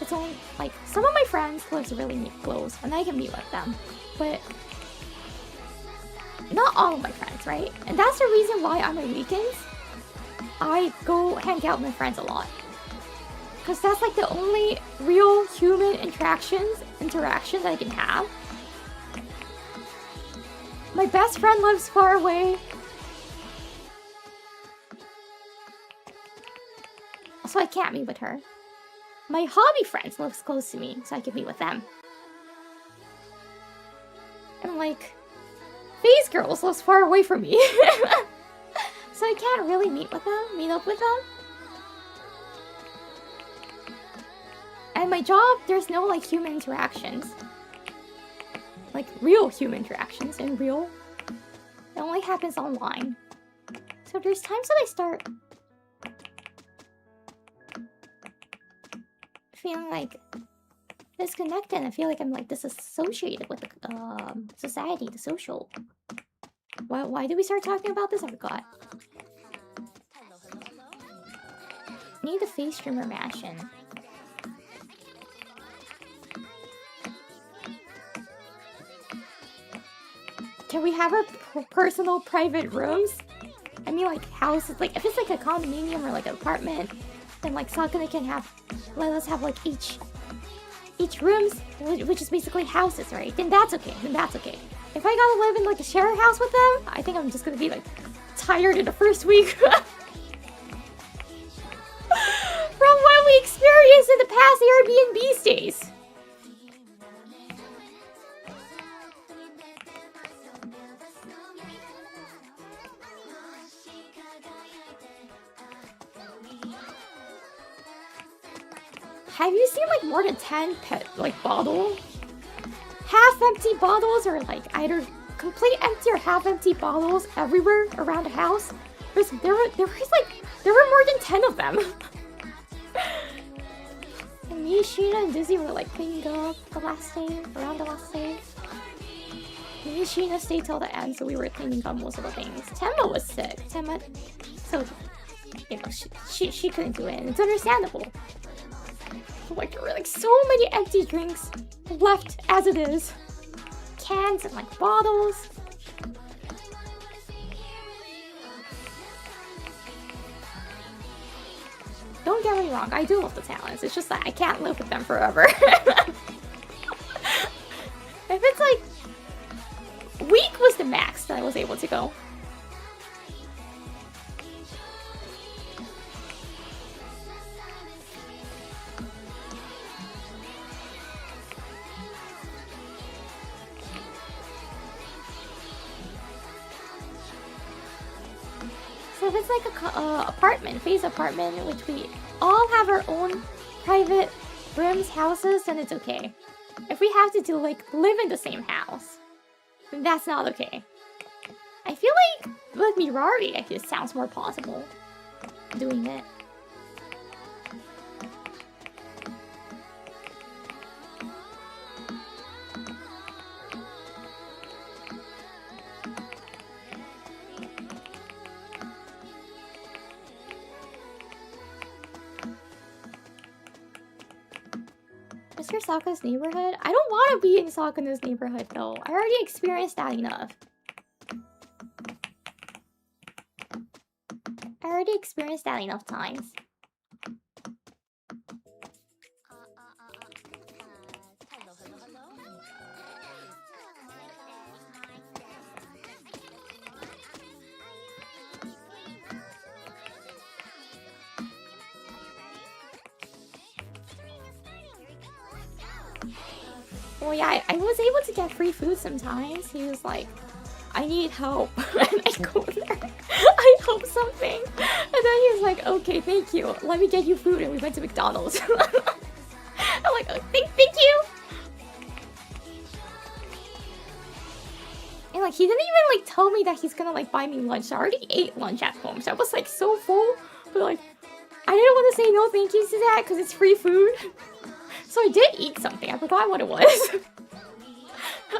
It's only, like, some of my friends live really close, and I can meet with them. But not all of my friends, right? And that's the reason why on my weekends, I go hang out with my friends a lot. Because that's like the only real human interactions that I can have. My best friend lives far away. So I can't meet with her. My hobby friends live close to me, so I can meet with them. And like, face girls lives far away from me. So I can't really meet up with them. And my job, there's no like human interactions. Like real human interactions in real. It only happens online. So there's times that I start feeling like disconnected. I feel like I'm like disassociated with the society, the social. Why did we start talking about this? I forgot. Need the face streamer mansion. Can we have our personal private rooms? I mean like houses, like if it's like a condominium or like an apartment, then like Sakuna can let us have like each rooms, which is basically houses, right? Then that's okay, If I gotta live in like a share house with them, I think I'm just gonna be like tired in the first week. From what we experienced in the past Airbnb stays. Have you seen like more than 10 bottle? Half-empty bottles or like either complete empty or half-empty bottles everywhere around the house? There were more than 10 of them. And me, Sheena, and Dizzy were like cleaning up the last day, around the last day. Me and Sheena stayed till the end, so we were cleaning up most of the things. Tenma was sick. Tenma, so you know, she couldn't do it, and it's understandable. But like there were like so many empty drinks left as it is, cans and like bottles. Don't get me wrong, I do love the talents. It's just that I can't live with them forever. If it's like week was the max that I was able to go. So if it's like a apartment, phase apartment, in which we all have our own private rooms, houses, then it's okay. If we have to do like live in the same house, then that's not okay. I feel like with Mirari, it just sounds more possible doing it. Mr. Saka's neighborhood? I don't want to be in Saka's neighborhood though. I already experienced that enough. I already experienced that enough times. Well, yeah, I was able to get free food sometimes. He was like, I need help. And I go there. I hope something. And then he was like, okay, thank you. Let me get you food. And we went to McDonald's. I'm like, oh, thank you. And like, he didn't even like tell me that he's gonna like buy me lunch. I already ate lunch at home. So I was like so full. But like, I didn't want to say no thank you to that because it's free food. So I did eat something. I forgot what it was.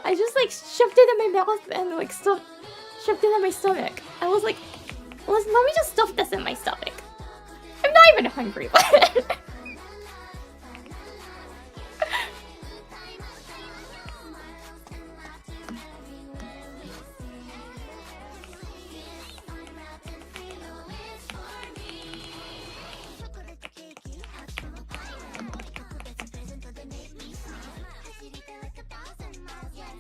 I just like shoved it in my mouth and like shoved it in my stomach. I was like, let me just stuff this in my stomach. I'm not even hungry, but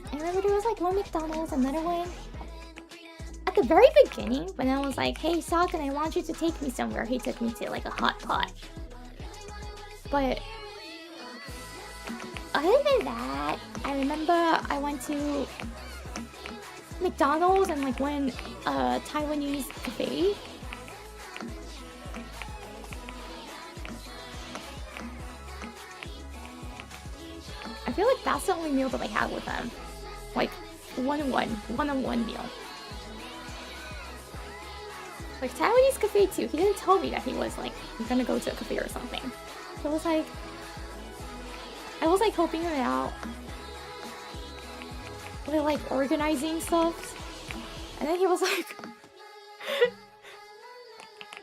I remember there was like one McDonald's, another one. At the very beginning, when I was like, hey Sakan, I want you to take me somewhere, he took me to like a hot pot. But other than that, I remember I went to McDonald's and like one Taiwanese cafe. I feel like that's the only meal that I had with them. Like, one-on-one meal. Like, Taiwanese cafe too. He didn't tell me that he was like gonna go to a cafe or something. So I was like helping him out with like organizing stuff. And then he was like,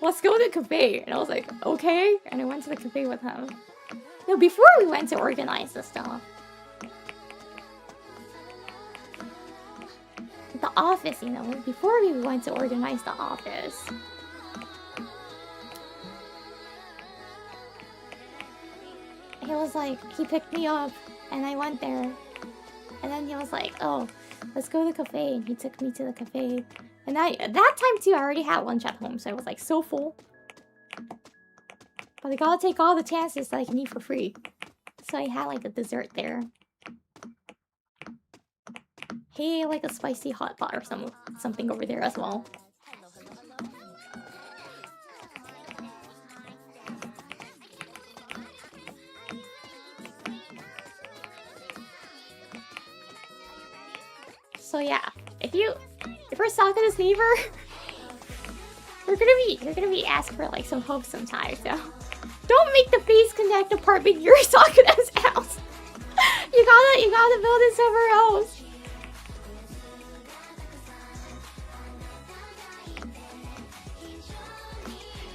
let's go to the cafe. And I was like, okay. And I went to the cafe with him. No, before we went to organize the stuff. The office, you know, before we went to organize the office. He was like, he picked me up and I went there. And then he was like, oh, let's go to the cafe. And he took me to the cafe. And at that time too, I already had lunch at home. So I was like so full. But I gotta take all the chances that I can eat for free. So I had like a dessert there. Hey, like a spicy hot pot or something over there as well. So yeah, if you're Sakura's neighbor, you're gonna be asked for like some help sometimes. So Don't make the face connect apartment your Sakura's house. You gotta build it somewhere else.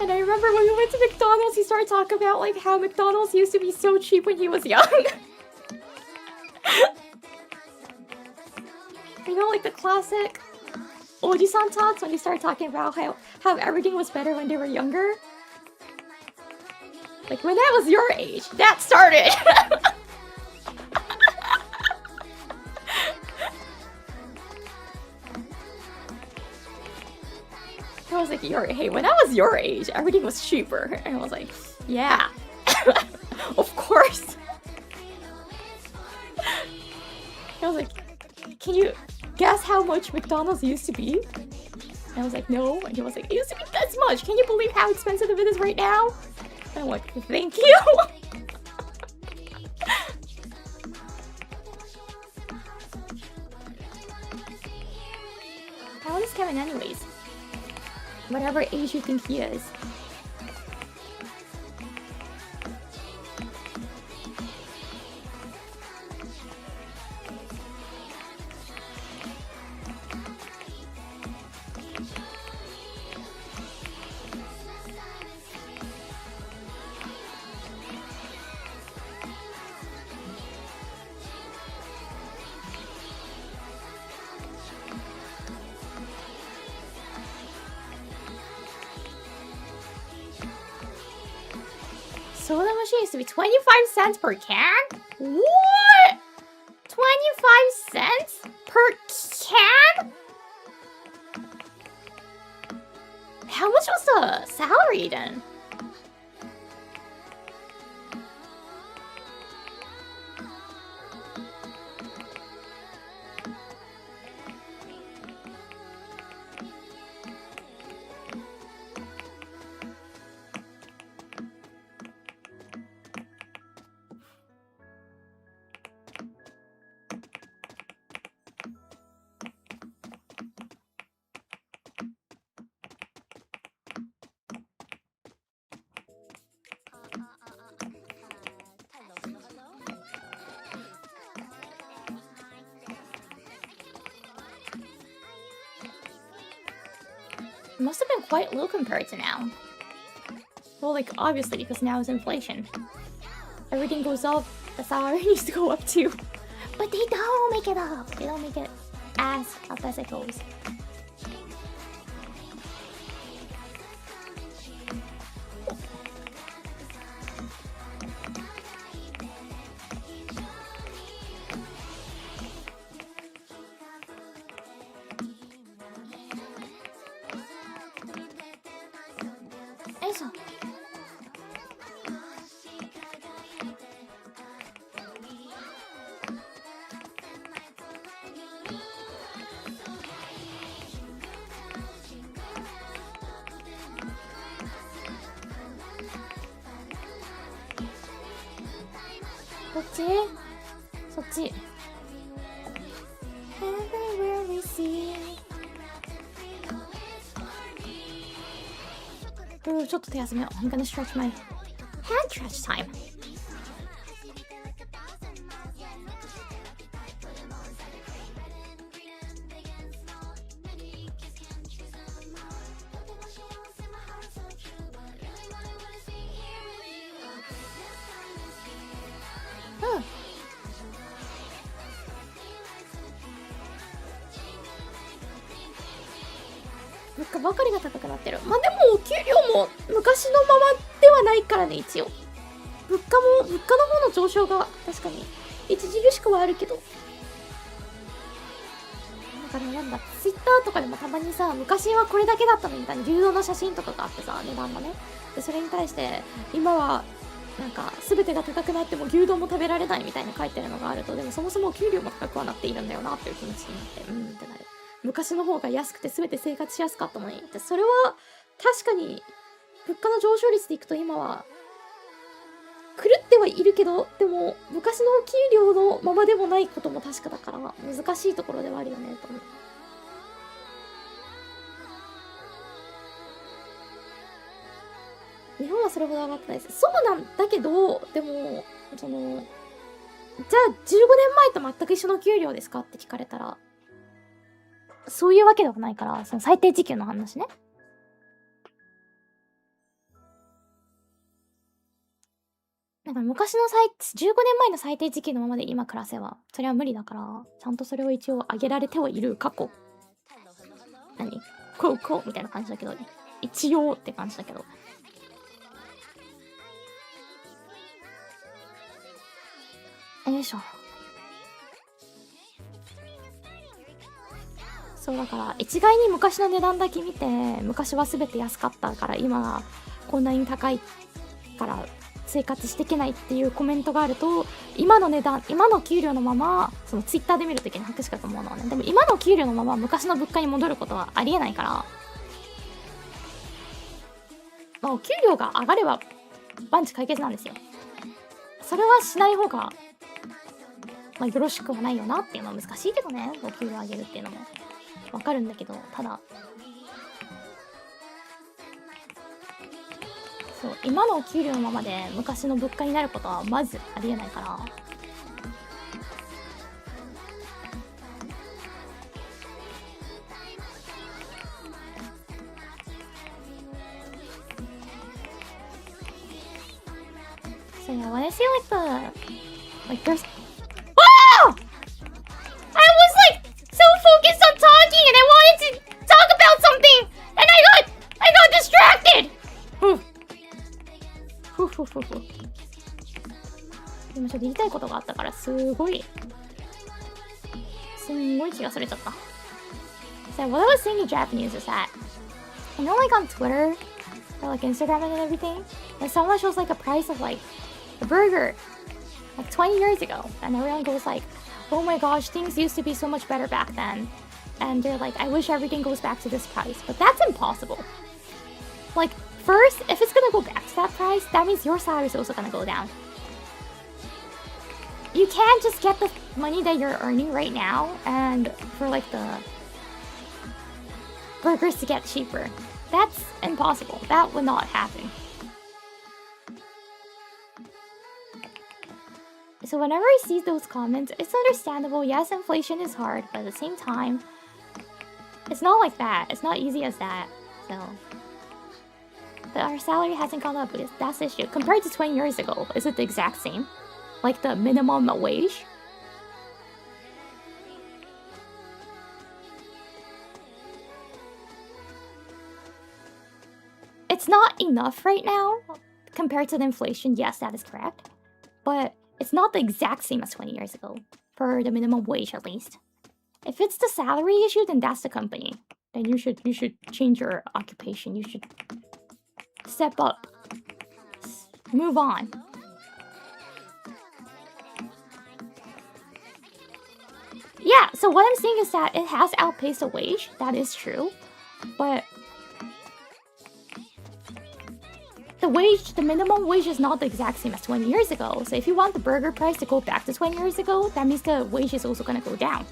And I remember when we went to McDonald's, he started talking about like how McDonald's used to be so cheap when he was young. You know, like the classic Oji-san talks when he started talking about how everything was better when they were younger. Like when that was your age, that started. I was like, hey, when I was your age, everything was cheaper. And I was like, yeah, of course. I was like, can you guess how much McDonald's used to be? And I was like, no. And he was like, it used to be this much. Can you believe how expensive it is right now? And I'm like, thank you. How old is Kevin anyways? Whatever age you think he is. Soda machine used to be 25 cents per can? What? 25 cents per can? How much was the salary then? It must have been quite low compared to now. Well, like, obviously, because now is inflation. Everything goes up, the salary needs to go up too. But they don't make it up. They don't make it as up as it goes.そっち Everywhere we see ちょっと手休めよう I'm gonna stretch my hand stretch timeばかりが高くなってる。まあでもお給料も昔のままではないからね、一応。物価の方の上昇が確かに著しくはあるけど。だからなんだ、ツイッターとかでもたまにさ、昔はこれだけだったのみたいな牛丼の写真とかがあってさ、値段がね。で、それに対して今はなんか全てが高くなっても牛丼も食べられないみたいに書いてるのがあると、でもそもそもお給料も高くはなっているんだよなっていう気持ちになって、ってなる。昔の方が安くて全て生活しやすかったのに。でそれは確かに物価の上昇率でいくと今は狂ってはいるけど、でも昔のお給料のままでもないことも確かだから難しいところではあるよねと思う。日本はそれほど上がってないです。そうなんだけど、でも、じゃあ15年前と全く一緒の給料ですかって聞かれたら、そういうわけではないから、その最低時給の話ね。なんか昔の15年前の最低時給のままで今暮らせば、それは無理だから、ちゃんとそれを一応上げられてはいる過去。こうみたいな感じだけど、一応って感じだけど。よいしょ。そうだから一概に昔の値段だけ見て、昔は全て安かったから今こんなに高いから生活していけないっていうコメントがあると、今の値段、今の給料のまま、そのツイッターで見るときに拍手かと思うのはね。でも今の給料のまま昔の物価に戻ることはありえないから、まあ、お給料が上がれば万事解決なんですよ。それはしない方が、まあ、よろしくはないよなっていうのは難しいけどね。お給料上げるっていうのもわかるんだけど、ただそう、今のお給料のままで昔の物価になることはまずありえないから。So yeah, when I see like there's oh! I was like so focused on talking and I wanted to talk about something and I got distracted!今ちょっと言いたいことがあったからすんごい気がそれちゃった。So what I was saying in Japanese is that, you know, like on Twitter or like Instagram and everything, when someone shows like a price of like a burger like 20 years ago, and everyone goes like, oh my gosh, things used to be so much better back then, and they're like, I wish everything goes back to this price, but that's impossible. Like, first, if it's gonna go back to that price, that means your salary is also gonna go down. You can't just get the money that you're earning right now and for like the burgers to get cheaper. That's impossible. That would not happen. So whenever I see those comments, it's understandable. Yes, inflation is hard, but at the same time, it's not like that. It's not easy as that. So, but our salary hasn't gone up. That's the issue. Compared to 20 years ago, is it the exact same? Like the minimum wage? It's not enough right now compared to the inflation. Yes, that is correct. But it's not the exact same as 20 years ago, for the minimum wage at least. If it's the salary issue, then that's the company. Then you should change your occupation. You should step up. Move on. Yeah, so what I'm saying is that it has outpaced the wage. That is true. But the minimum wage is not the exact same as 20 years ago. So if you want the burger price to go back to 20 years ago, that means the wage is also going to go down.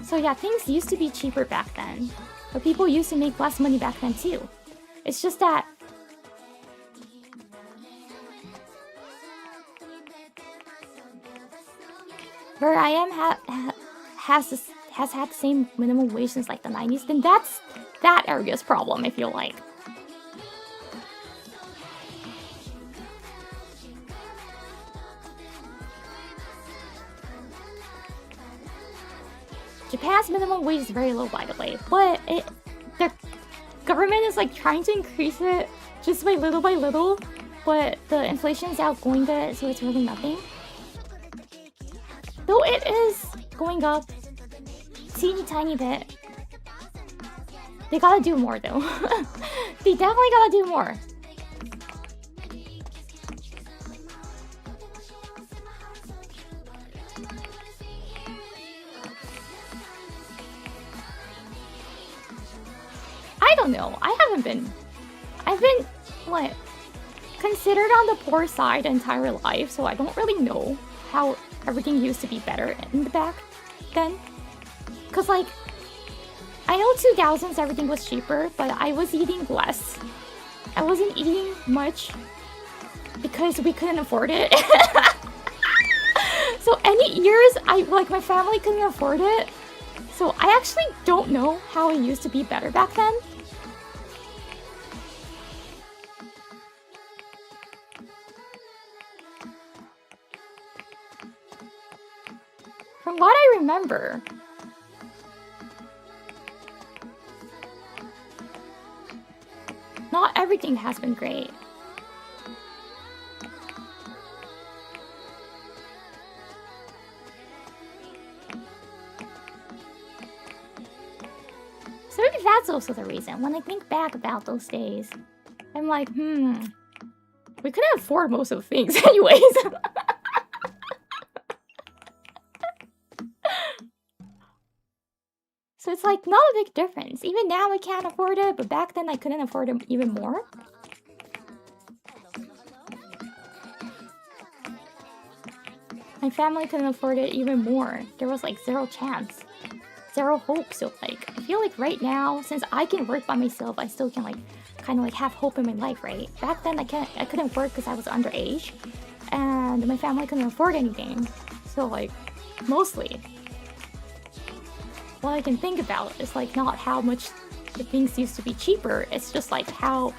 So yeah, things used to be cheaper back then. But people used to make less money back then too. It's just that where I am has had the same minimum wage since like the 90s, then that's that area's problem, I feel like. Japan's minimum wage is very low, by the way, but the government is like trying to increase it just by little, but the inflation is outgoing it, so it's really nothing. Though it is going up teeny tiny bit. They gotta do more though. They definitely gotta do more. I don't know. I've been what, considered on the poor side entire life, so I don't really know how everything used to be better in the back then. Cause like, I know 2000s everything was cheaper, but I was eating less. I wasn't eating much because we couldn't afford it. So any years my family couldn't afford it. So I actually don't know how it used to be better back then. From what I remember, not everything has been great. So maybe that's also the reason. When I think back about those days, I'm like, we couldn't afford most of the things anyways. So it's like not a big difference. Even now I can't afford it, but back then I couldn't afford it even more. My family couldn't afford it even more. There was like zero chance. Zero hope. So like, I feel like right now, since I can work by myself, I still can like kind of like have hope in my life, right? Back then I couldn't work because I was underage. And my family couldn't afford anything. So like, mostly what I can think about is like not how much the things used to be cheaper. It's just like how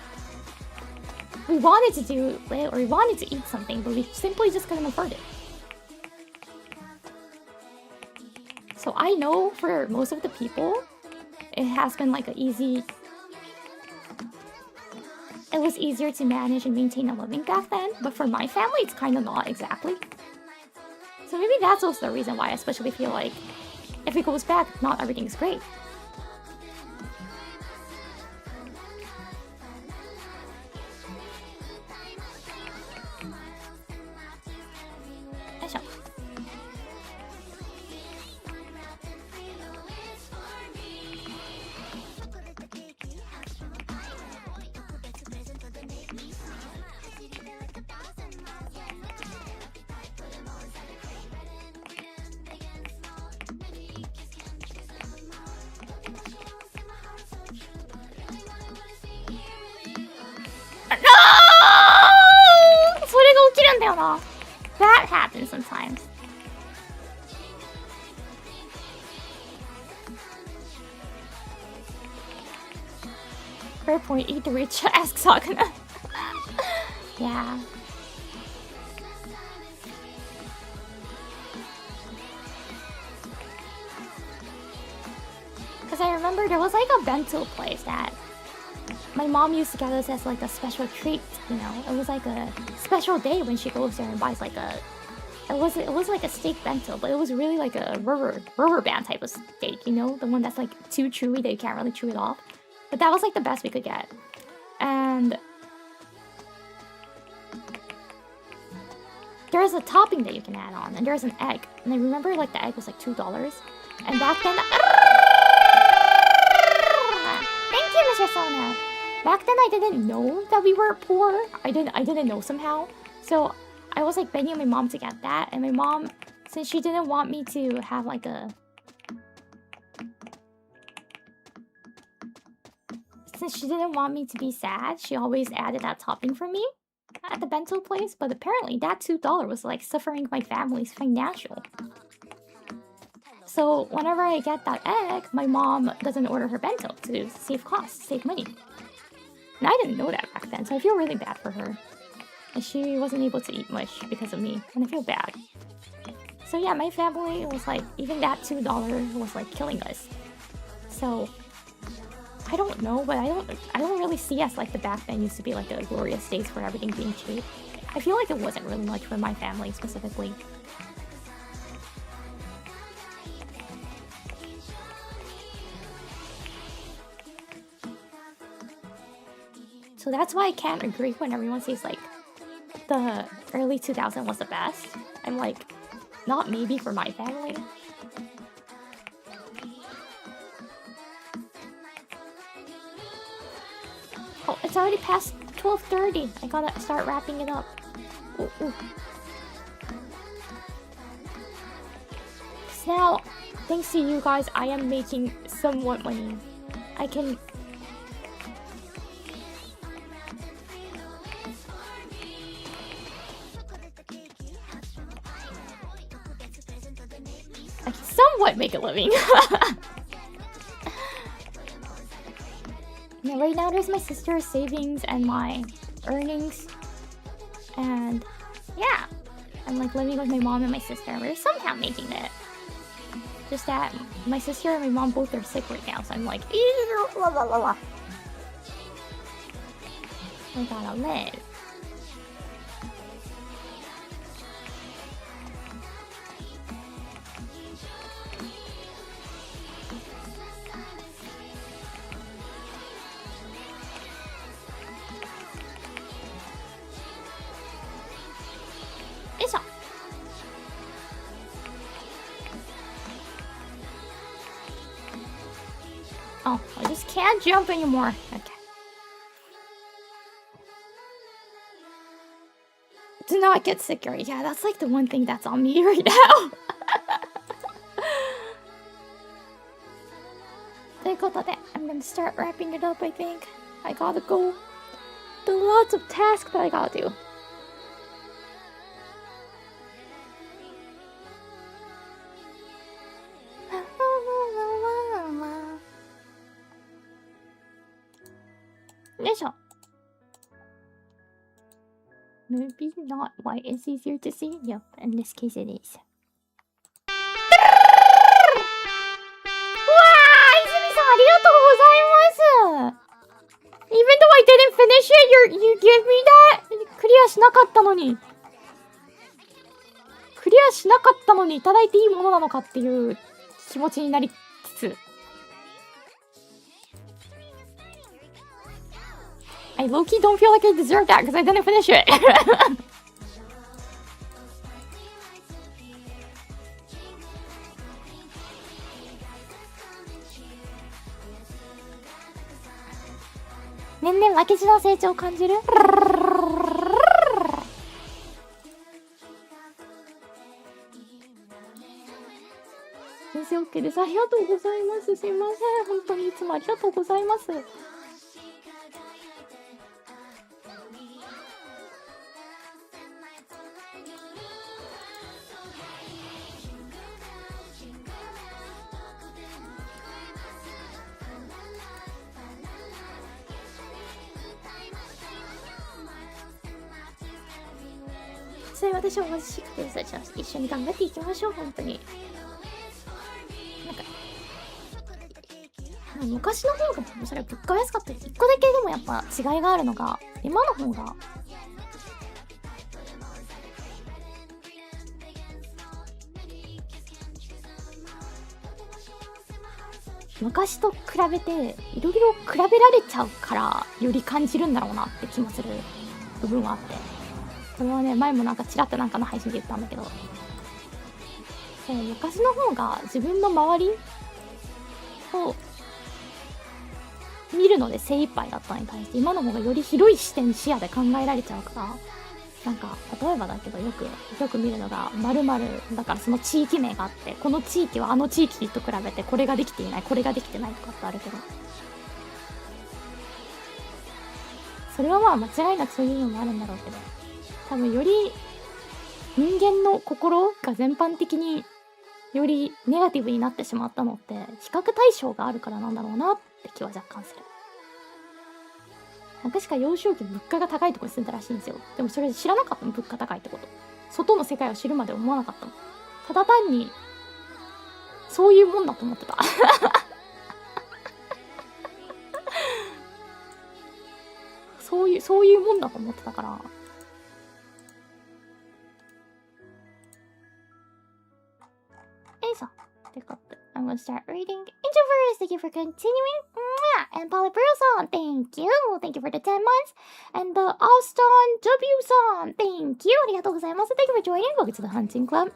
we wanted to do it or we wanted to eat something, but we simply just couldn't afford it. So I know for most of the people, it has been like it was easier to manage and maintain a living back then, but for my family, it's kind of not exactly. So maybe that's also the reason why I especially feel like if it goes back, not everything's great. That happens sometimes. Fair point, eat the rich, ask Sakuna. Yeah. Because I remember there was like a bento place that my mom used to get us as like a special treat, you know. It was like a special day when she goes there and buys like a... It was like a steak bento, but it was really like a rubber band type of steak, you know? The one that's like too chewy that you can't really chew it off. But that was like the best we could get. And there's a topping that you can add on, and there's an egg. And I remember like the egg was like $2. And back then... Thank you, Mr. Sona! Back then I didn't know that we were poor. I didn't know somehow. So I was like begging my mom to get that, and my mom, since she didn't want me to have like a... Since she didn't want me to be sad, she always added that topping for me at the bento place, but apparently that $2 was like suffering my family's financial. So whenever I get that egg, my mom doesn't order her bento to save costs, save money. And I didn't know that back then, so I feel really bad for her. And she wasn't able to eat much because of me, and I feel bad. So yeah, my family was like, even that $2 was like killing us. So I don't know, but I don't really see us like the back then used to be like a glorious days for everything being cheap. I feel like it wasn't really much for my family specifically. So that's why I can't agree when everyone says like the early 2000s was the best. I'm like, not maybe for my family. Oh, it's already past 12:30. I gotta start wrapping it up. Ooh, ooh. So now, thanks to you guys, I am making somewhat money. I can somewhat make a living. Yeah, right now there's my sister's savings and my earnings, and yeah, I'm like living with my mom and my sister. We're somehow making it. Just that my sister and my mom both are sick right now, so I'm like, blah, blah, blah, blah. I gotta live. Oh, I just can't jump anymore. Okay. Do not get sicker. Yeah, that's like the one thing that's on me right now. ということで、I'm gonna start wrapping it up, I think. I gotta go. There's lots of tasks that I gotta do. Maybe not. Why it's easier to see? Yep, in this case it is. Even though I didn't finish it, you give me that? クリアしなかったのに。クリアしなかったのにいただいていいものなのかっていう気持ちになりつつ。I low-key don't feel like I deserve that because I didn't finish it. 年々負けじの成長を感じる。先生 OK です。ありがとうございます。すいません。本当にいつもありがとうございます。それ私は同じシックです。じゃあ一緒に頑張っていきましょう。本当になんか昔の方がそれは物価安かったり、一個だけでもやっぱ違いがあるのが、今の方が昔と比べていろいろ比べられちゃうからより感じるんだろうなって気もする部分はあって、これはね前もなんかちらっとなんかの配信で言ったんだけど、昔の方が自分の周りを見るので精一杯だったのに対して、今の方がより広い視点視野で考えられちゃうから、なんか例えばだけどよく見るのが〇〇だから、その地域名があって、この地域はあの地域と比べてこれができていないこれができてないとかってあるけど、それはまあ間違いなくそういうのもあるんだろうけど、多分より人間の心が全般的によりネガティブになってしまったのって比較対象があるからなんだろうなって気は若干する。確か幼少期物価が高いところに住んだらしいんですよ。でもそれ知らなかったの、物価高いってこと。外の世界を知るまで思わなかったの。ただ単にそういうもんだと思ってた。そういうもんだと思ってたから。I'm gonna start reading. Introverts, thank you for continuing. And Polypro-san, thank you. Thank you for the 10 months. And the Austin W-san, thank you. ありがとうございます。Thank you for joining. Welcome to the hunting club.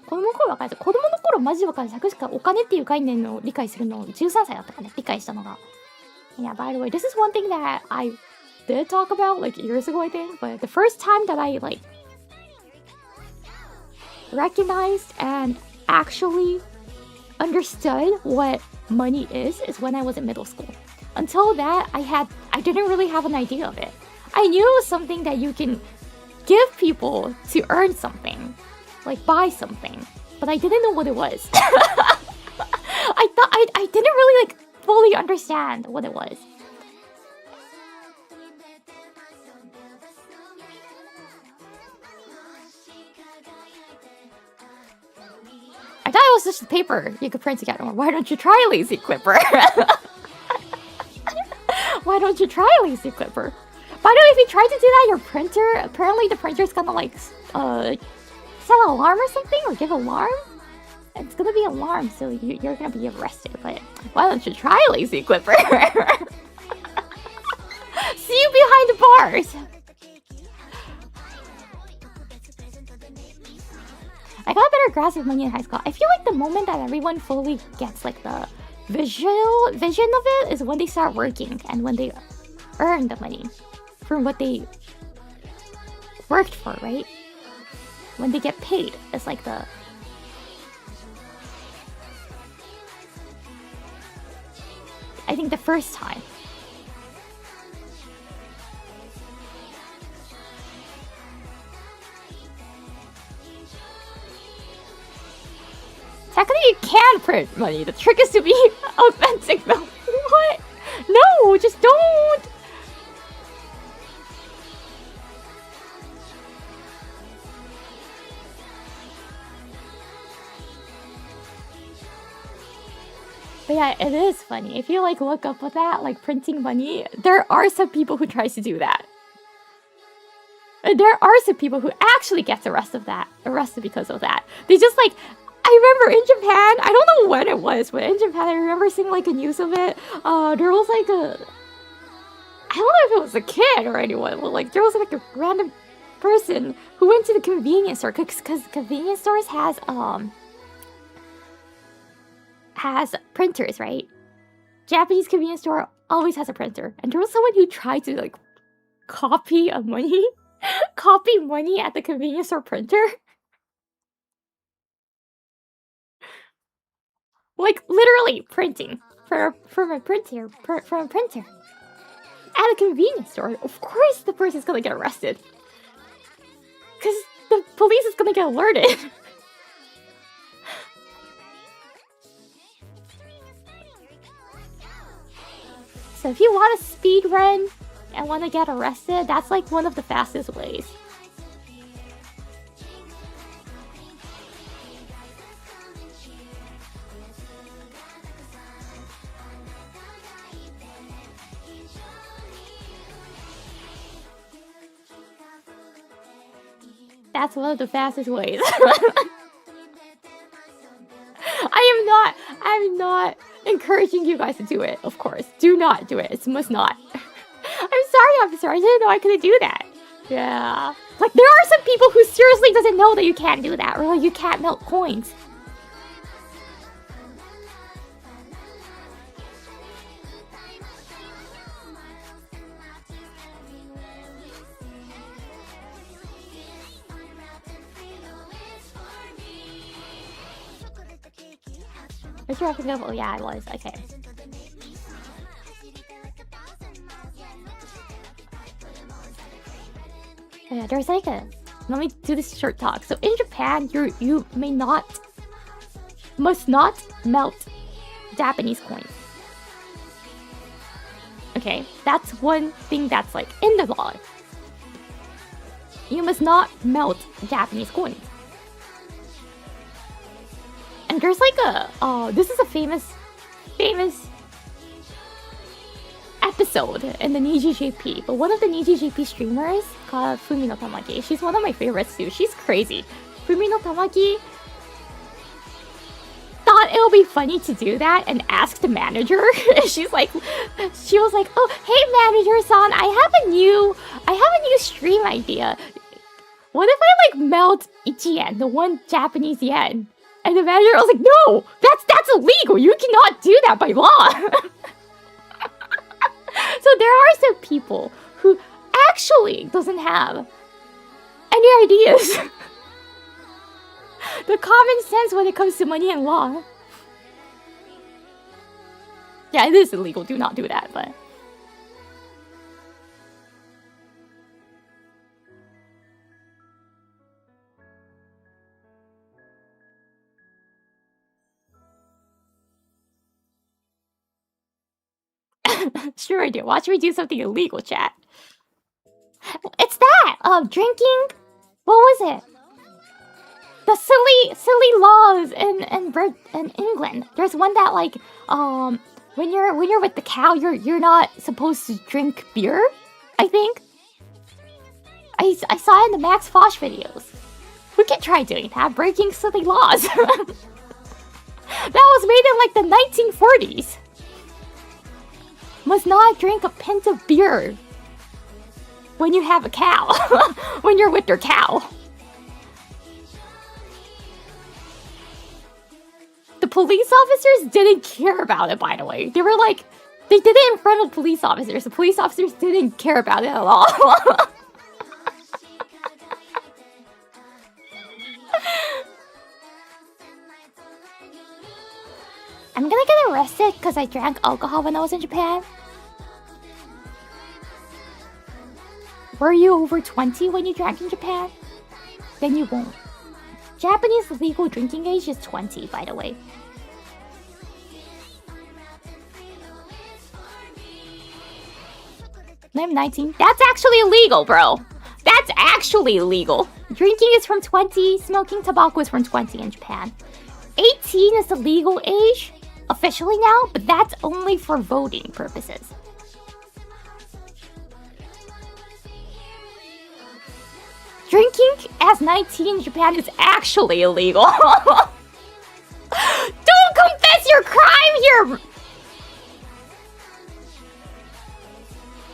子供の頃分かる。子供の頃マジ分かる。確かお金っていう概念を理解するの13歳だったかね。理解したのが。Yeah, by the way, this is one thing that I did talk about like years ago, I think. But the first time that I like recognized and actually understood what money is when I was in middle school. Until that, I didn't really have an idea of it. I knew it was something that you can give people to earn something, like buy something, but I didn't know what it was. I didn't really like fully understand what it was. I thought it was just the paper you could print together. Why don't you try Lazy Clipper? Why don't you try Lazy Clipper? By the way, if you try to do that, your printer, apparently the printer's gonna like set an alarm or something, or give alarm. It's gonna be alarm, so you're gonna be arrested. But why don't you try Lazy Clipper? See you behind the bars. I got a better grasp of money in high school. I feel like the moment that everyone fully gets like the vision of it is when they start working and when they earn the money from what they worked for, right? When they get paid, it's like the... I think the first time. Technically, you can print money. The trick is to be authentic, though. What? No, just don't. But yeah, it is funny. If you like look up with that, like printing money, there are some people who tries to do that. There are some people who actually gets arrested because of that. They just like, I remember in Japan, I don't know when it was, but in Japan I remember seeing like a news of it. There was like I don't know if it was a kid or anyone, but like there was like a random person who went to the convenience store because convenience stores has printers, right? Japanese convenience store always has a printer, and there was someone who tried to like copy money at the convenience store printer. Like literally printing from a printer at a convenience store. Of course, the person's gonna get arrested because the police is gonna get alerted. So if you want to speed run and want to get arrested, that's like one of the fastest ways. That's one of the fastest ways. I'm not encouraging you guys to do it, of course. Do not do it. It's must not. I'm sorry, officer. I didn't know I couldn't do that. Yeah. Like, there are some people who seriously doesn't know that you can't do that, or like you can't melt coins. Was you wrapping up? Oh yeah, I was. Okay. Yeah, there's like a... Let me do this short talk. So in Japan, you must not melt Japanese coins. Okay, that's one thing that's like in the law. You must not melt Japanese coins. And there's like a, this is a famous episode in the NijiJP, but one of the NijiJP streamers called Fumi no Tamaki, she's one of my favorites too. She's crazy. Fumi no Tamaki thought it would be funny to do that and ask the manager. she was like, oh, hey manager-san, I have a new stream idea. What if I like melt 1 yen, the 1 Japanese yen? And the manager was like, no, that's illegal. You cannot do that by law. So there are some people who actually doesn't have any ideas. the common sense when it comes to money and law. Yeah, it is illegal. Do not do that, but... Sure I do. Watch me do something illegal, chat. It's that! Drinking... What was it? The silly laws in England. There's one that, like, when you're with the cow, you're not supposed to drink beer, I think. I saw it in the Max Fosh videos. We can try doing that, breaking silly laws. That was made in, like, the 1940s. Must not drink a pint of beer when you have a cow. When you're with your cow. The police officers didn't care about it, by the way. They were like, they did it in front of police officers. The police officers didn't care about it at all. I'm gonna get arrested because I drank alcohol when I was in Japan. Were you over 20 when you drank in Japan? Then you won't. Japanese legal drinking age is 20, by the way. I'm 19. That's actually illegal, bro. That's actually illegal. Drinking is from 20, smoking tobacco is from 20 in Japan. 18 is the legal age, officially now, but that's only for voting purposes. Drinking as 19 in Japan is actually illegal. Don't confess your crime here!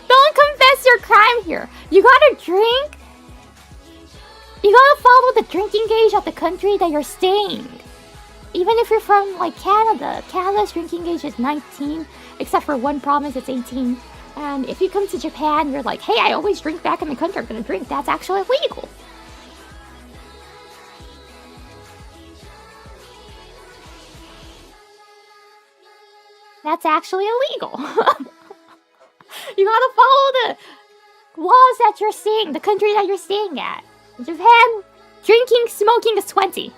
Don't confess your crime here. You gotta drink. You gotta follow the drinking age of the country that you're staying. Even if you're from, like, Canada. Canada's drinking age is 19, except for one province, it's 18. And if you come to Japan, you're like, hey, I always drink back in the country, I'm gonna drink. That's actually illegal. That's actually illegal. You gotta follow the laws that you're staying, the country that you're staying at. In Japan, drinking, smoking is 20.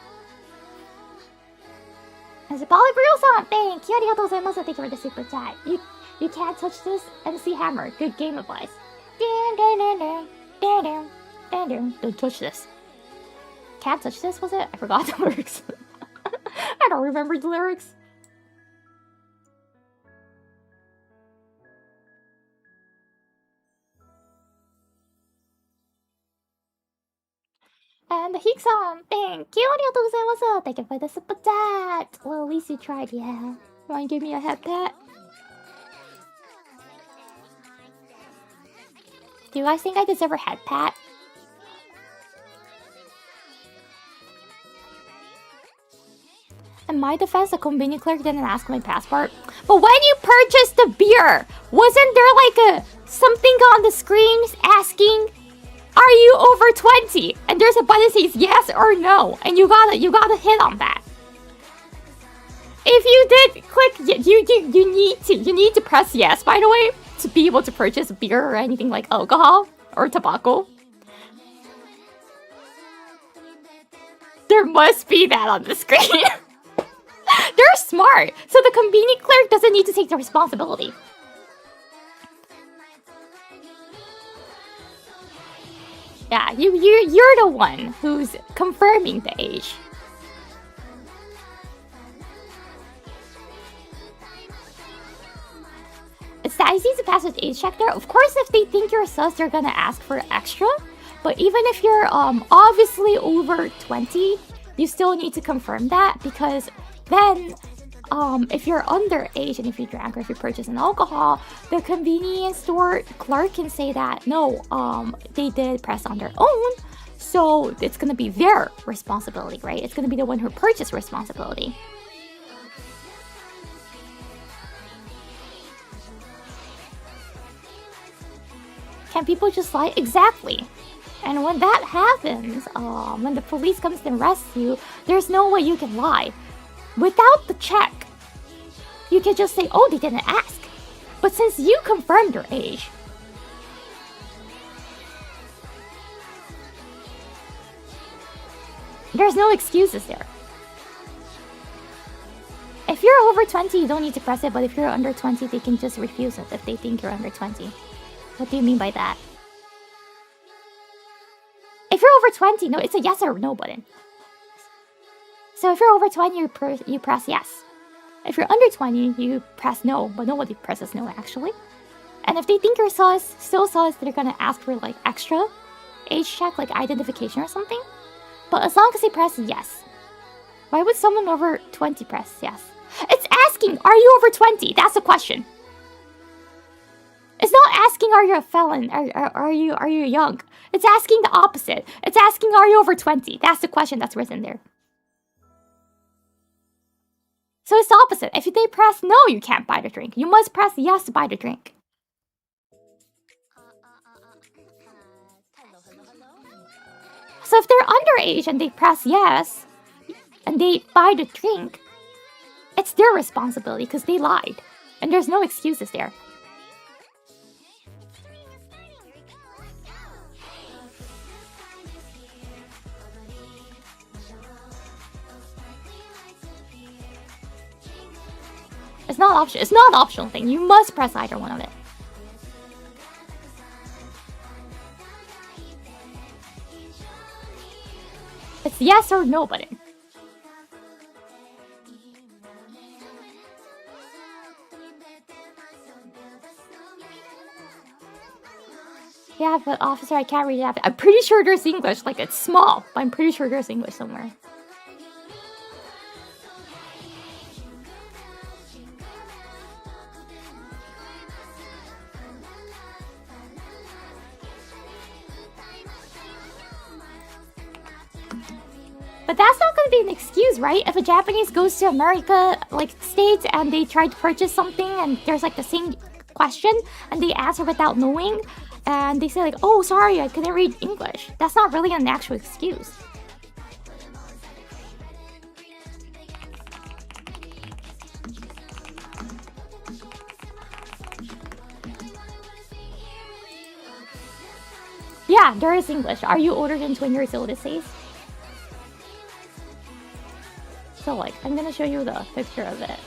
As a Polybriel-san, thank you. Arigatou gozaimasu. Thank you for the super chat. You can't touch this. MC Hammer. Good game advice. Don't touch this. Can't touch this, was it? I forgot the lyrics. I don't remember the lyrics. And the Hik-san, thank you. Arigatou gozaimasu. Thank you for the super chat. Well, at least you tried, yeah. Wanna give me a head pat? Do you guys think I deserve a head pat? In my defense, the convenience clerk didn't ask my passport. But when you purchased the beer, wasn't there like something on the screen asking, are you over 20? And there's a button that says yes or no, and you gotta hit on that. If you did click, you need to press yes, by the way, to be able to purchase beer or anything like alcohol or tobacco. There must be that on the screen. They're smart, so the convenience clerk doesn't need to take the responsibility. Yeah, you're the one who's confirming the age. It's that easy to pass with age check there. Of course, if they think you're sus, they're gonna ask for extra. But even if you're obviously over 20, you still need to confirm that, because then if you're underage and if you drank or if you purchase an alcohol, the convenience store clerk can say that no, they did press on their own, so it's gonna be their responsibility, right? It's gonna be the one who purchased responsibility. Can people just lie? Exactly. And when that happens, when the police comes to arrest you, there's no way you can lie. Without the check, you can just say, oh, they didn't ask. But since you confirmed your age, there's no excuses there. If you're over 20, you don't need to press it, but if you're under 20, they can just refuse it if they think you're under 20. What do you mean by that? If you're over 20, no, it's a yes or no button. So if you're over 20, you press yes. If you're under 20, you press no, but nobody presses no actually. And if they think you're still sus, they're gonna ask for like extra age check, like identification or something. But as long as they press yes. Why would someone over 20 press yes? It's asking, are you over 20? That's the question. It's not asking, are you a felon? Are you young? It's asking the opposite. It's asking, are you over 20? That's the question that's written there. So it's the opposite. If they press no, you can't buy the drink. You must press yes to buy the drink. So if they're underage and they press yes, and they buy the drink, it's their responsibility because they lied. And there's no excuses there. It's not optional. It's not an optional thing. You must press either one of it. It's yes or no button. Yeah, but officer, I can't read it. I'm pretty sure there's English. Like, it's small, but I'm pretty sure there's English somewhere. But that's not going to be an excuse, right? If a Japanese goes to America, like, States, and they try to purchase something, and there's, like, the same question, and they answer without knowing, and they say, like, oh, sorry, I couldn't read English. That's not really an actual excuse. Yeah, there is English. Are you older than 20 years old, it says? So, like, I'm gonna show you the picture of it.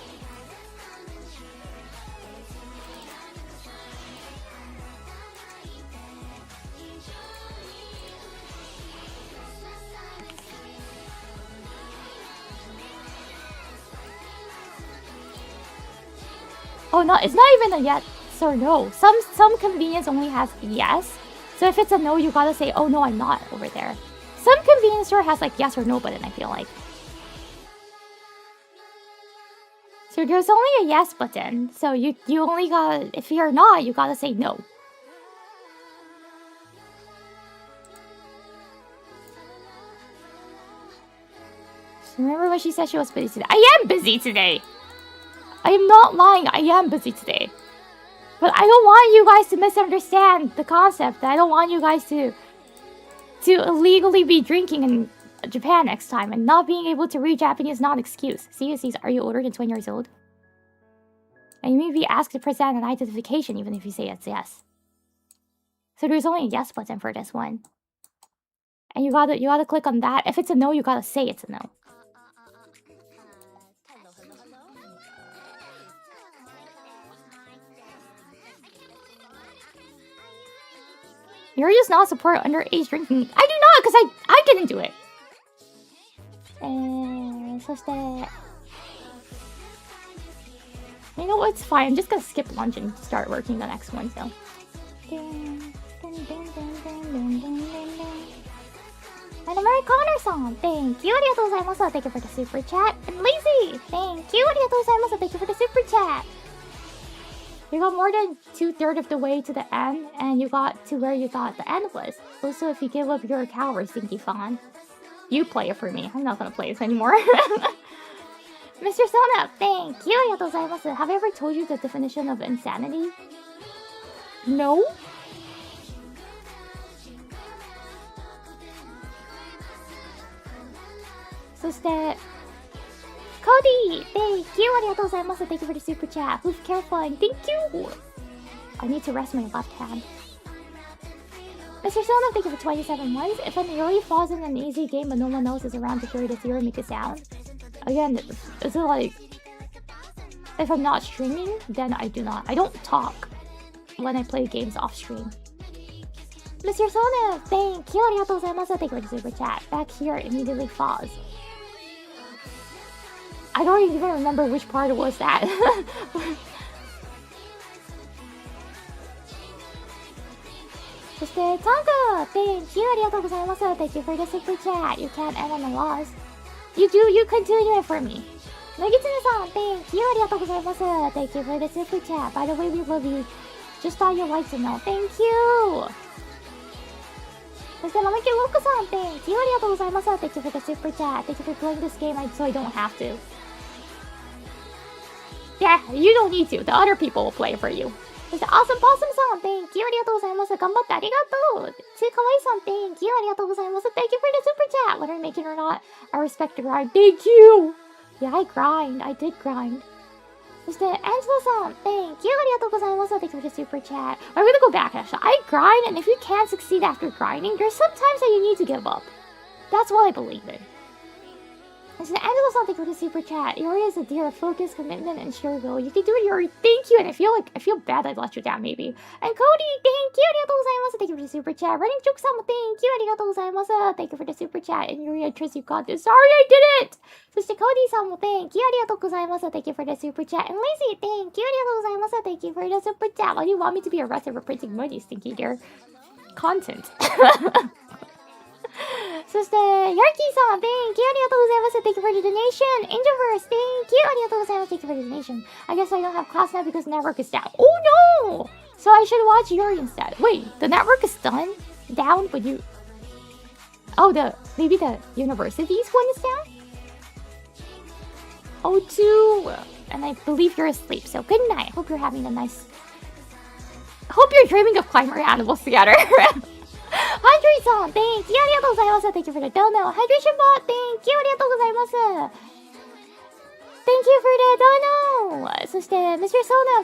Oh, no, it's not even a yes or no. Some convenience only has yes. So if it's a no, you gotta say, oh no, I'm not over there. Some convenience store has like yes or no button, I feel like. So there's only a yes button. So you only gotta, if you're not, you gotta say no. Remember when she said she was busy today? I am busy today! I am not lying, I am busy today. But I don't want you guys to misunderstand the concept. I don't want you guys to illegally be drinking in Japan next time, and not being able to read Japanese is not an excuse. See, it says, are you older than 20 years old? And you may be asked to present an identification even if you say it's yes. So there's only a yes button for this one. And you gotta click on that. If it's a no, you gotta say it's a no. You're just not support underage drinking. I do not, because I didn't do it. そして You know what? It's fine. I'm just gonna skip lunch and start working the next one, so. And Mary Connor-san, thank you. ありがとうございます. Thank you for the super chat. And Lazy, thank you. ありがとうございます. Thank you for the super chat. You got more than 2/3 of the way to the end, and you got to where you thought the end was. Also, if you give up your cower, Stinky Fawn, you play it for me. I'm not gonna play this anymore. Mr. Sona, thank you. ありがとうございます. Have I ever told you the definition of insanity? No? そしてCody, thank you. ありがとうございます。Thank you for the super chat. Who's careful? Thank you. I need to rest my left hand. Mr. Sona, thank you for 27 months. If an early falls in an easy game but no one else is around to hear it, zero make a sound. Again, is it like if I'm not streaming, then I do not. I don't talk when I play games off stream. Mr. Sona, thank you. ありがとうございます。Thank you for the super chat. Back here immediately falls. I don't even remember which part it was that. そして、タンク Thank you! ありがとうございます。Thank you for the super chat. You can't end on a loss. You do, you continue it for me. なぎつねさん Thank you! ありがとうございます。Thank you for the super chat. By the way, we love you. Just thought you'd like to know. Thank you! そして、ママキューロックさん Thank you! ありがとうございます。Thank you for the super chat. Thank you for playing this game so I don't have to. Yeah, you don't need to. The other people will play for you. そして、Awesome Possum さん Thank you! ありがとうございます。頑張ってありがとう。ついかわいさん Thank you! ありがとうございます。Thank you for the super chat. Whether I make it or not, I respect the grind. Thank you! Yeah, I grind. I did grind. そして、Angela さん Thank you! ありがとうございます。Thank you for the super chat. I'm gonna go back actually. I grind, and if you can't succeed after grinding, there's sometimes that you need to give up. That's what I believe in. そして、Angela さん Thank you for the super chat. Yori is a dear focus, commitment, and sheer will. You can do it, Yori. Thank you. And I feel bad I'd let you down, maybe. And Cody, thank you. ありがとうございます。Thank you for the super chat. Running Joke さんも Thank you. ありがとうございます。Thank you for the super chat. And Yori, I trust you got this. Sorry, I didn't. そして、Cody さんも Thank you. ありがとうございます。Thank you for the super chat. And Lizzie, thank you. ありがとうございます。Thank you for the super chat. Why do you want me to be arrested for printing money, stinky dear? Content. そして、ヤーキーさん Thank you. ありがとうございます。Thank you for the donation. Angelverse, thank you. ありがとうございます。Thank you for the donation. I guess I don't have class now because network is down. Oh no! So I should watch Yuri instead. Wait, the network is down, but you... Oh, maybe the university's one is down? Oh, too. And I believe you're asleep, so good night. Hope you're having a nice... Hope you're dreaming of climbing animals together. Hydrate さん Thank you. ありがとうございます。Thank you for the dono. Hydration bot Thank you. ありがとうございます。Thank you for the dono. そして、Mr. Sona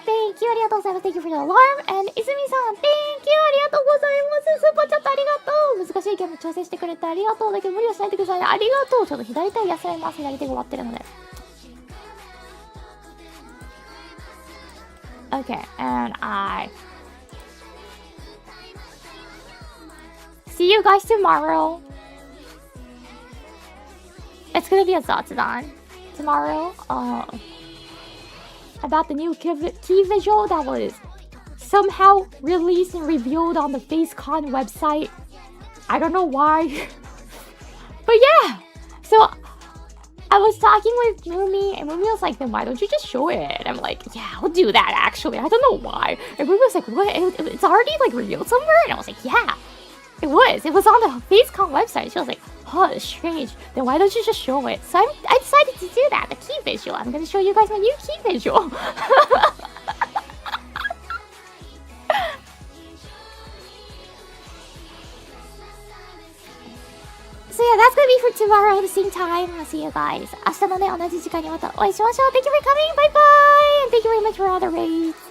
Thank you. ありがとうございます。Thank you for the alarm. And 泉さん Thank you. ありがとうございます。スーパーチャットありがとう。難しいゲーム挑戦してくれてありがとう。だけど無理をしないでくださいね。ありがとう。ちょっと左手休めます。左手が終わってるので。Okay, and see you guys tomorrow. It's gonna be a Zatsudan tomorrow. About the new key visual that was somehow released and revealed on the FaceCon website. I don't know why. But yeah, so I was talking with Mumi, and Mumi was like, then why don't you just show it? And I'm like, yeah, I'll do that actually. I don't know why. And Mumi was like, what? It's already like revealed somewhere? And I was like, yeah. It was on the FaceCon website. She was like, oh, it's strange. Then why don't you just show it? So I decided to do that, the key visual. I'm gonna show you guys my new key visual. So yeah, that's gonna be for tomorrow at the same time. I'll see you guys. 明日のね、同じ時間にまたお会いしましょう. Thank you for coming. Bye bye. And thank you very much for all the raids.